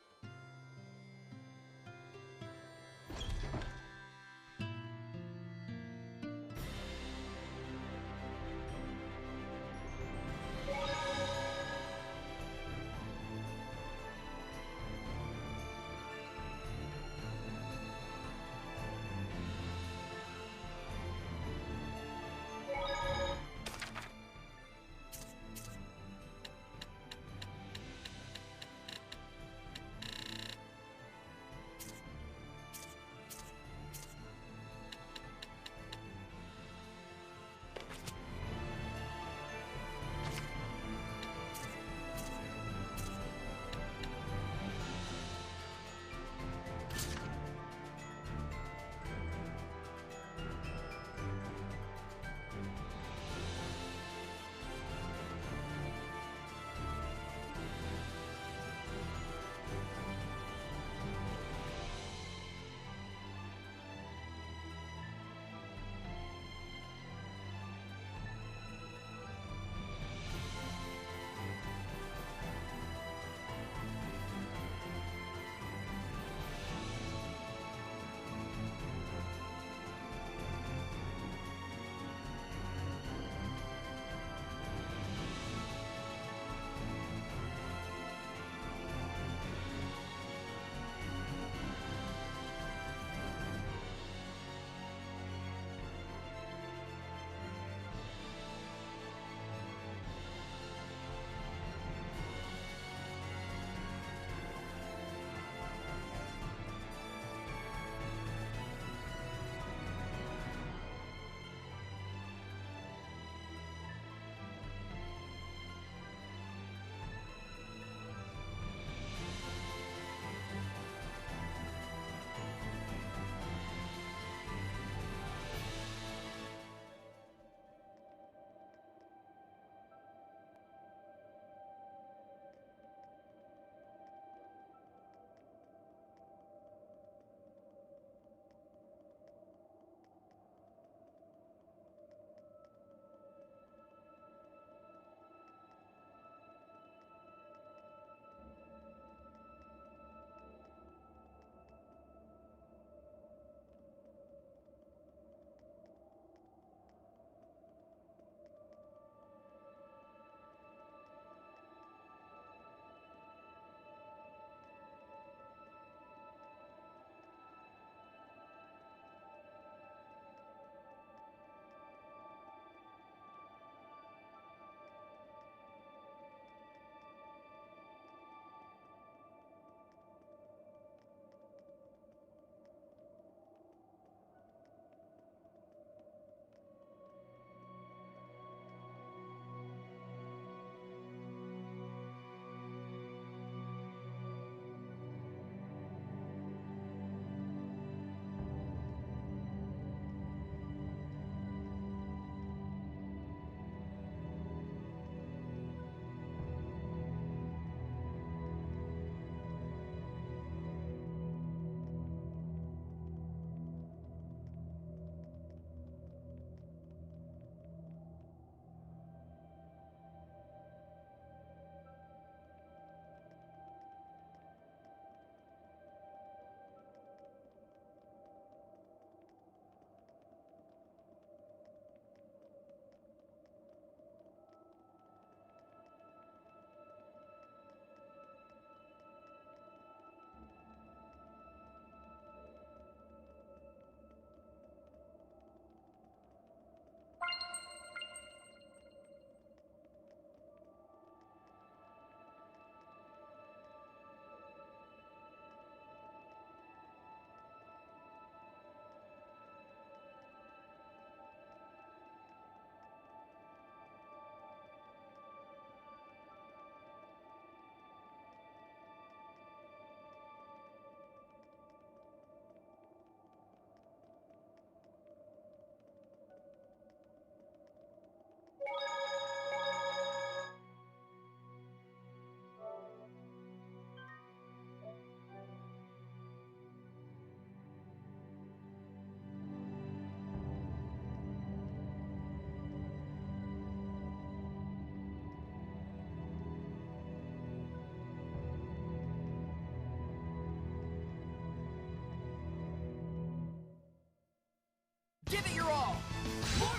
Give it your all!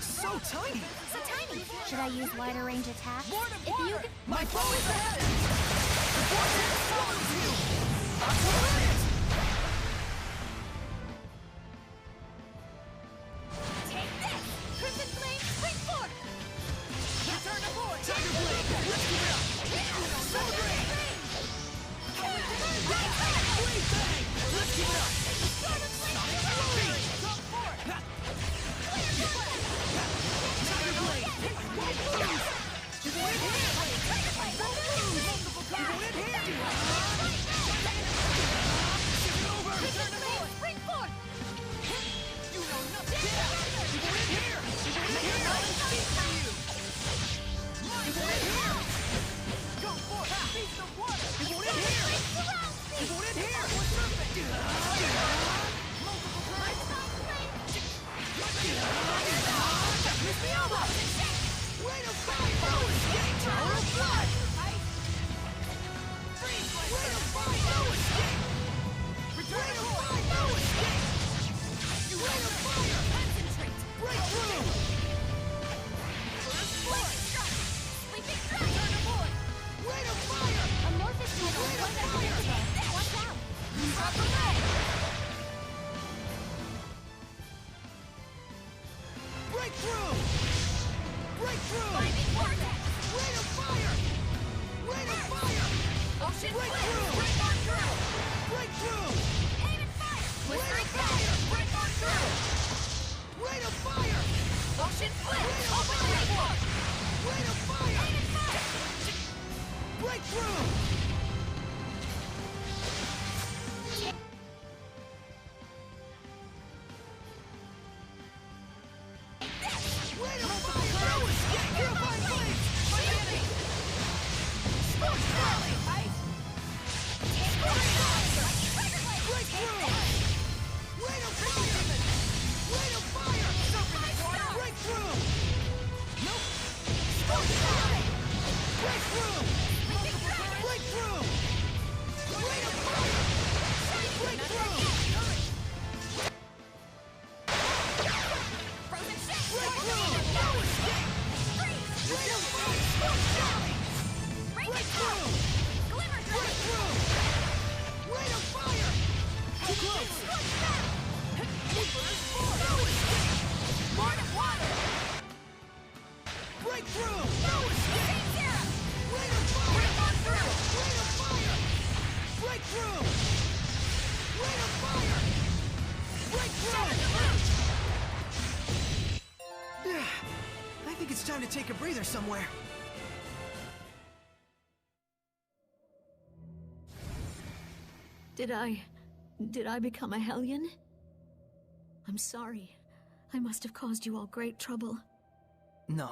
So tiny! So tiny! Should I use wider range attacks? If you can... My bow is ahead! The vortex follows you! Take this! Crimson Flame, spring forth! Return to board! Tiger Blade! Let's give it up! So great! Blade Bang! Let's give it up! Tiger Blade! You won't lose! You won't hit! It's over! Return to board! Spring forth! You know nothing! Get out! You won't hit here! You won't hit here! I'll speak for you! You won't hit here! Go forth! Beast of water! You won't hit here! You won't hit here! More serpent! Multiple currents! Miss me over! Rate of fire! No escape! Tower of blood! Freeze! Rate of fire! No escape! Return to fire! No escape! You rate of fire! Concentrate! Breakthrough! Sweeping strike! Sweeping strike! Return to board! Rate of fire! Amorphous tunnel. Rate of fire! Watch out! Drop the red! Breakthrough! Breakthrough! Lightning vortex! Rate of fire! Rate of fire! Ocean Breakthrough! flame! Break on through! Breakthrough! Aim and fire! Rate Blistering of fire! fire! Break on through! Rate of fire! Ocean flame! Rate of Open fire! the Rate of fire! Aim and fire! Breakthrough! Rate of fire! No escape! Purifying blades! Shielding! Scorch Valley! Breakthrough! Rate of fire! Rate of fire! Breakthrough! Nope! Scorch Valley! Breakthrough! Breakthrough! Rate of fire! Breakthrough! Frozen shake! Breakthrough! No escape! Rate of fire! Scorch Valley! Breakthrough! Glimmer Dragon! Breakthrough! Rate of fire! Too close! No escape! Lord of Water! Breakthrough! No escape! Zera! Rate of fire! Break on through! Rate of fire! Breakthrough! Rate of fire! Breakthrough! I think it's time to take a breather somewhere. Did I become a hellion? I'm sorry. I must have caused you all great trouble. No,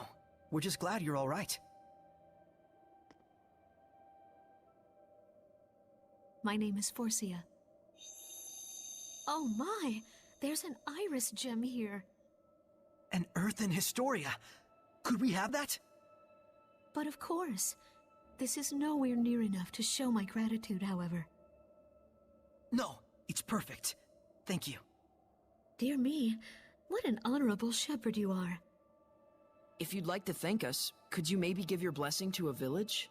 we're just glad you're all right. My name is Forcia. Oh my! There's an iris gem here. An Earthen Historia. Could we have that? But of course. This is nowhere near enough to show my gratitude, however. No, it's perfect. Thank you. Dear me, what an honorable shepherd you are. If you'd like to thank us, could you maybe give your blessing to a village?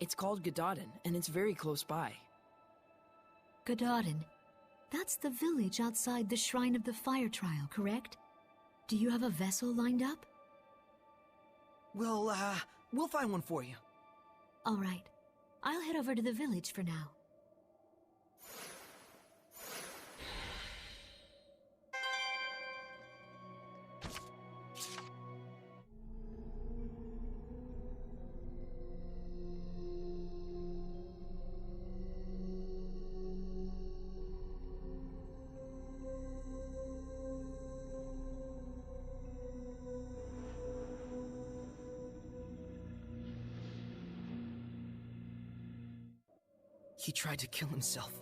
It's called Gadadin, and it's very close by. Gadadin. That's the village outside the Shrine of the Fire Trial, correct? Do you have a vessel lined up? We'll find one for you. All right. I'll head over to the village for now. He tried to kill himself.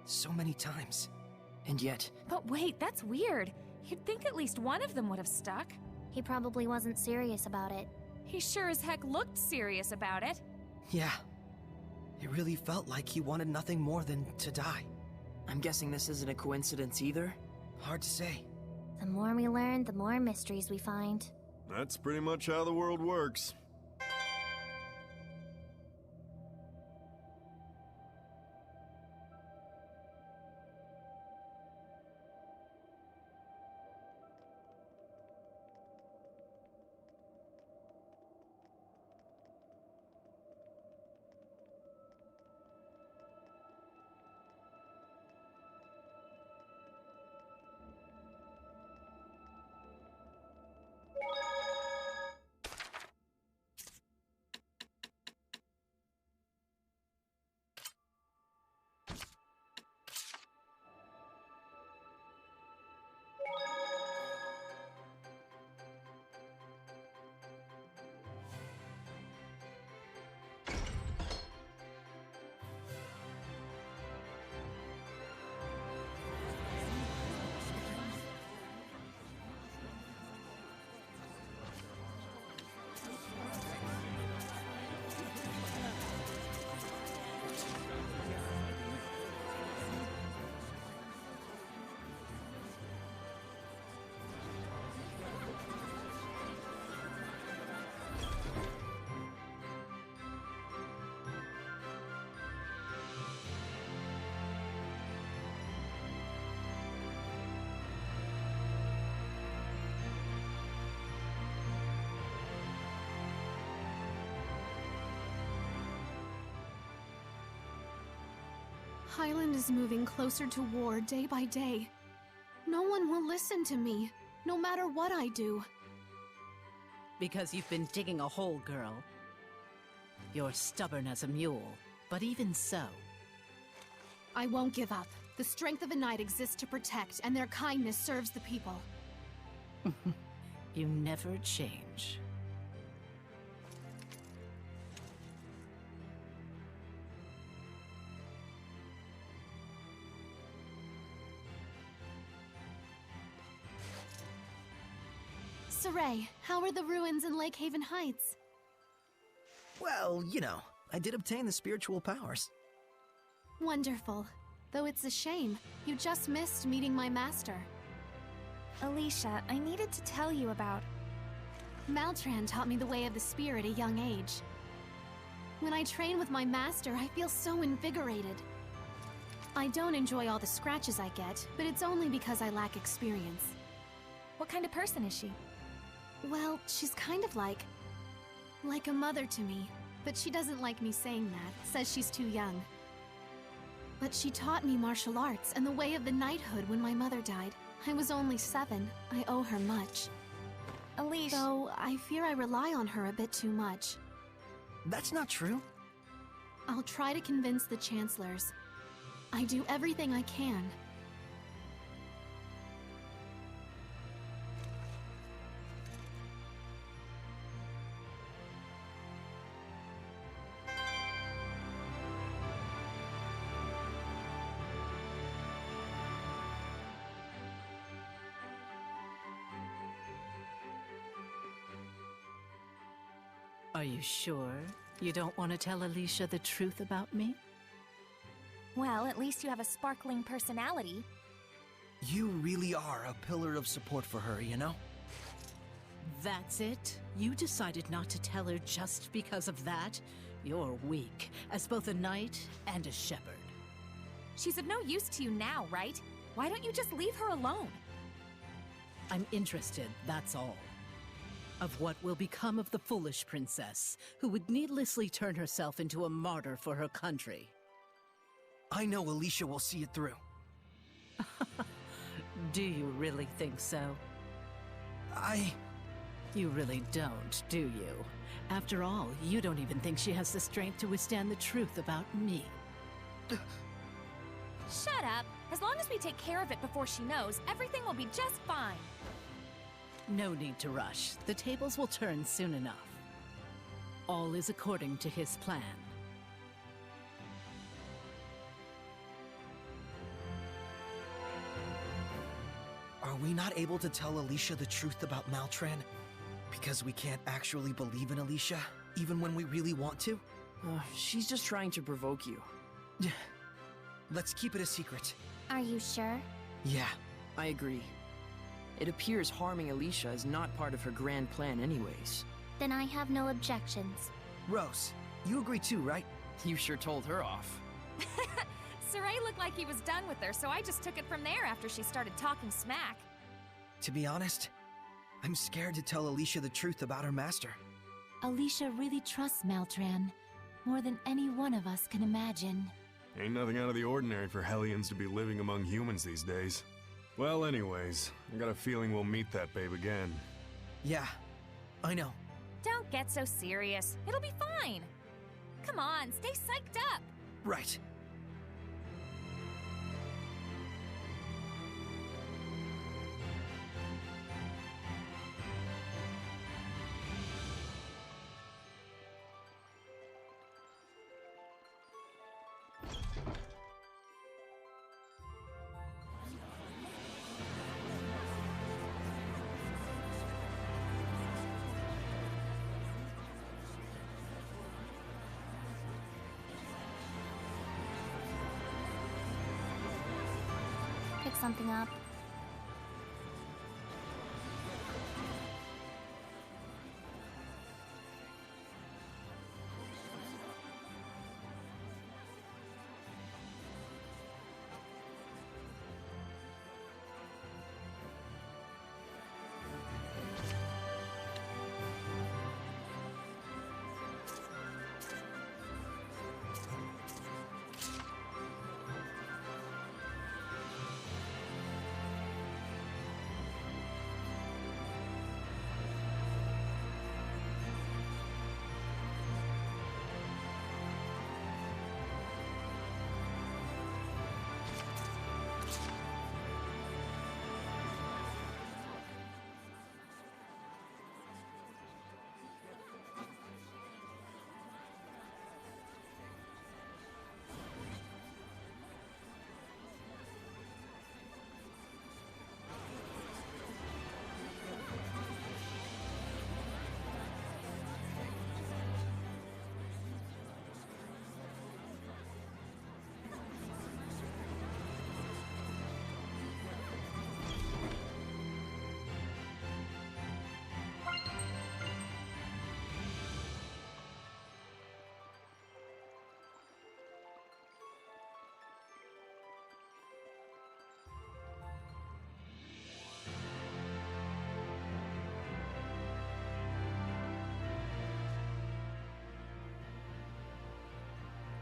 So many times. And yet... But wait, that's weird. You'd think at least one of them would have stuck. He probably wasn't serious about it. He sure as heck looked serious about it. Yeah. It really felt like he wanted nothing more than to die. I'm guessing this isn't a coincidence either? Hard to say. The more we learn, the more mysteries we find. That's pretty much how the world works. Highland is moving closer to war day by day. No one will listen to me, no matter what I do. Because you've been digging a hole, girl. You're stubborn as a mule, but even so. I won't give up. The strength of a knight exists to protect, and their kindness serves the people. You never change. Saray, how are the ruins in Lake Haven Heights? Well, you know, I did obtain the spiritual powers. Wonderful. Though it's a shame, you just missed meeting my master. Alicia, I needed to tell you about... Maltran taught me the way of the spear at a young age. When I train with my master, I feel so invigorated. I don't enjoy all the scratches I get, but it's only because I lack experience. What kind of person is she? Well, she's kind of like a mother to me, but she doesn't like me saying that, says she's too young. But she taught me martial arts and the way of the knighthood when my mother died. I was only 7. I owe her much. Alicia... Though I fear I rely on her a bit too much. That's not true. I'll try to convince the chancellors. I do everything I can. Are you sure you don't want to tell Alicia the truth about me? Well, at least you have a sparkling personality. You really are a pillar of support for her, you know? That's it? You decided not to tell her just because of that? You're weak, as both a knight and a shepherd. She's of no use to you now, right? Why don't you just leave her alone? I'm interested, that's all. Of what will become of the foolish princess, who would needlessly turn herself into a martyr for her country. I know Alicia will see it through. Do you really think so? You really don't, do you? After all, you don't even think she has the strength to withstand the truth about me. Shut up! As long as we take care of it before she knows, everything will be just fine. No need to rush. The tables will turn soon enough. All is according to his plan. Are we not able to tell Alicia the truth about Maltran? Because we can't actually believe in Alicia, even when we really want to? She's just trying to provoke you. Let's keep it a secret. Are you sure? Yeah. I agree. It appears harming Alicia is not part of her grand plan anyways. Then I have no objections. Rose, you agree too, right? You sure told her off. Saray looked like he was done with her, so I just took it from there after she started talking smack. To be honest, I'm scared to tell Alicia the truth about her master. Alicia really trusts Maltran, more than any one of us can imagine. Ain't nothing out of the ordinary for Hellions to be living among humans these days. Well, anyways, I got a feeling we'll meet that babe again. Yeah, I know. Don't get so serious. It'll be fine. Come on, stay psyched up. Right. Pick something up.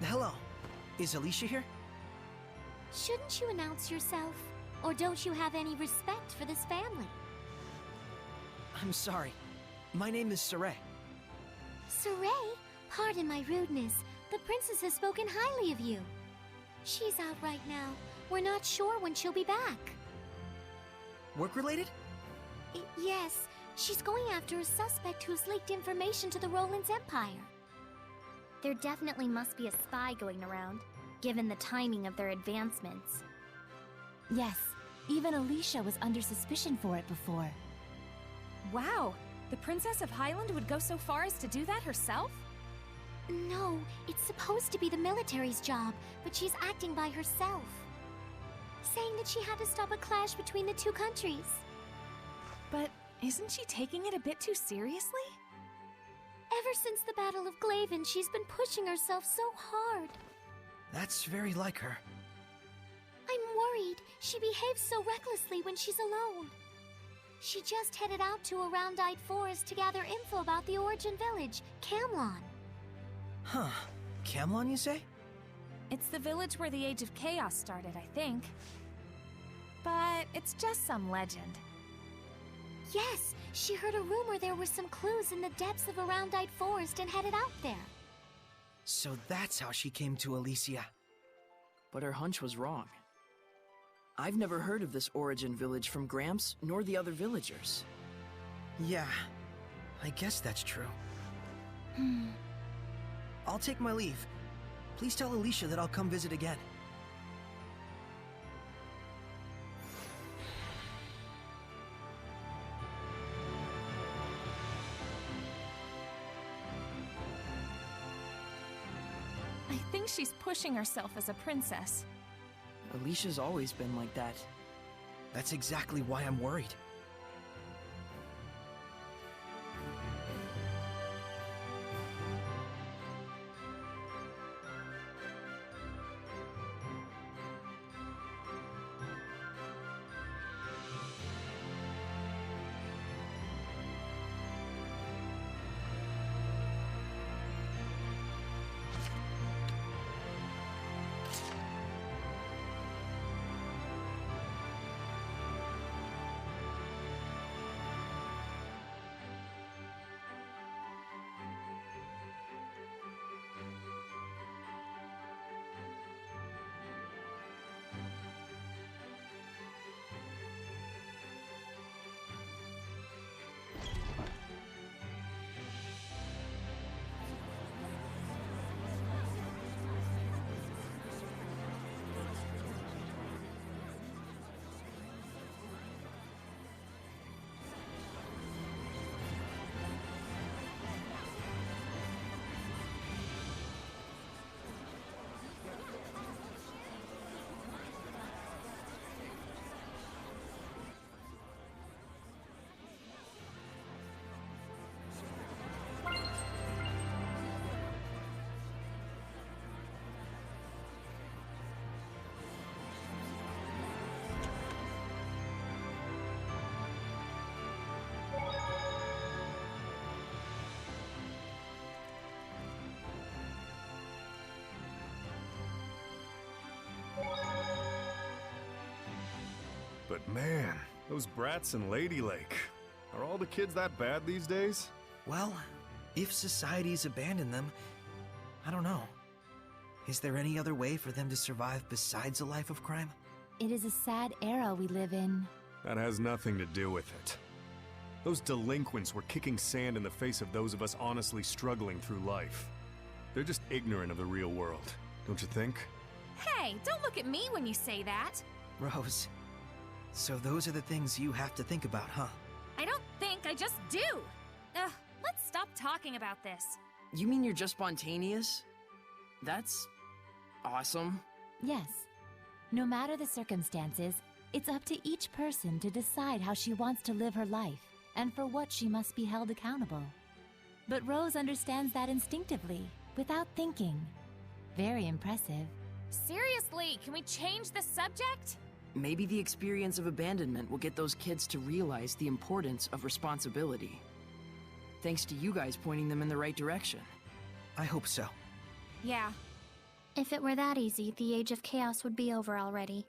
Hello. Is Alicia here? Shouldn't you announce yourself? Or don't you have any respect for this family? I'm sorry. My name is Saray. Saray? Pardon my rudeness. The princess has spoken highly of you. She's out right now. We're not sure when she'll be back. Work-related? Yes. She's going after a suspect who's leaked information to the Roland's Empire. There definitely must be a spy going around, given the timing of their advancements. Yes, even Alicia was under suspicion for it before. Wow, the Princess of Highland would go so far as to do that herself? No, it's supposed to be the military's job, but she's acting by herself. Saying that she had to stop a clash between the two countries. But isn't she taking it a bit too seriously? Ever since the Battle of Glaven, she's been pushing herself so hard. That's very like her. I'm worried. She behaves so recklessly when she's alone. She just headed out to a round-eyed forest to gather info about the origin village, Camlon. Huh. Camlon, you say? It's the village where the Age of Chaos started, I think. But it's just some legend. Yes, she heard a rumor there were some clues in the depths of a round-eyed forest and headed out there. So that's how she came to Alicia. But her hunch was wrong. I've never heard of this origin village from Gramps, nor the other villagers. Yeah, I guess that's true. I'll take my leave. Please tell Alicia that I'll come visit again. I think she's pushing herself as a princess. Alicia's always been like that. That's exactly why I'm worried. but man, those brats in Lady Lake. Are all the kids that bad these days? Well, if society's abandoned them, I don't know. Is there any other way for them to survive besides a life of crime? It is a sad era we live in. That has nothing to do with it. Those delinquents were kicking sand in the face of those of us honestly struggling through life. They're just ignorant of the real world, don't you think? Hey, don't look at me when you say that. Rose, so those are the things you have to think about, huh? I don't think, I just do. Ugh, let's stop talking about this. You mean you're just spontaneous? That's awesome. Yes. No matter the circumstances, it's up to each person to decide how she wants to live her life and for what she must be held accountable. But Rose understands that instinctively, without thinking. Very impressive. Seriously, can we change the subject? Maybe the experience of abandonment will get those kids to realize the importance of responsibility. Thanks to you guys pointing them in the right direction. I hope so. Yeah. If it were that easy, the Age of Chaos would be over already.